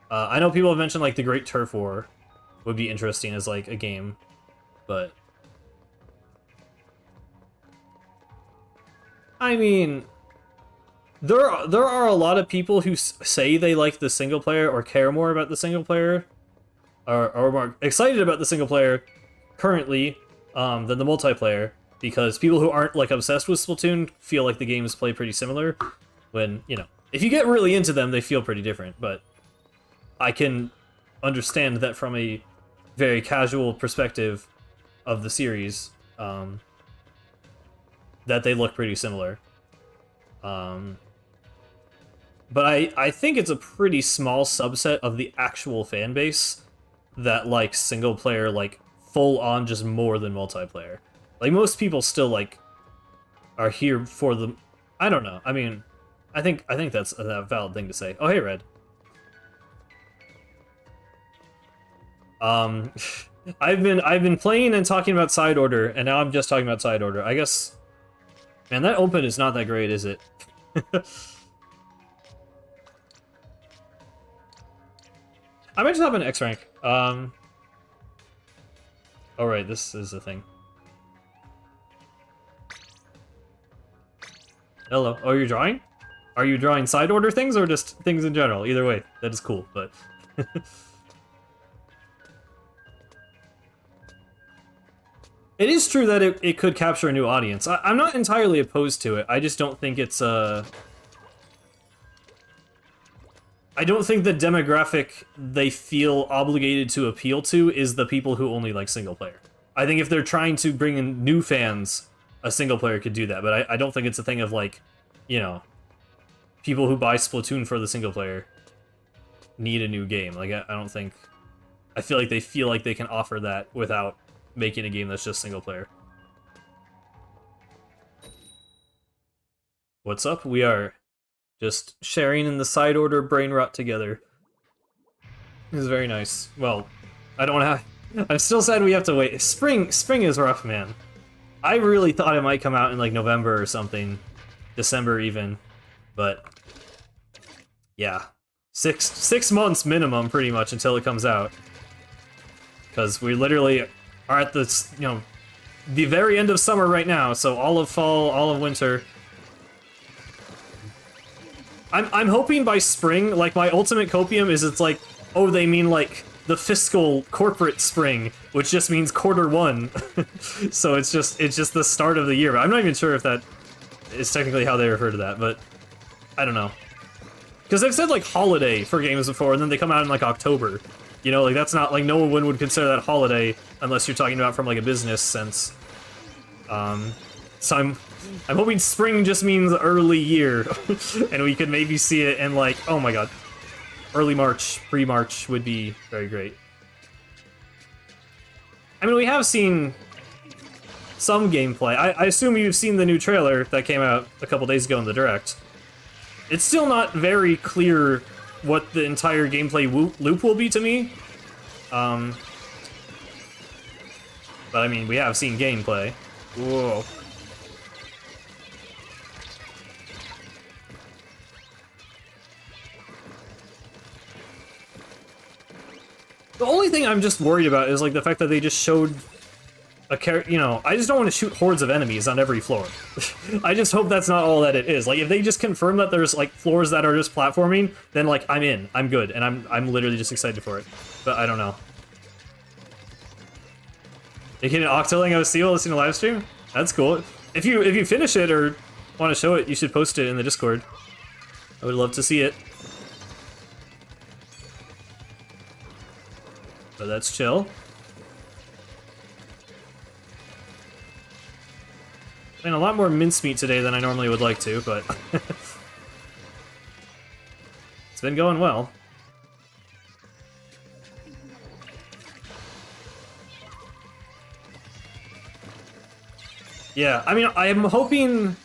I know people have mentioned, like, the Great Turf War would be interesting as, like, a game, but... I mean... There are a lot of people who say they like the single player or care more about the single player, or are more excited about the single player currently than the multiplayer, because people who aren't like obsessed with Splatoon feel like the games play pretty similar, when, you know, if you get really into them, they feel pretty different, but I can understand that from a very casual perspective of the series, that they look pretty similar. But I think it's a pretty small subset of the actual fan base that likes single player, like, full on just more than multiplayer. Like, most people still, like, are here for the... I don't know. I mean, I think that's a valid thing to say. Oh, hey, Red. I've been playing and talking about side order, and now I'm just talking about side order. I guess... Man, that open is not that great, is it? I might just have an X rank. Oh right, this is the thing. Hello. Oh, you're drawing? Are you drawing side order things or just things in general? Either way, that is cool, but... It is true that it could capture a new audience. I'm not entirely opposed to it. I just don't think it's I don't think the demographic they feel obligated to appeal to is the people who only like single player. I think if they're trying to bring in new fans, a single player could do that, but I don't think it's a thing of, like, you know, people who buy Splatoon for the single player need a new game. Like, I don't think... I feel like they can offer that without making a game that's just single player. What's up? We are just sharing in the side order brain rot together. This is very nice. Well, I don't have... I'm still sad we have to wait. Spring is rough, man. I really thought it might come out in, like, November or something. December even. But... yeah. Six months minimum, pretty much, until it comes out. Because we literally are at the, you know, the very end of summer right now, so all of fall, all of winter. I'm hoping by spring, like, my ultimate copium is it's like, oh, they mean, like, the fiscal corporate spring, which just means Q1. So it's just the start of the year. But I'm not even sure if that is technically how they refer to that, but I don't know. Because they've said, like, holiday for games before, and then they come out in, like, October. You know, like, that's not, like, no one would consider that holiday unless you're talking about from, like, a business sense. So I'm hoping spring just means early year, and we could maybe see it in, like, oh my god, early March, pre-March would be very great. I mean, we have seen some gameplay. I assume you've seen the new trailer that came out a couple days ago in the Direct. It's still not very clear what the entire gameplay loop will be to me. But I mean, we have seen gameplay. Whoa. The only thing I'm just worried about is, like, the fact that they just showed a character, you know, I just don't want to shoot hordes of enemies on every floor. I just hope that's not all that it is. Like, if they just confirm that there's, like, floors that are just platforming, then, like, I'm in. I'm good, and I'm literally just excited for it. But I don't know. You can octoling OC while listening to live stream? That's cool. If you finish it or want to show it, you should post it in the Discord. I would love to see it. But that's chill. I mean, a lot more mincemeat today than I normally would like to, but... been going well. Yeah, I mean, I'm hoping,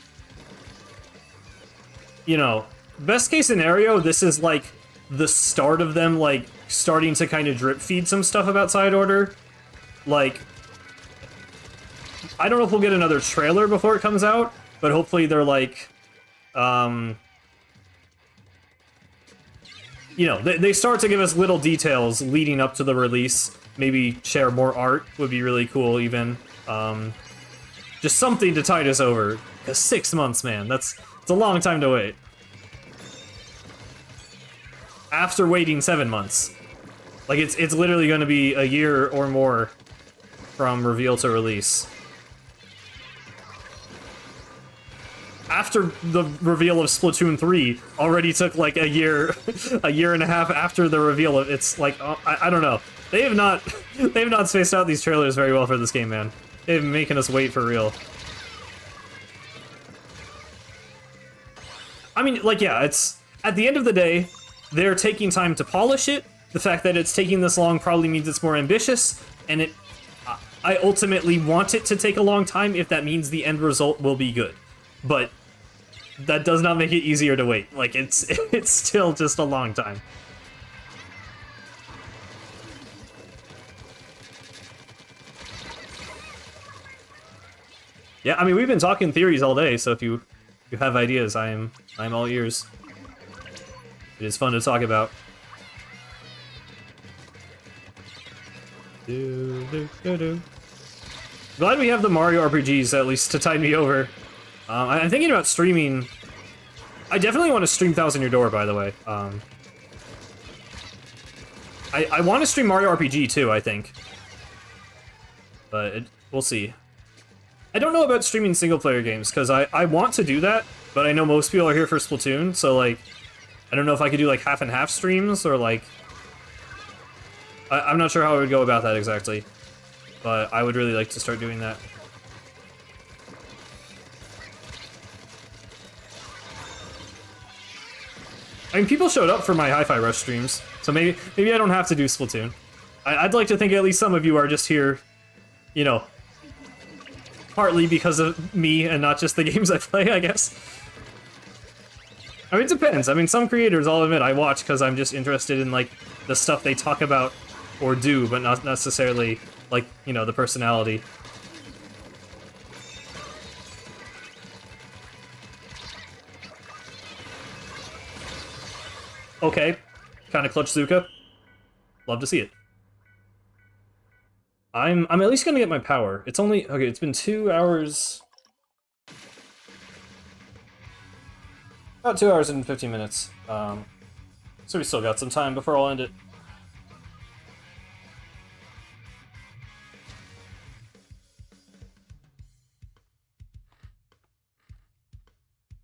you know, best case scenario, this is like the start of them like starting to kind of drip feed some stuff about Side Order. Like, I don't know if we'll get another trailer before it comes out, but hopefully they're like, you know, they start to give us little details leading up to the release. Maybe share more art would be really cool, even. Just something to tide us over. Because 6 months, man, it's a long time to wait. After waiting 7 months. Like, it's literally going to be a year or more from reveal to release. After the reveal of Splatoon 3 already took like a year and a half after the reveal of it's like I don't know. They have not spaced out these trailers very well for this game, man. They've been making us wait for real. I mean, like, yeah, it's at the end of the day, they're taking time to polish it. The fact that it's taking this long probably means it's more ambitious, and I ultimately want it to take a long time if that means the end result will be good. But that does not make it easier to wait. Like, it's still just a long time. Yeah, I mean, we've been talking theories all day, so if you have ideas, I'm all ears. It is fun to talk about. Glad we have the Mario RPGs, at least, to tide me over. I'm thinking about streaming. I definitely want to stream Thousand Year Door, by the way. I want to stream Mario RPG, too, I think. But we'll see. I don't know about streaming single-player games, because I want to do that, but I know most people are here for Splatoon, so, like, I don't know if I could do, like, half-and-half streams, or, like... I'm not sure how I would go about that exactly, but I would really like to start doing that. I mean, people showed up for my Hi-Fi Rush streams, so maybe I don't have to do Splatoon. I'd like to think at least some of you are just here, you know, partly because of me and not just the games I play, I guess. I mean, it depends. I mean, some creators, I'll admit, I watch because I'm just interested in, like, the stuff they talk about or do, but not necessarily, like, you know, the personality. Okay, kind of clutch Zuka. Love to see it. I'm at least gonna get my power. It's only okay. It's been 2 hours. About 2 hours and 15 minutes. So we still got some time before I'll end it.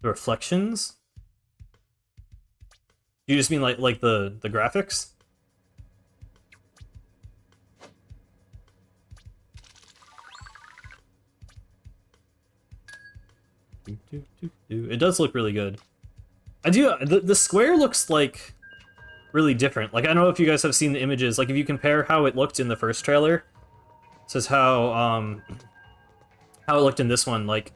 The reflections? You just mean like the graphics? It does look really good. I do. The square looks like really different. Like, I don't know if you guys have seen the images. Like, if you compare how it looked in the first trailer, says how it looked in this one. Like,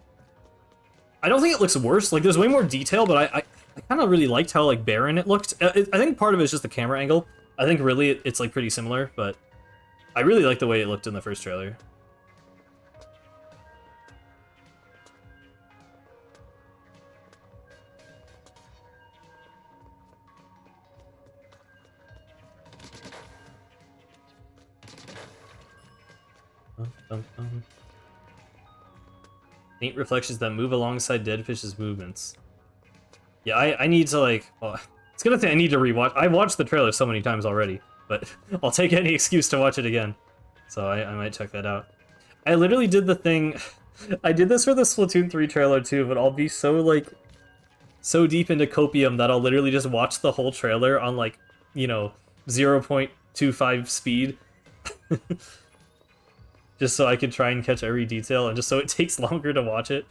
I don't think it looks worse. Like, there's way more detail, but I kind of really liked how, like, barren it looked. I think part of it is just the camera angle. I think really it's like pretty similar, but I really like the way it looked in the first trailer. Paint reflections that move alongside dead fish's movements. Yeah, I need to, like... Well, it's gonna say I need to rewatch. I've watched the trailer so many times already, but I'll take any excuse to watch it again. So I might check that out. I literally did the thing... I did this for the Splatoon 3 trailer too, but I'll be so, like... so deep into Copium that I'll literally just watch the whole trailer on, like, you know, 0.25 speed. Just so I could try and catch every detail, and just so it takes longer to watch it.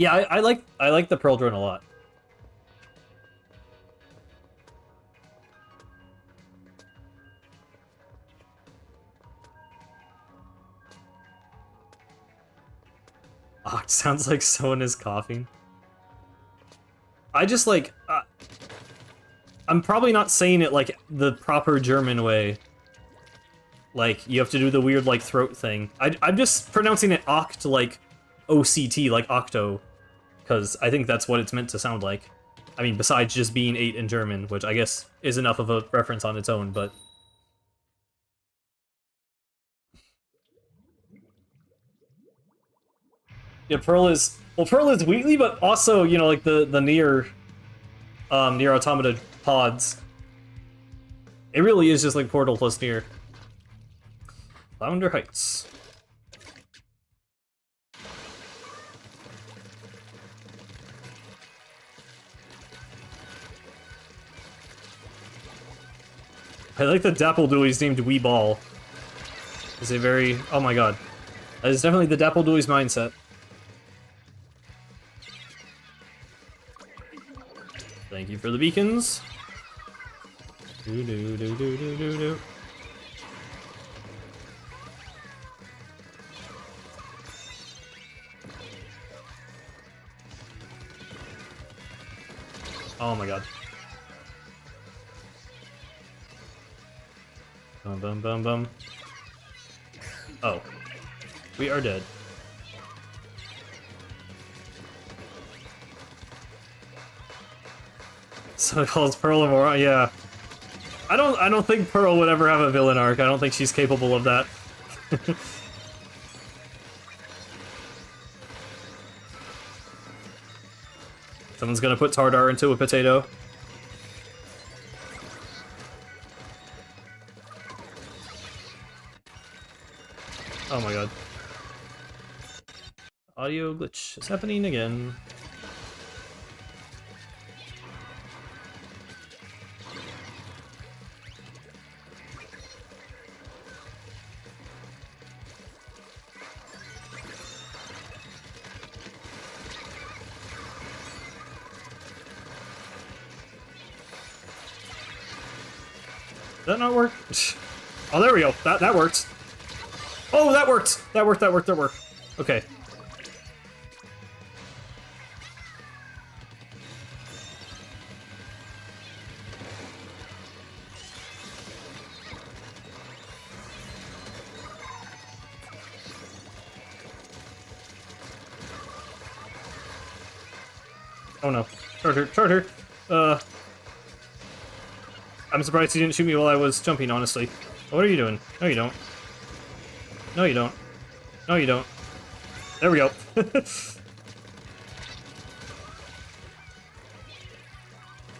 Yeah, I like the Pearl drone a lot. Oh, it sounds like someone is coughing. I just like I'm probably not saying it like the proper German way. Like, you have to do the weird, like, throat thing. I'm just pronouncing it oct, like, OCT, like octo. Because I think that's what it's meant to sound like. I mean, besides just being 8 in German, which I guess is enough of a reference on its own, but... Yeah, Pearl is... Well, Pearl is Wheatley, but also, you know, like, the Nier Automata pods. It really is just like Portal plus Nier. Lavender Heights. I like the Dapple Dooley's named Wee Ball. Is a very... Oh my god. That is definitely the Dapple Dooley's mindset. Thank you for the beacons. Do do do do do do do. Oh my god. Bum bum bum bum. Oh. We are dead. So it calls Pearl more, yeah. I don't think Pearl would ever have a villain arc. I don't think she's capable of that. Someone's gonna put Tartar into a potato. Oh my god. Audio glitch is happening again. Did that not work? Oh, there we go. That worked. Oh, that worked! That worked. Okay. Oh no. Tartar. I'm surprised he didn't shoot me while I was jumping, honestly. What are you doing? No, you don't. No, you don't. No, you don't. There we go. I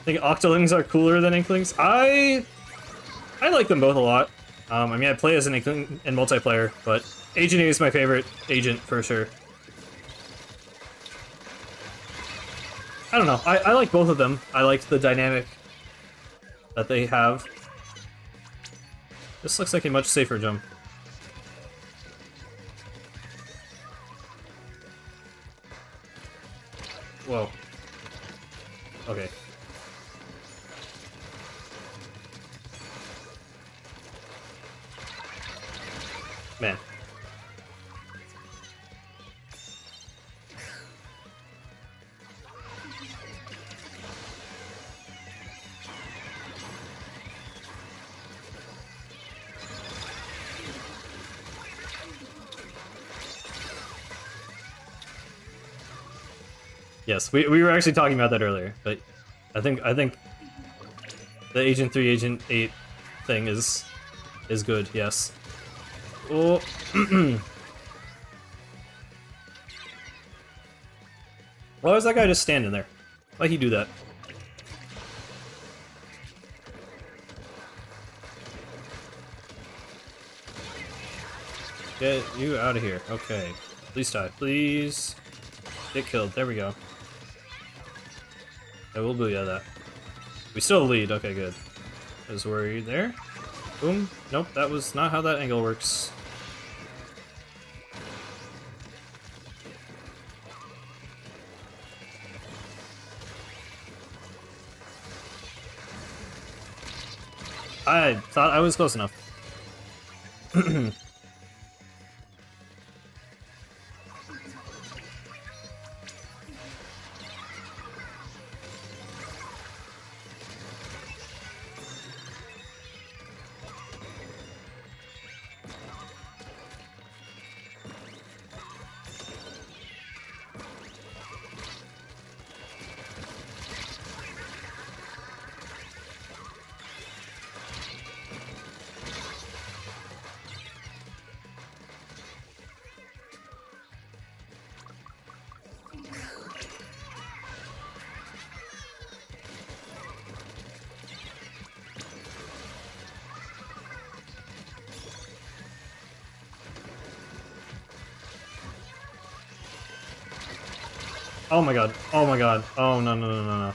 think Octolings are cooler than Inklings. I like them both a lot. I mean, I play as an Inkling in multiplayer, but Agent A is my favorite agent, for sure. I don't know. I like both of them. I like the dynamic that they have. This looks like a much safer jump. Whoa. Okay. Man. Yes, we were actually talking about that earlier, but I think the Agent 3, Agent 8 thing is good, yes. Oh. Why was that guy just standing there? Why'd he do that? Get you out of here. Okay. Please die. Please. Get killed. There we go. I will booyah that. We still lead. Okay, good. Is worried there. Boom. Nope, that was not how that angle works. I thought I was close enough. Oh my god. Oh my god. Oh, no, no, no, no, no.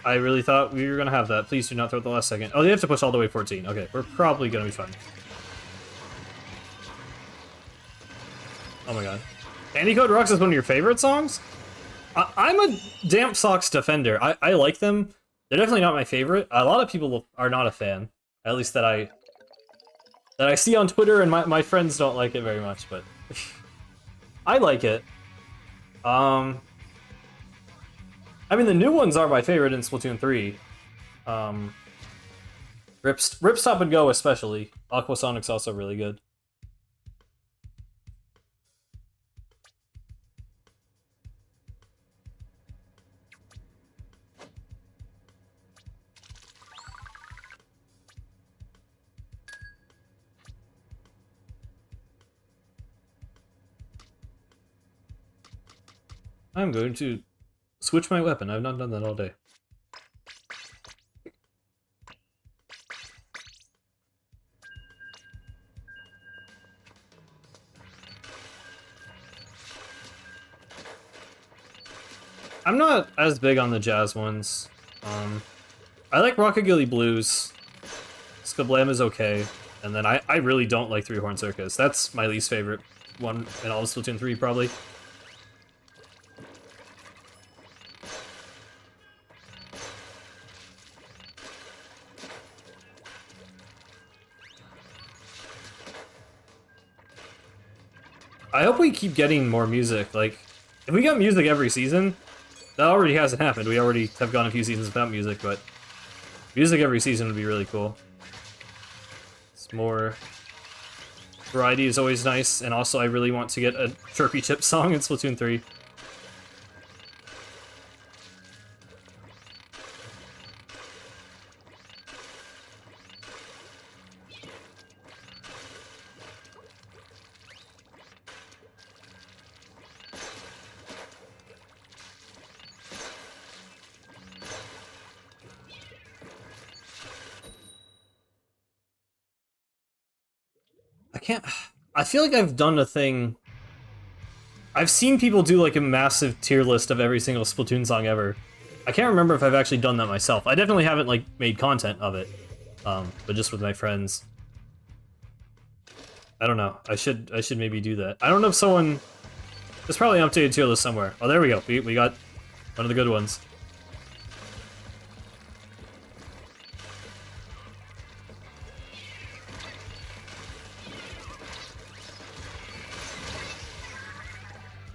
I really thought we were gonna have that. Please do not throw it the last second. Oh, they have to push all the way 14. Okay, we're probably gonna be fine. Oh my god. Candy Code Rocks is one of your favorite songs? I'm a Damp Socks defender. I like them. They're definitely not my favorite. A lot of people are not a fan. At least that I see on Twitter, and my friends don't like it very much, but... I like it. I mean, the new ones are my favorite in Splatoon 3. Rip Stop and Go especially. Aquasonic's also really good. I'm going to switch my weapon. I've not done that all day. I'm not as big on the jazz ones. I like Rockabilly Blues. Skablam is okay. And then I really don't like Three Horn Circus. That's my least favorite one in all of Splatoon 3, probably. I hope we keep getting more music. Like, if we got music every season, that already hasn't happened. We already have gone a few seasons without music, but music every season would be really cool. It's more variety is always nice, and also I really want to get a Chirpy Chip song in Splatoon 3. I feel like I've done a thing... I've seen people do like a massive tier list of every single Splatoon song ever. I can't remember if I've actually done that myself. I definitely haven't like made content of it, but just with my friends. I don't know. I should maybe do that. I don't know if someone... There's probably an updated tier list somewhere. Oh, there we go. We got one of the good ones.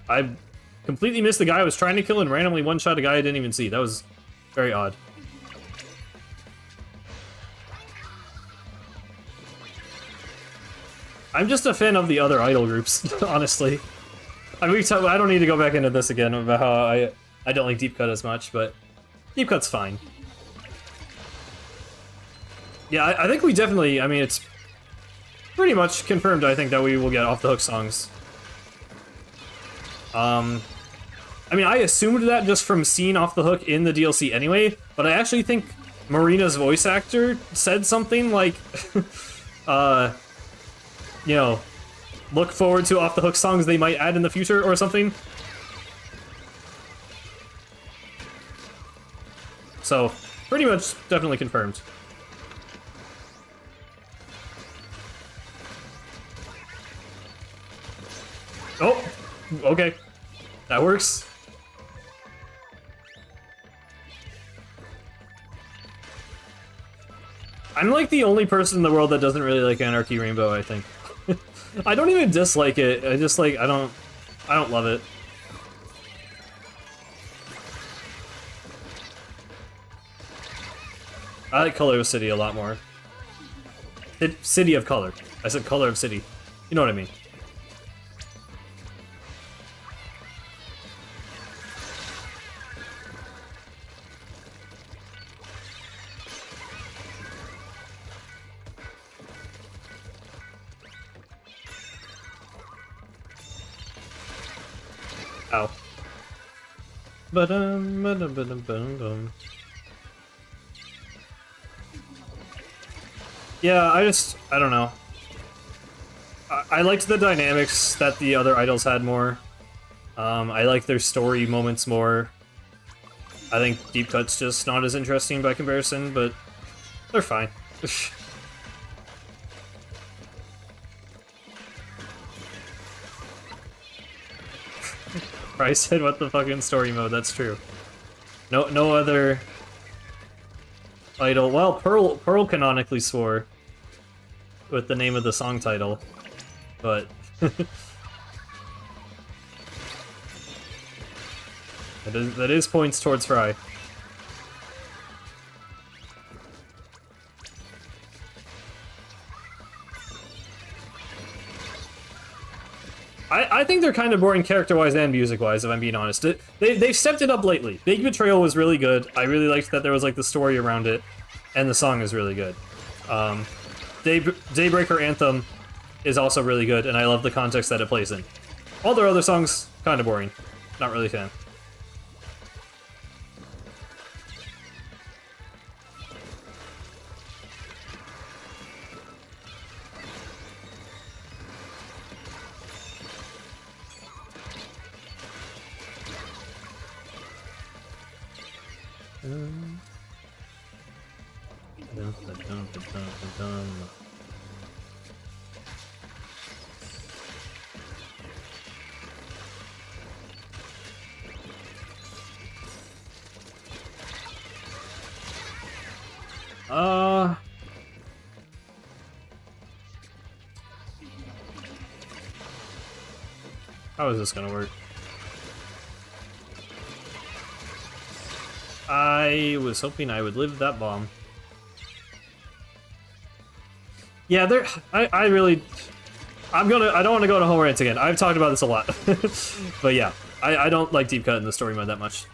I completely missed the guy I was trying to kill and randomly one-shot a guy I didn't even see. That was very odd. I'm just a fan of the other idol groups, honestly. I mean, I don't need to go back into this again about how I don't like Deep Cut as much, but Deep Cut's fine. Yeah, I think we definitely, I mean, it's pretty much confirmed, I think, that we will get Off the Hook songs. I mean, I assumed that just from seeing Off the Hook in the DLC anyway, but I actually think Marina's voice actor said something like, you know, look forward to Off the Hook songs they might add in the future or something. So, pretty much definitely confirmed. Oh, okay. That works. I'm like the only person in the world that doesn't really like Anarchy Rainbow, I think. I don't even dislike it. I just like I don't love it. I like Color of City a lot more. City of Color. I said Color of City. You know what I mean. Ow. Ba-dum. Yeah, I don't know. I liked the dynamics that the other idols had more. I like their story moments more. I think Deep Cut's just not as interesting by comparison, but they're fine. Bryce said, "What the fucking story mode?" That's true. No other idol. Well, Pearl canonically swore with the name of the song title, but that is points towards Fry. I think they're kind of boring character-wise and music-wise, if I'm being honest. They've stepped it up lately. Big Betrayal was really good. I really liked that there was like the story around it, and the song is really good. Daybreaker Anthem is also really good, and I love the context that it plays in. All their other songs, kind of boring. Not really a fan. How is this gonna work? I was hoping I would live that bomb. Yeah, I really... I don't want to go to home rants again. I've talked about this a lot. But yeah, I don't like Deep Cut in the story mode that much.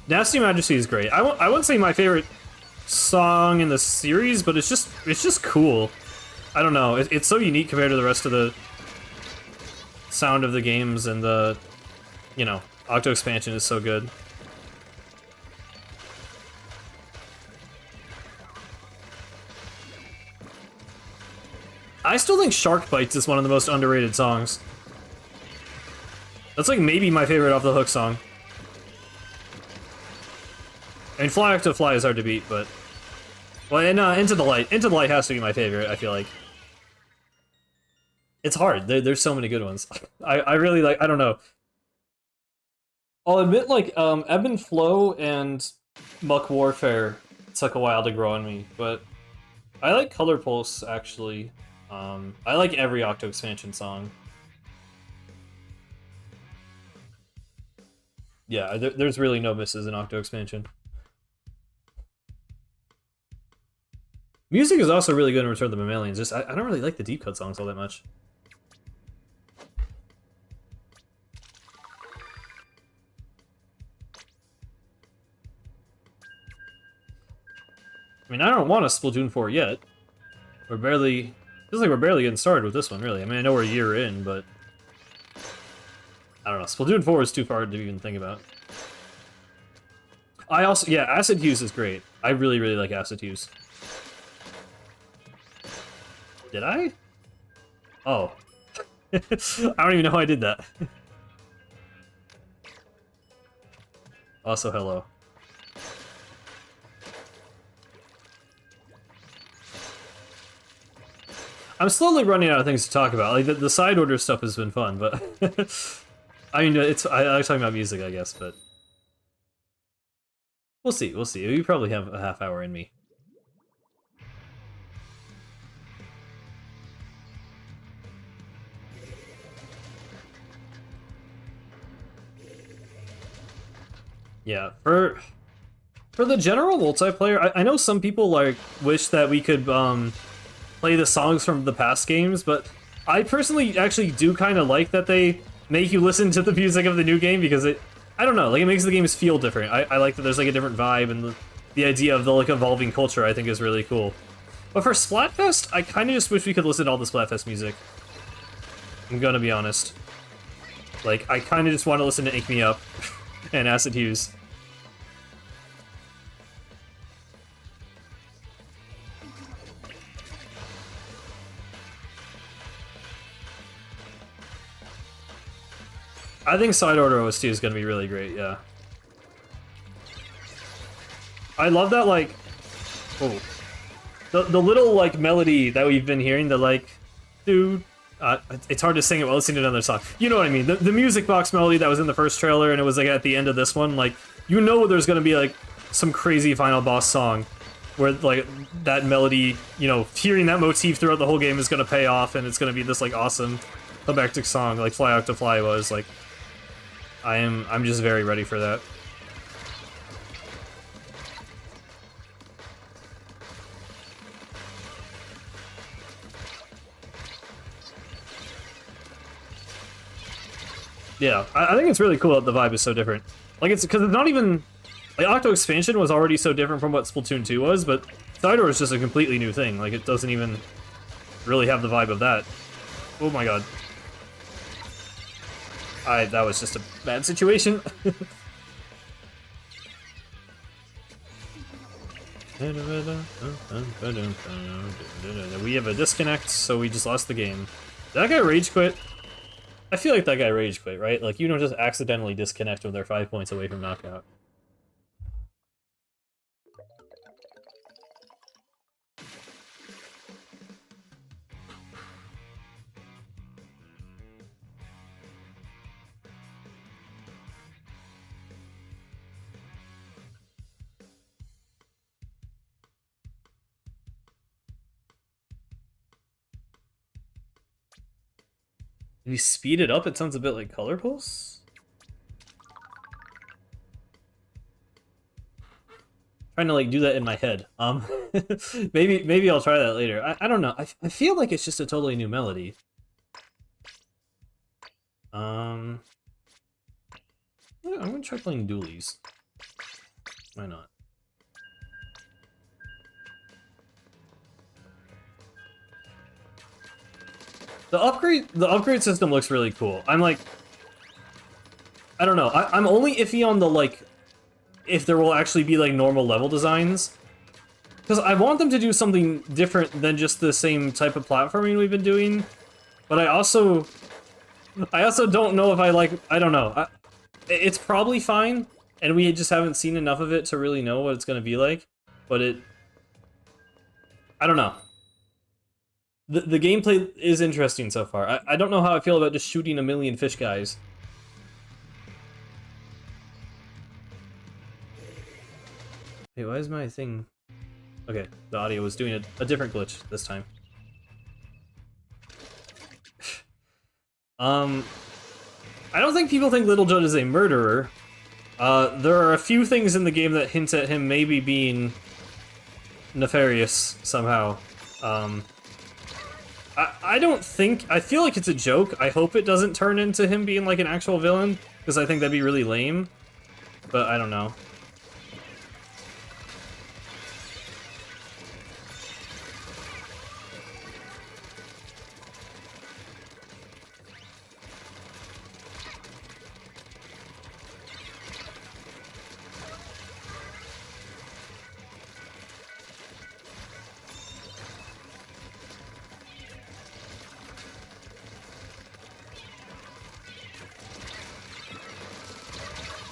Nasty Majesty is great. I wouldn't say my favorite song in the series, but it's just cool. I don't know. It's so unique compared to the rest of the sound of the games, and the, you know, Octo expansion is so good. I still think Shark Bites is one of the most underrated songs. That's like maybe my favorite Off the Hook song. I mean, Fly Octo Fly is hard to beat, but... Well, and Into the Light. Into the Light has to be my favorite, I feel like. It's hard. There's so many good ones. I really like... I don't know. I'll admit, like, Ebb and Flow and Muck Warfare took a while to grow on me, but I like Color Pulse, actually. I like every Octo expansion song. Yeah, there's really no misses in Octo expansion. Music is also really good in Return of the Mammalians. Just I don't really like the Deep Cut songs all that much. I mean, I don't want a Splatoon 4 yet. We're barely... Feels like we're barely getting started with this one, really. I mean, I know we're a year in, but... I don't know. Splatoon 4 is too far to even think about. I also... Yeah, Acid Hughes is great. I really, really like Acid Hughes. Did I? Oh. I don't even know how I did that. Also, hello. I'm slowly running out of things to talk about. Like the side order stuff has been fun, but I mean, I like talking about music, I guess, but we'll see. We'll see. You probably have a half hour in me. Yeah, for the general multiplayer, I know some people like wish that we could play the songs from the past games, but I personally actually do kind of like that they make you listen to the music of the new game because I don't know, like it makes the games feel different. I like that there's like a different vibe, and the idea of the like evolving culture I think is really cool. But for Splatfest, I kind of just wish we could listen to all the Splatfest music. I'm gonna be honest. Like, I kind of just want to listen to Ink Me Up and Acid Hughes. I think Side Order OST is going to be really great, yeah. I love that, like... Oh. The little, like, melody that we've been hearing, the, like... Dude... it's hard to sing it while listening to another song. You know what I mean? The music box melody that was in the first trailer, and it was, like, at the end of this one, like... You know there's going to be, like, some crazy final boss song where, like, that melody, you know, hearing that motif throughout the whole game is going to pay off, and it's going to be this, like, awesome climactic song, like Fly Octa Fly was, like... I'm just very ready for that. Yeah, I think it's really cool that the vibe is so different. Like, it's because it's not even... Like, Octo Expansion was already so different from what Splatoon 2 was, but Sidor is just a completely new thing. Like, it doesn't even really have the vibe of that. Oh my god. That was just a bad situation. We have a disconnect, so we just lost the game. Did that guy rage quit? I feel like that guy rage quit, right? Like, you don't just accidentally disconnect when they're 5 points away from knockout. If you speed it up, it sounds a bit like Color Pulse? Trying to like do that in my head. Maybe I'll try that later. I don't know. I feel like it's just a totally new melody. I'm gonna try playing dualies. Why not? The upgrade system looks really cool. I'm like, I don't know. I'm only iffy on the like, if there will actually be like normal level designs, because I want them to do something different than just the same type of platforming we've been doing. But I also don't know if I don't know. It's probably fine, and we just haven't seen enough of it to really know what it's gonna be like. But I don't know. The gameplay is interesting so far. I don't know how I feel about just shooting a million fish guys. Hey, why is my thing... Okay, the audio was doing a different glitch this time. I don't think people think Little Judd is a murderer. There are a few things in the game that hint at him maybe being nefarious somehow. I don't think... I feel like it's a joke. I hope it doesn't turn into him being like an actual villain, because I think that'd be really lame. But I don't know.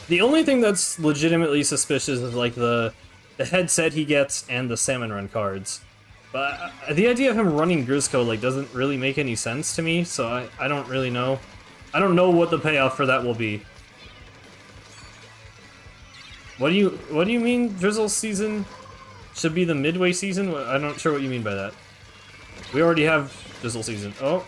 The only thing that's legitimately suspicious is like the headset he gets and the Salmon Run cards. But the idea of him running Grisco like doesn't really make any sense to me, so I don't really know. I don't know what the payoff for that will be. What do you mean Drizzle season should be the midway season? I'm not sure what you mean by that. We already have Drizzle season. Oh.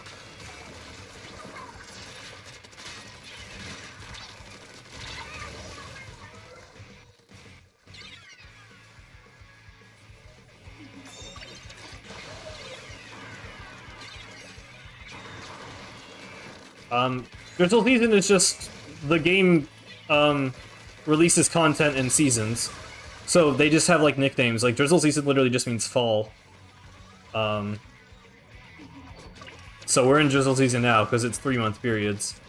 Drizzle season is just the game releases content in seasons. So they just have like nicknames. Like Drizzle season literally just means fall. So we're in Drizzle season now because it's 3-month periods.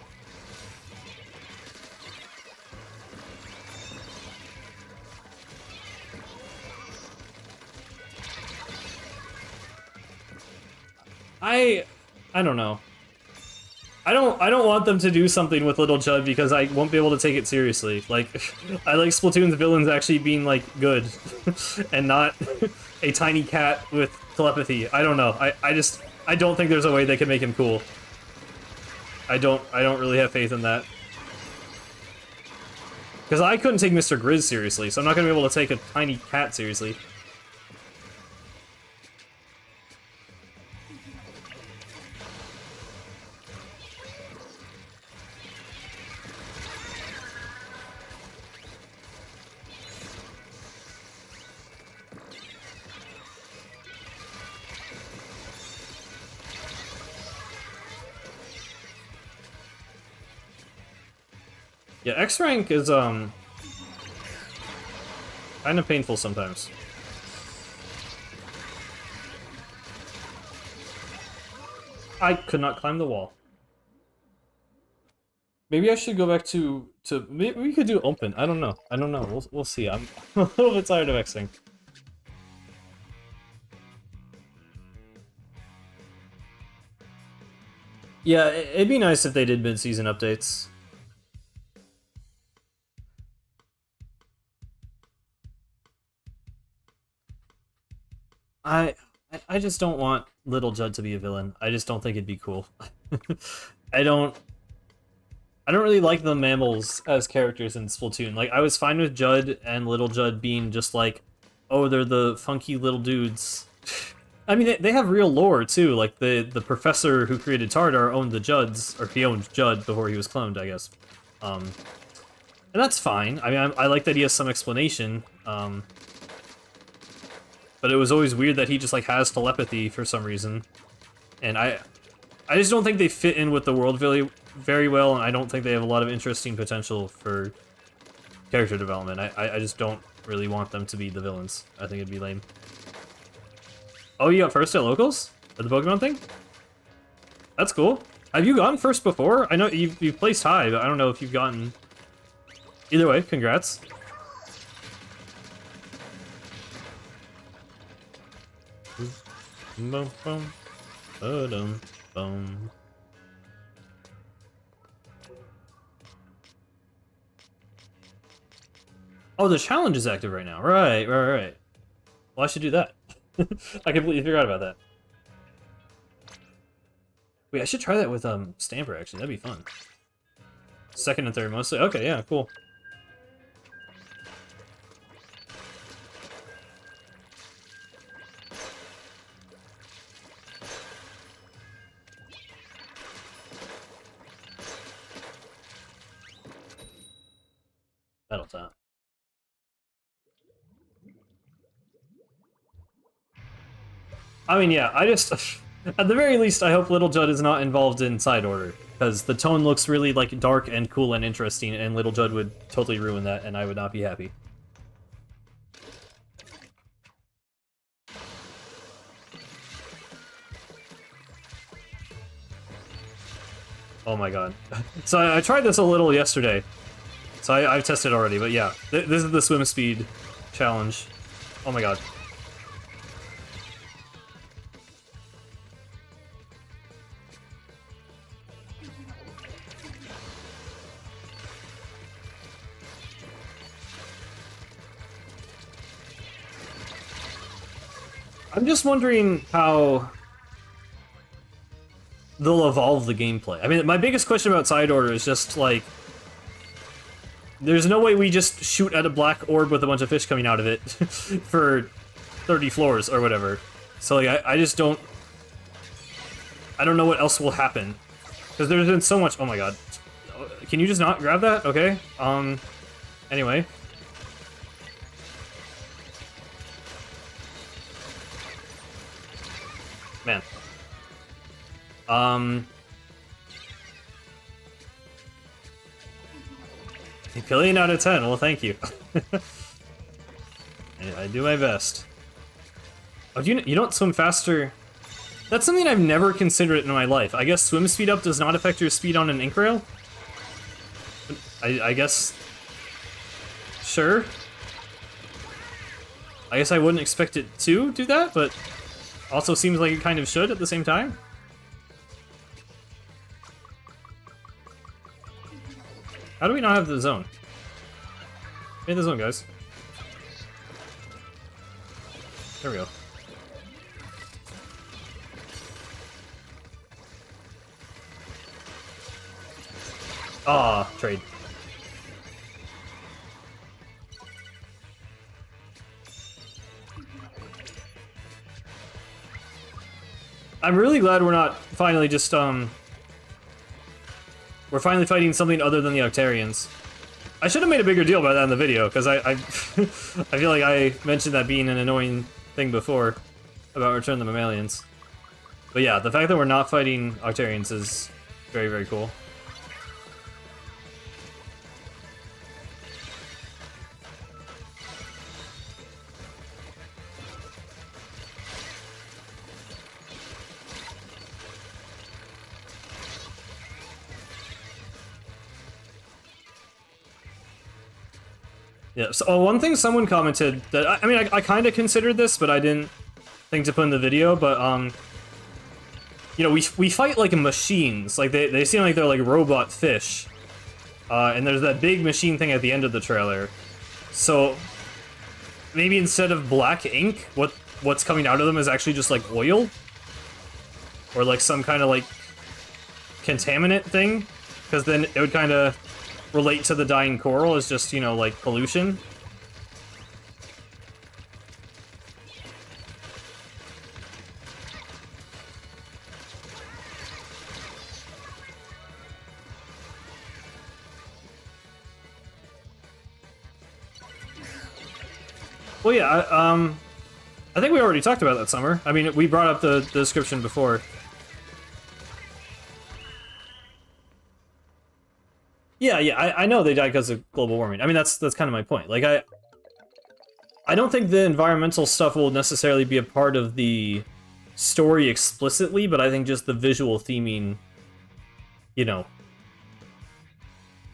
I don't know. I don't want them to do something with Little Judd because I won't be able to take it seriously. Like, I like Splatoon's villains actually being, like, good. And not a tiny cat with telepathy. I don't know. I don't think there's a way they can make him cool. I don't really have faith in that. Because I couldn't take Mr. Grizz seriously, so I'm not going to be able to take a tiny cat seriously. Yeah, X rank is kind of painful sometimes. I could not climb the wall. Maybe I should go back to maybe we could do open. I don't know. We'll see. I'm a little bit tired of X rank. Yeah, it'd be nice if they did mid-season updates. I just don't want Little Judd to be a villain. I just don't think it'd be cool. I don't really like the mammals as characters in Splatoon. Like, I was fine with Judd and Little Judd being just like, oh, they're the funky little dudes. I mean, they have real lore, too. Like, the professor who created Tartar owned the Judds, or he owned Judd before he was cloned, I guess. And that's fine. I mean, I like that he has some explanation. But it was always weird that he just, like, has telepathy for some reason. And I just don't think they fit in with the world very well, and I don't think they have a lot of interesting potential for character development. I just don't really want them to be the villains. I think it'd be lame. Oh, you got first at locals? At the Pokemon thing? That's cool. Have you gotten first before? I know you've placed high, but I don't know if you've gotten... Either way, congrats. Boom, boom, boom, boom. Oh, the challenge is active right now. Right. Well, I should do that. I completely forgot about that. Wait, I should try that with Stamper, actually. That'd be fun. Second and third mostly. Okay, yeah, cool. That'll tap. I mean, yeah, I just... At the very least, I hope Little Judd is not involved in side order, because the tone looks really, like, dark and cool and interesting, and Little Judd would totally ruin that, and I would not be happy. Oh my god. So I tried this a little yesterday. So I've tested already, but yeah. This is the swim speed challenge. Oh my god. I'm just wondering how they'll evolve the gameplay. I mean, my biggest question about side order is just like, there's no way we just shoot at a black orb with a bunch of fish coming out of it for 30 floors or whatever. So like, I just don't... I don't know what else will happen. Because there's been so much... Oh my god. Can you just not grab that? Okay. Anyway. Man. A billion out of 10. Well, thank you. I do my best. Oh, you don't swim faster? That's something I've never considered in my life. I guess swim speed up does not affect your speed on an ink rail? I guess... Sure. I guess I wouldn't expect it to do that, but also seems like it kind of should at the same time. How do we not have the zone? Hit the zone, guys. There we go. Ah, trade. I'm really glad we're not finally just, we're finally fighting something other than the Octarians. I should have made a bigger deal about that in the video, because I I feel like I mentioned that being an annoying thing before about Return of the Mammalians. But yeah, the fact that we're not fighting Octarians is very, very cool. Yeah, so one thing someone commented that, I mean, I kind of considered this, but I didn't think to put in the video, but, you know, we fight like machines, like they seem like they're like robot fish, and there's that big machine thing at the end of the trailer, so maybe instead of black ink, what's coming out of them is actually just like oil, or like some kind of like contaminant thing, because then it would kind of relate to the dying coral as just, you know, like pollution. Well, yeah, I think we already talked about that, Summer. I mean, we brought up the description before. Yeah, I know they died because of global warming. I mean, that's kind of my point. Like, I don't think the environmental stuff will necessarily be a part of the story explicitly, but I think just the visual theming, you know,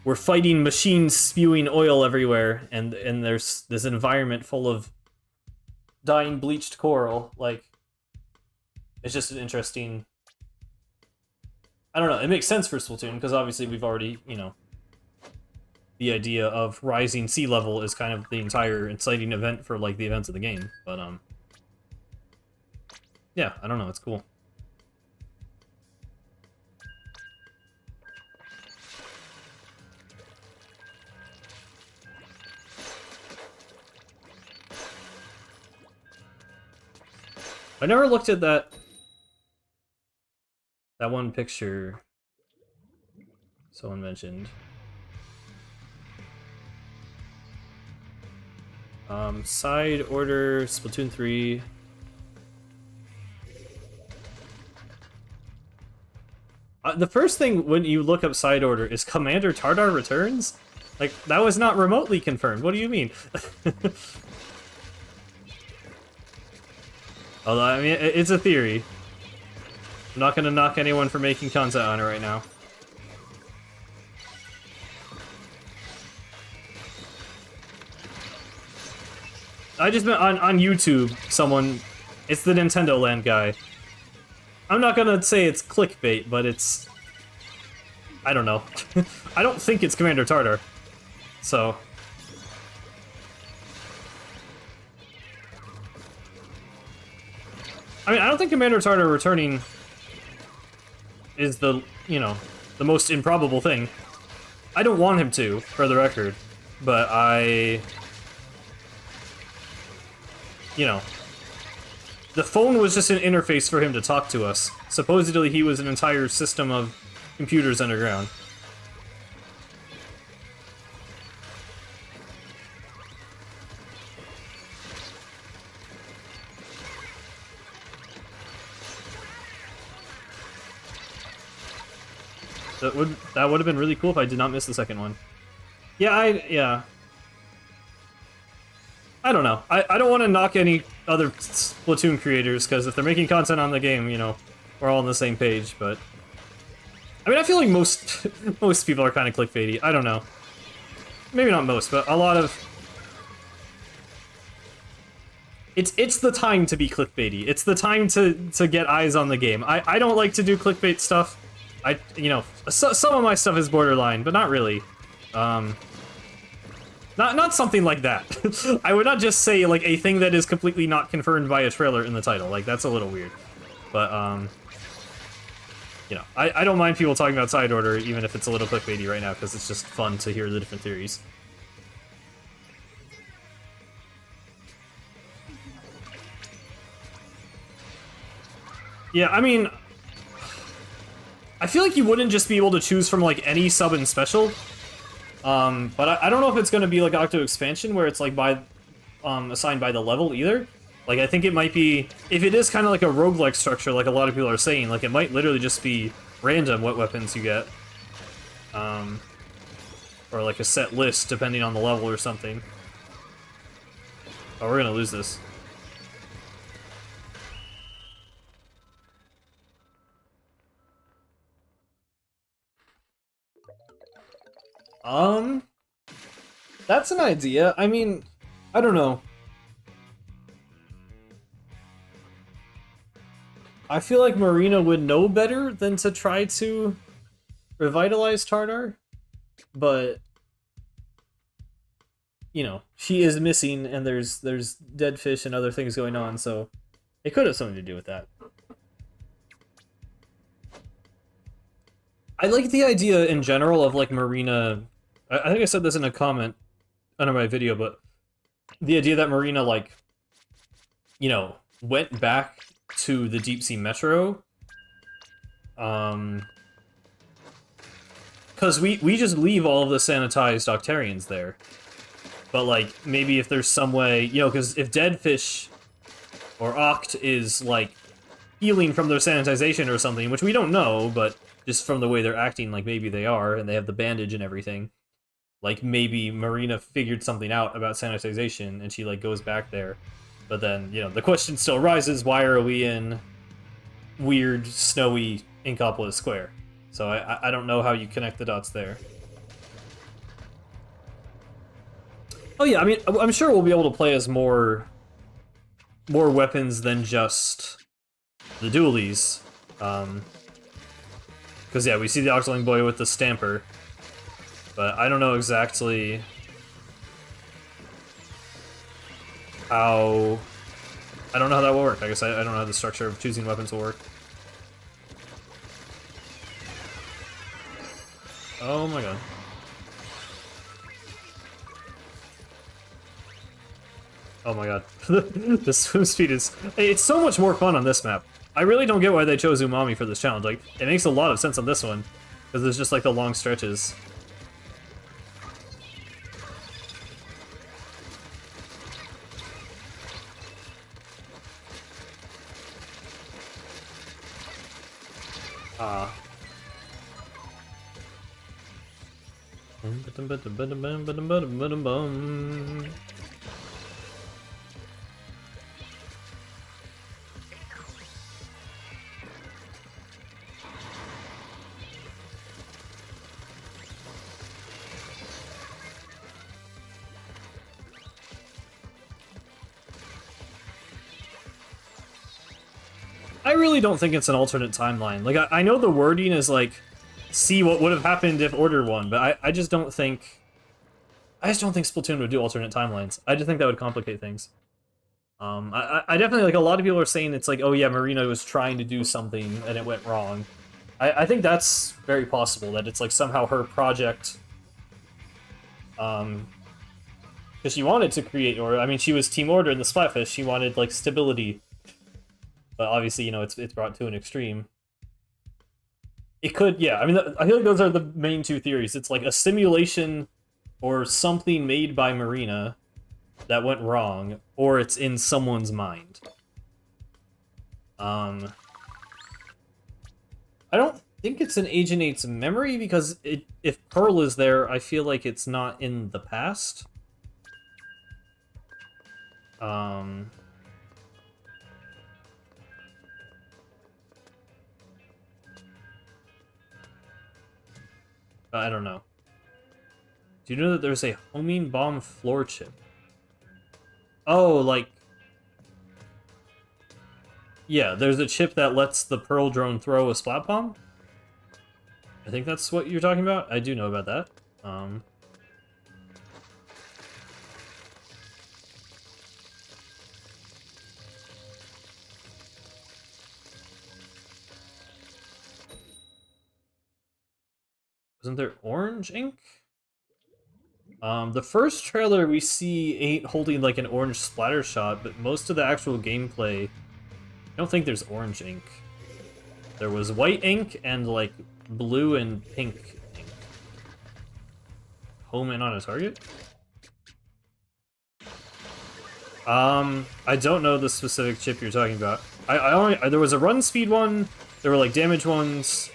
we're fighting machines spewing oil everywhere, and there's this environment full of dying bleached coral. Like, it's just an interesting... I don't know, it makes sense for Splatoon, because obviously we've already, you know, the idea of rising sea level is kind of the entire inciting event for, like, the events of the game. But, yeah, I don't know, it's cool. I never looked at that one picture someone mentioned. Side order, Splatoon 3. The first thing when you look up side order is Commander Tartar returns? Like, that was not remotely confirmed. What do you mean? Although, I mean, it's a theory. I'm not gonna knock anyone for making content on it right now. I just meant on YouTube, someone... It's the Nintendo Land guy. I'm not gonna say it's clickbait, but it's... I don't know. I don't think it's Commander Tartar. So... I mean, I don't think Commander Tartar returning is the, you know, the most improbable thing. I don't want him to, for the record, but you know, the phone was just an interface for him to talk to us. Supposedly he was an entire system of computers underground. That would have been really cool if I did not miss the second one. Yeah, yeah. I don't know. I don't want to knock any other Splatoon creators, because if they're making content on the game, you know, we're all on the same page, but... I mean, I feel like most people are kind of clickbaity. I don't know. Maybe not most, but a lot of... It's the time to be clickbaity. It's the time to get eyes on the game. I don't like to do clickbait stuff. You know, some of my stuff is borderline, but not really. Not something like that. I would not just say, like, a thing that is completely not confirmed by a trailer in the title. Like, that's a little weird. But, you know, I don't mind people talking about Side Order, even if it's a little clickbaity right now, because it's just fun to hear the different theories. Yeah, I mean... I feel like you wouldn't just be able to choose from, like, any sub and special. But I don't know if it's going to be like Octo Expansion, where it's like by assigned by the level either. Like, I think it might be, if it is kind of like a roguelike structure, like a lot of people are saying, like, it might literally just be random what weapons you get. Or like a set list, depending on the level or something. Oh, we're gonna lose this. That's an idea. I mean, I don't know. I feel like Marina would know better than to try to revitalize Tartar, but you know, she is missing and there's dead fish and other things going on, so it could have something to do with that. I like the idea in general of like Marina. I think I said this in a comment under my video, but the idea that Marina, like, you know, went back to the Deep Sea Metro, because we just leave all of the sanitized Octarians there. But, like, maybe if there's some way, you know, because if Deadfish or Oct is, like, healing from their sanitization or something, which we don't know, but just from the way they're acting, like, maybe they are, and they have the bandage and everything. Like, maybe Marina figured something out about sanitization, and she, like, goes back there. But then, you know, the question still rises, why are we in weird, snowy Inkopolis Square? So I don't know how you connect the dots there. Oh yeah, I mean, I'm sure we'll be able to play as more weapons than just the dualies. Because, yeah, we see the Octoling Boy with the Stamper. But I don't know exactly how... I don't know how that will work. I guess I don't know how the structure of choosing weapons will work. Oh my god. Oh my god. The swim speed is... It's so much more fun on this map. I really don't get why they chose Umami for this challenge. Like, it makes a lot of sense on this one. Because there's just, like, the long stretches. I really don't think it's an alternate timeline. Like, I know the wording is like, see what would have happened if Order won, but I just don't think... I just don't think Splatoon would do alternate timelines. I just think that would complicate things. I definitely, like, a lot of people are saying it's like, oh yeah, Marina was trying to do something and it went wrong. I think that's very possible, that it's like somehow her project, because she wanted to create order. I mean, she was Team Order in the Splatfest. She wanted like stability, but obviously, you know, it's brought to an extreme. It could, yeah. I mean, I feel like those are the main two theories. It's like a simulation or something made by Marina that went wrong, or it's in someone's mind. I don't think it's in Agent 8's memory, because if Pearl is there, I feel like it's not in the past. I don't know. Do you know that there's a homing bomb floor chip? Oh, like... Yeah, there's a chip that lets the Pearl drone throw a splat bomb? I think that's what you're talking about. I do know about that. Wasn't there orange ink? The first trailer we see 8 holding like an orange splatter shot, but most of the actual gameplay, I don't think there's orange ink. There was white ink and like blue and pink ink. Home in on a target? I don't know the specific chip you're talking about. I only, there was a run speed one, there were like damage ones.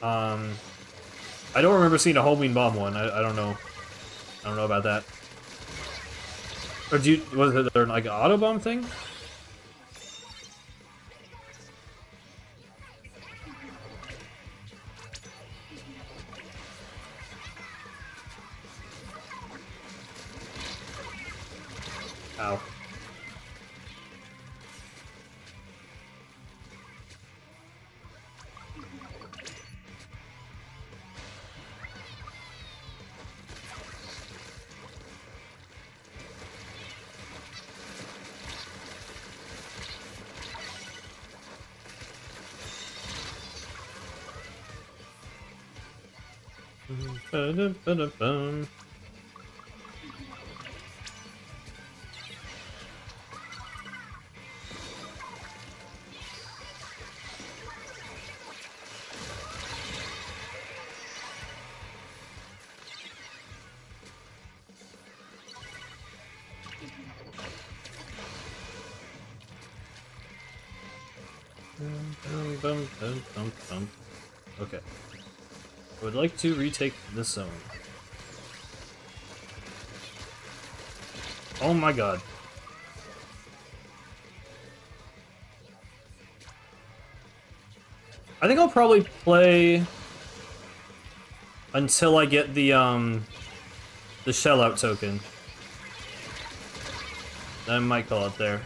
I don't remember seeing a homing bomb one. I don't know. I don't know about that. Or was there like an auto bomb thing? Ow. Ba-da-ba-da-bum. Okay. I would like to retake this zone. Oh my god. I think I'll probably play until I get the shell out token. Then I might call it there.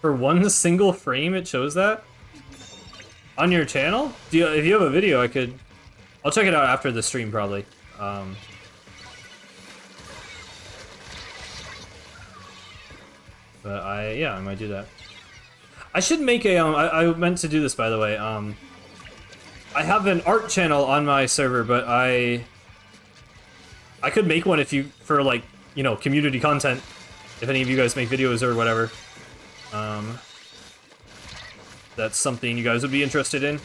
For one single frame it shows that? On your channel? If you have a video, I'll check it out after the stream, probably. But I might do that. I should make a, I meant to do this, by the way. I have an art channel on my server, but I could make one for like, you know, community content, if any of you guys make videos or whatever. That's something you guys would be interested in.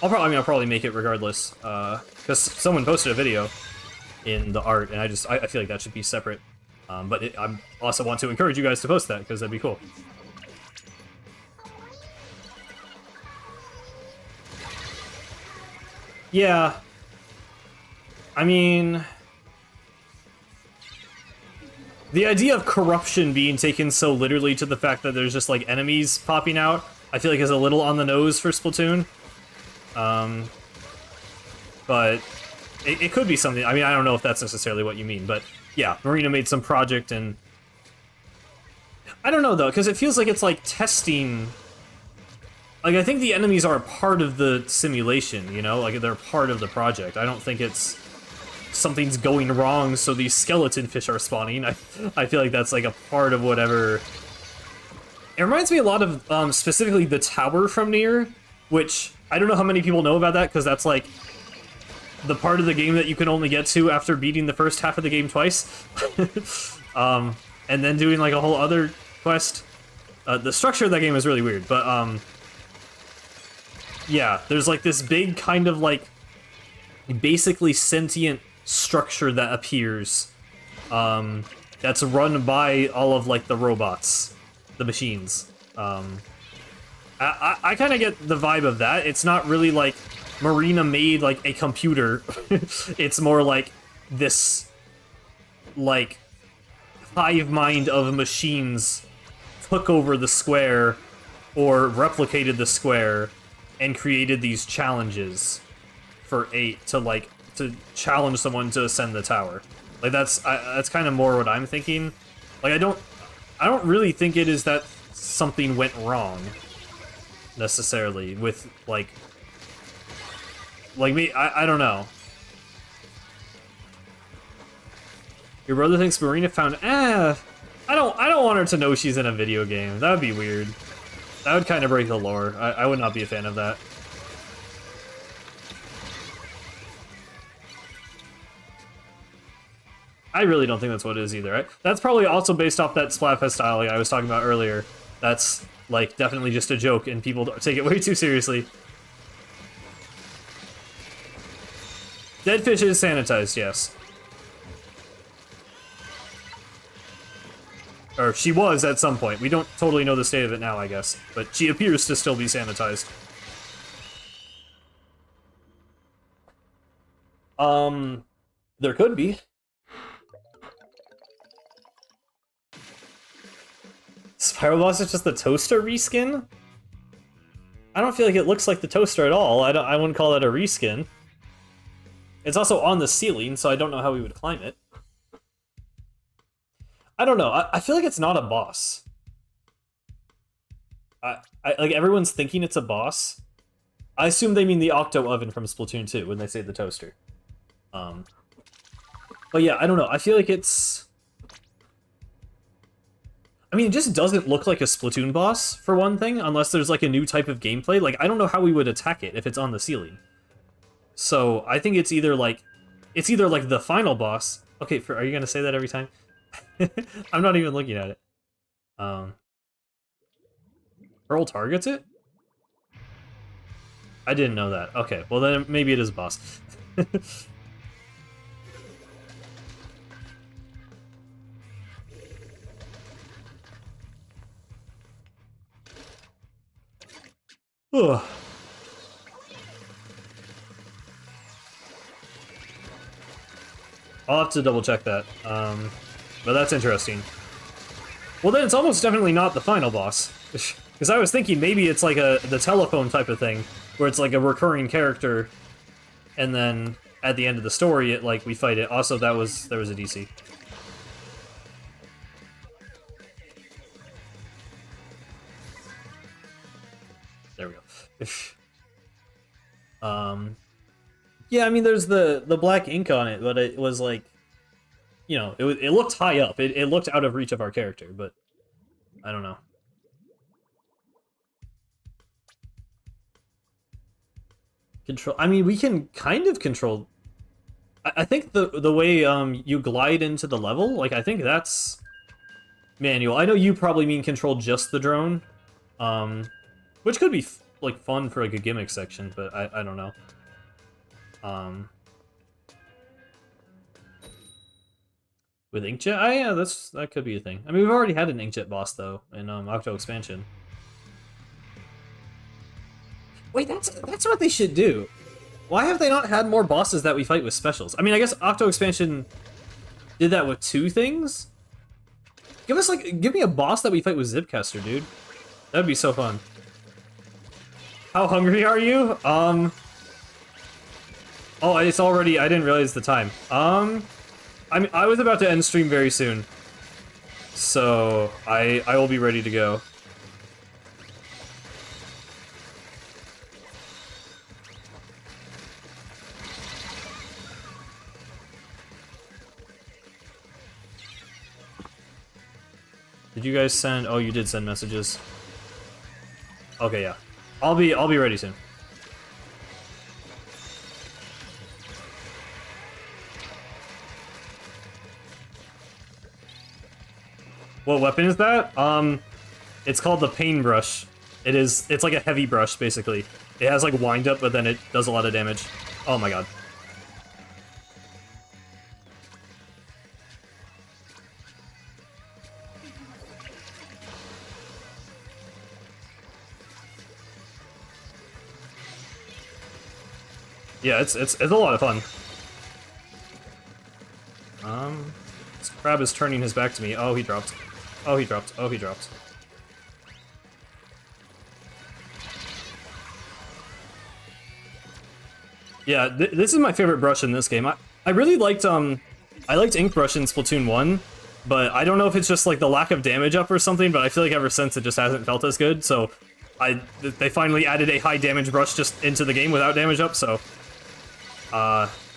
I'll probably make it regardless, because someone posted a video in the art, and I feel like that should be separate. But I also want to encourage you guys to post that, because that'd be cool. Yeah. I mean... the idea of corruption being taken so literally to the fact that there's just, like, enemies popping out, I feel like is a little on the nose for Splatoon. But it could be something. I mean, I don't know if that's necessarily what you mean, but yeah, Marina made some project, and I don't know though, because it feels like it's like testing. Like, I think the enemies are a part of the simulation, you know, like they're part of the project. I don't think it's something's going wrong, so these skeleton fish are spawning. I feel like that's like a part of whatever. It reminds me a lot of specifically the tower from Nier, which I don't know how many people know about that, because that's like the part of the game that you can only get to after beating the first half of the game twice. And then doing like a whole other quest. The structure of that game is really weird, but yeah, there's like this big kind of like basically sentient structure that appears that's run by all of like the robots, the machines. I kind of get the vibe of that. It's not really like Marina made like a computer. It's more like this like hive mind of machines took over the square or replicated the square and created these challenges for 8 to challenge someone to ascend the tower. Like that's kind of more what I'm thinking. Like I don't really think it is that something went wrong necessarily with like me. I don't know. Your brother thinks Marina found I don't want her to know she's in a video game. That would be weird. That would kind of break the lore. I would not be a fan of that. I really don't think that's what it is either. Right? That's probably also based off that Splatfest dialogue I was talking about earlier. That's like definitely just a joke and people take it way too seriously. Dead fish is sanitized, yes. Or she was at some point. We don't totally know the state of it now, I guess. But she appears to still be sanitized. There could be. Spiral Boss is just the toaster reskin? I don't feel like it looks like the toaster at all. I wouldn't call that a reskin. It's also on the ceiling, so I don't know how we would climb it. I don't know. I feel like it's not a boss. I like everyone's thinking it's a boss. I assume they mean the Octo Oven from Splatoon 2 when they say the toaster. But yeah, I don't know. I feel like it's... I mean, it just doesn't look like a Splatoon boss, for one thing, unless there's like a new type of gameplay. Like, I don't know how we would attack it if it's on the ceiling. So, I think it's either like the final boss. Okay, are you gonna say that every time? I'm not even looking at it. Pearl targets it? I didn't know that. Okay, well then maybe it is a boss. Ugh. I'll have to double check that. But that's interesting. Well, then it's almost definitely not the final boss. Because I was thinking maybe it's like the telephone type of thing, where it's like a recurring character, and then at the end of the story, we fight it. Also, there was a DC. There we go. Yeah, I mean, there's the black ink on it, but it was like, you know, it looked high up. It looked out of reach of our character, but I don't know. Control. I mean, we can kind of control. I think the way you glide into the level, like I think that's manual. I know you probably mean control just the drone, which could be like fun for like a gimmick section, but I don't know. With inkjet, yeah, that could be a thing. I mean, we've already had an inkjet boss though in Octo Expansion. Wait, that's what they should do. Why have they not had more bosses that we fight with specials? I mean, I guess Octo Expansion did that with 2 things. Give me a boss that we fight with Zipcaster, dude. That'd be so fun. How hungry are you? Oh, it's already. I didn't realize the time. I mean, I was about to end stream very soon, so I will be ready to go. Did you guys send? Oh, you did send messages. Okay, yeah. I'll be ready soon. What weapon is that? It's called the paintbrush. It's like a heavy brush, basically. It has like wind up, but then it does a lot of damage. Oh my god. Yeah, it's a lot of fun. This crab is turning his back to me. Oh, he dropped. Oh, he dropped. Oh, he dropped. Yeah, this is my favorite brush in this game. I really liked I liked Ink Brush in Splatoon 1, but I don't know if it's just like the lack of damage up or something, but I feel like ever since it just hasn't felt as good, so they finally added a high damage brush just into the game without damage up, so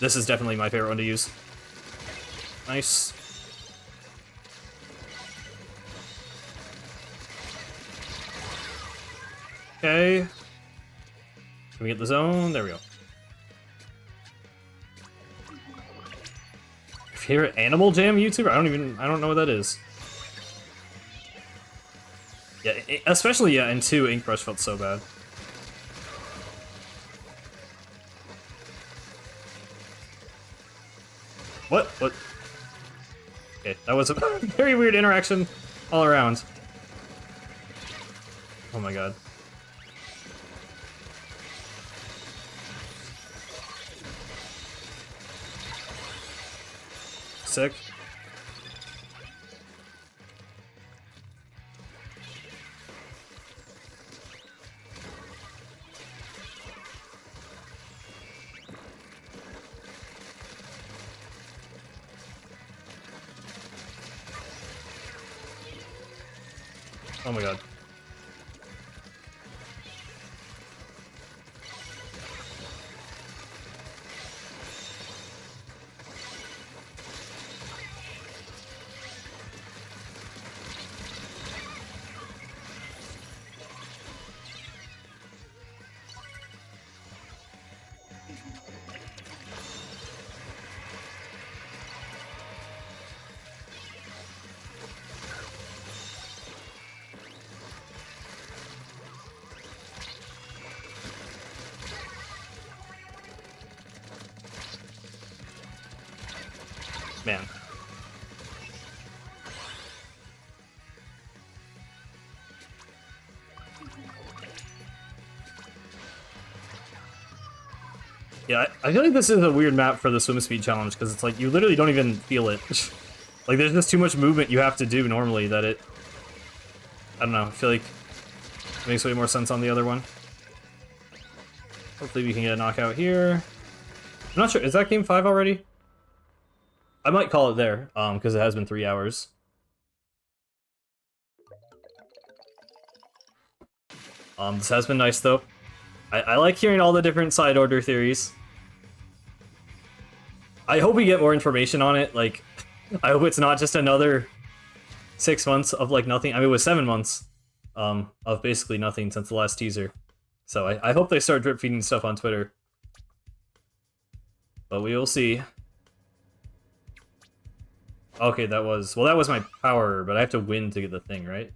this is definitely my favorite one to use. Nice. Okay. Can we get the zone? There we go. Favorite Animal Jam YouTuber? I don't know what that is. Yeah, especially, yeah, in 2, Ink Brush felt so bad. What? What? Okay, that was a very weird interaction all around. Oh my god. Sick. Oh my god. Man. Yeah, I feel like this is a weird map for the swim speed challenge, because it's like, you literally don't even feel it. Like, there's just too much movement you have to do normally that it... I don't know, I feel like it makes way more sense on the other one. Hopefully we can get a knockout here. I'm not sure, is that game 5 already? I might call it there, because it has been 3 hours. This has been nice, though. I like hearing all the different side order theories. I hope we get more information on it, like, I hope it's not just another 6 months of, like, nothing. I mean, it was 7 months, of basically nothing since the last teaser. So I hope they start drip-feeding stuff on Twitter. But we will see. Okay, that was my power, but I have to win to get the thing, right?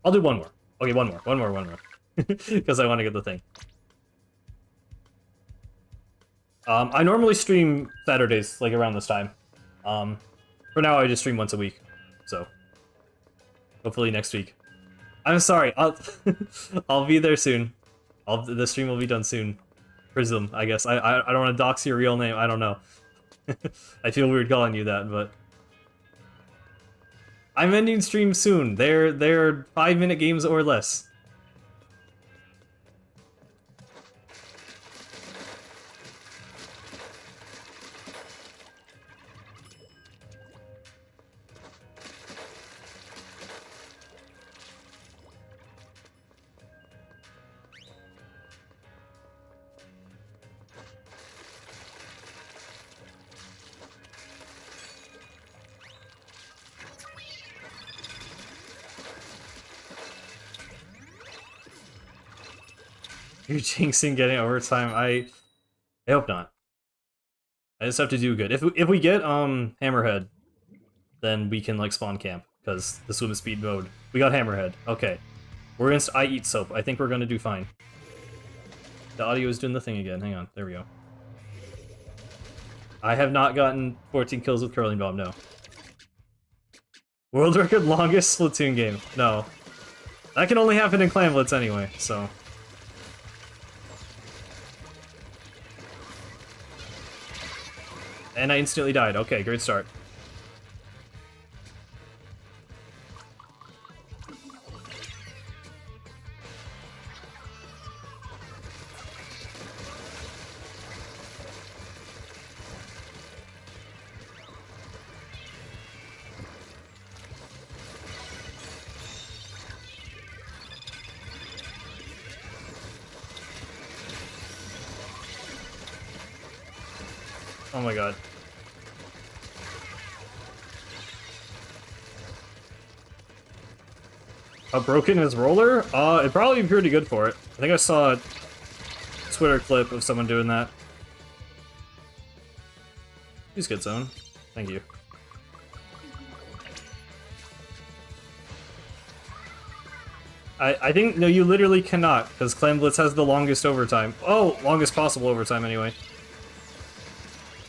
I'll do one more. Okay, one more. Because I want to get the thing. I normally stream Saturdays, like around this time. For now, I just stream once a week, so hopefully next week. I'm sorry, I'll be there soon. The stream will be done soon. Prism, I guess. I don't want to dox your real name. I don't know. I feel weird calling you that, but I'm ending stream soon. They're 5-minute games or less. You're jinxing getting overtime. I hope not. I just have to do good. If we get Hammerhead, then we can like spawn camp because the swim speed mode. We got Hammerhead. Okay, we're gonna. I eat soap. I think we're gonna do fine. The audio is doing the thing again. Hang on. There we go. I have not gotten 14 kills with curling bomb. No. World record longest Splatoon game. No. That can only happen in clanblitz anyway. So. And I instantly died. Okay, great start. Oh my god. How broken is roller? It'd probably be pretty good for it. I think I saw a Twitter clip of someone doing that. He's good zone. Thank you. I think, no, you literally cannot, because Clan Blitz has the longest overtime. Oh, longest possible overtime anyway.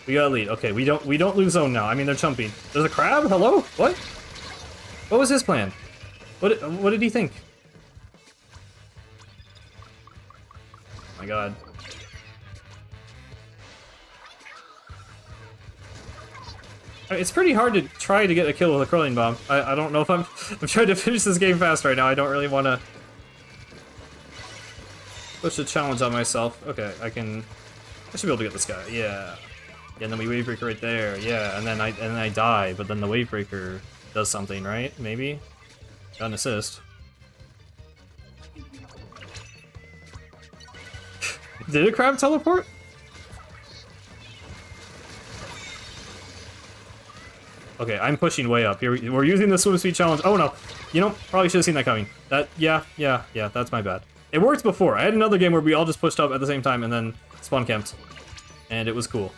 We got a lead. Okay, we don't lose zone now. I mean, they're chumping. There's a crab? Hello? What? What was his plan? What did he think? Oh my god. I mean, it's pretty hard to try to get a kill with a curling bomb. I don't know if I'm trying to finish this game fast right now. I don't really want to push a challenge on myself. Okay, I should be able to get this guy. Yeah. Yeah, and then we wave breaker right there. Yeah, and then I die, but then the wave breaker does something, right? Maybe? Got an assist. Did a crab teleport? Okay, I'm pushing way up. Here we're using the swim speed challenge. Oh no. You know, probably should have seen that coming. Yeah, that's my bad. It worked before. I had another game where we all just pushed up at the same time and then spawn camped. And it was cool.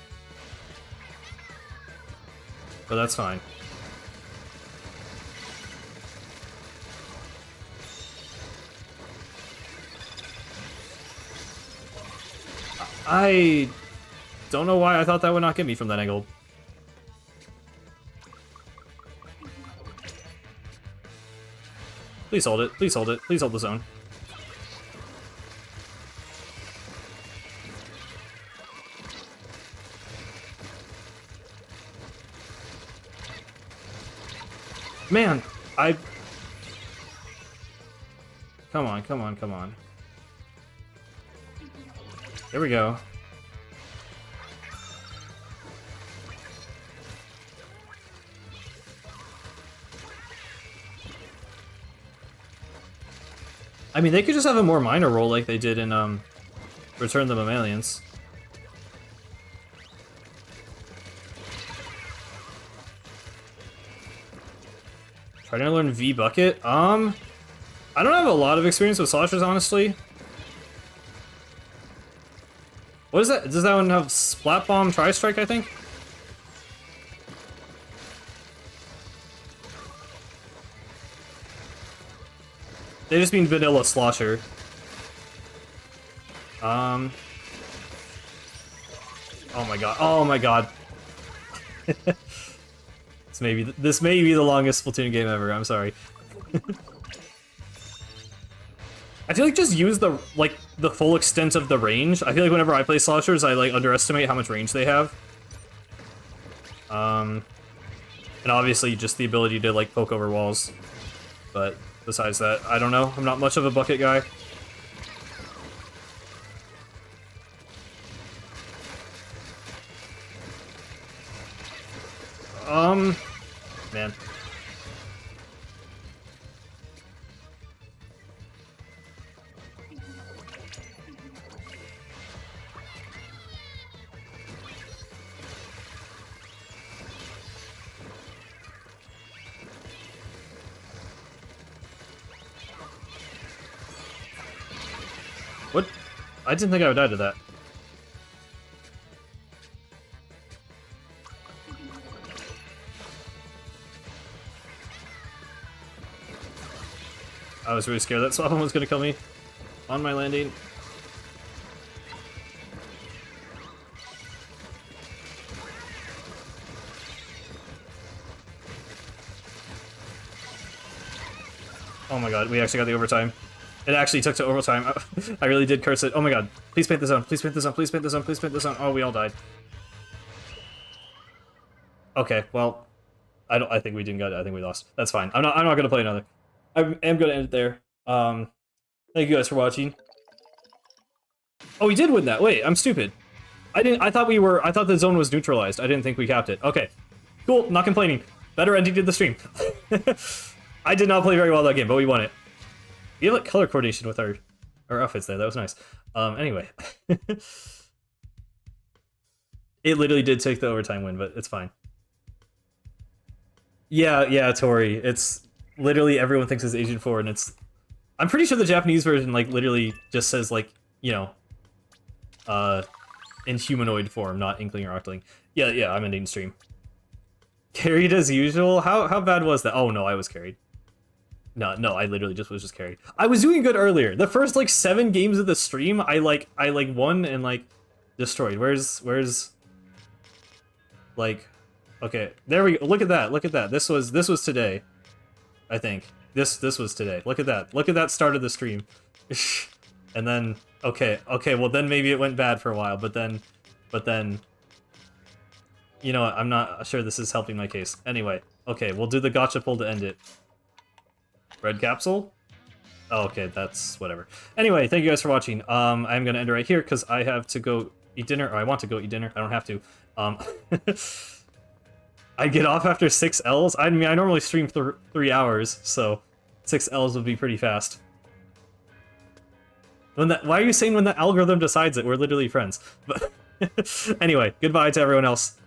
But that's fine. I don't know why I thought that would not get me from that angle. Please hold it. Please hold it. Please hold the zone. Man, Come on, come on, come on. There we go. I mean, they could just have a more minor role like they did in, Return of the Mammalians. Trying to learn V-Bucket? I don't have a lot of experience with sloshers, honestly. What is that? Does that one have Splat Bomb, Tri-Strike, I think? They just mean vanilla slosher. Oh my god. Oh my god. This may be the longest Splatoon game ever. I'm sorry. I feel like just use the full extent of the range. I feel like whenever I play sloshers, I like underestimate how much range they have. And obviously just the ability to like poke over walls. But besides that, I don't know. I'm not much of a bucket guy. Man. What? I didn't think I would die to that. I was really scared that Swappum was gonna kill me on my landing. Oh my god, we actually got the overtime. It actually took to overtime. I really did curse it. Oh my god. Please paint the zone. Please paint the zone. Please paint the zone. Please paint the zone. Oh, we all died. Okay, well, I think we didn't get it. I think we lost. That's fine. I'm not gonna play another. I am gonna end it there. Thank you guys for watching. Oh, we did win that. Wait, I'm stupid. I thought the zone was neutralized. I didn't think we capped it. Okay. Cool, not complaining. Better ending to the stream. I did not play very well that game, but we won it. We have like color coordination with our outfits there. That was nice. Anyway. It literally did take the overtime win, but it's fine. Yeah, Tori. It's literally everyone thinks it's Agent 4, and it's... I'm pretty sure the Japanese version, like, literally just says, like, you know, in humanoid form, not Inkling or Octoling. Yeah, I'm ending stream. Carried as usual? How bad was that? Oh, no, I was carried. No, I literally was just carried. I was doing good earlier. The first, like, 7 games of the stream, I won and, like, destroyed. Where's... Like... Okay, there we go. Look at that. This was today. I think. This was today. Look at that. Look at that start of the stream. And then... Okay, well then maybe it went bad for a while, but then... You know what, I'm not sure this is helping my case. Anyway, okay, we'll do the gotcha pull to end it. Red capsule? Oh, okay, that's whatever. Anyway, thank you guys for watching. I'm gonna end it right here because I have to go eat dinner, or I want to go eat dinner. I don't have to. I get off after 6 Ls. I mean, I normally stream for 3 hours, so 6 Ls would be pretty fast. Why are you saying when the algorithm decides it? We're literally friends. But anyway, goodbye to everyone else.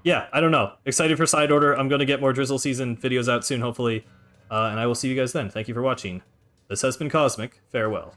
Yeah, I don't know. Excited for Side Order. I'm going to get more Drizzle Season videos out soon, hopefully. And I will see you guys then. Thank you for watching. This has been Cosmic. Farewell.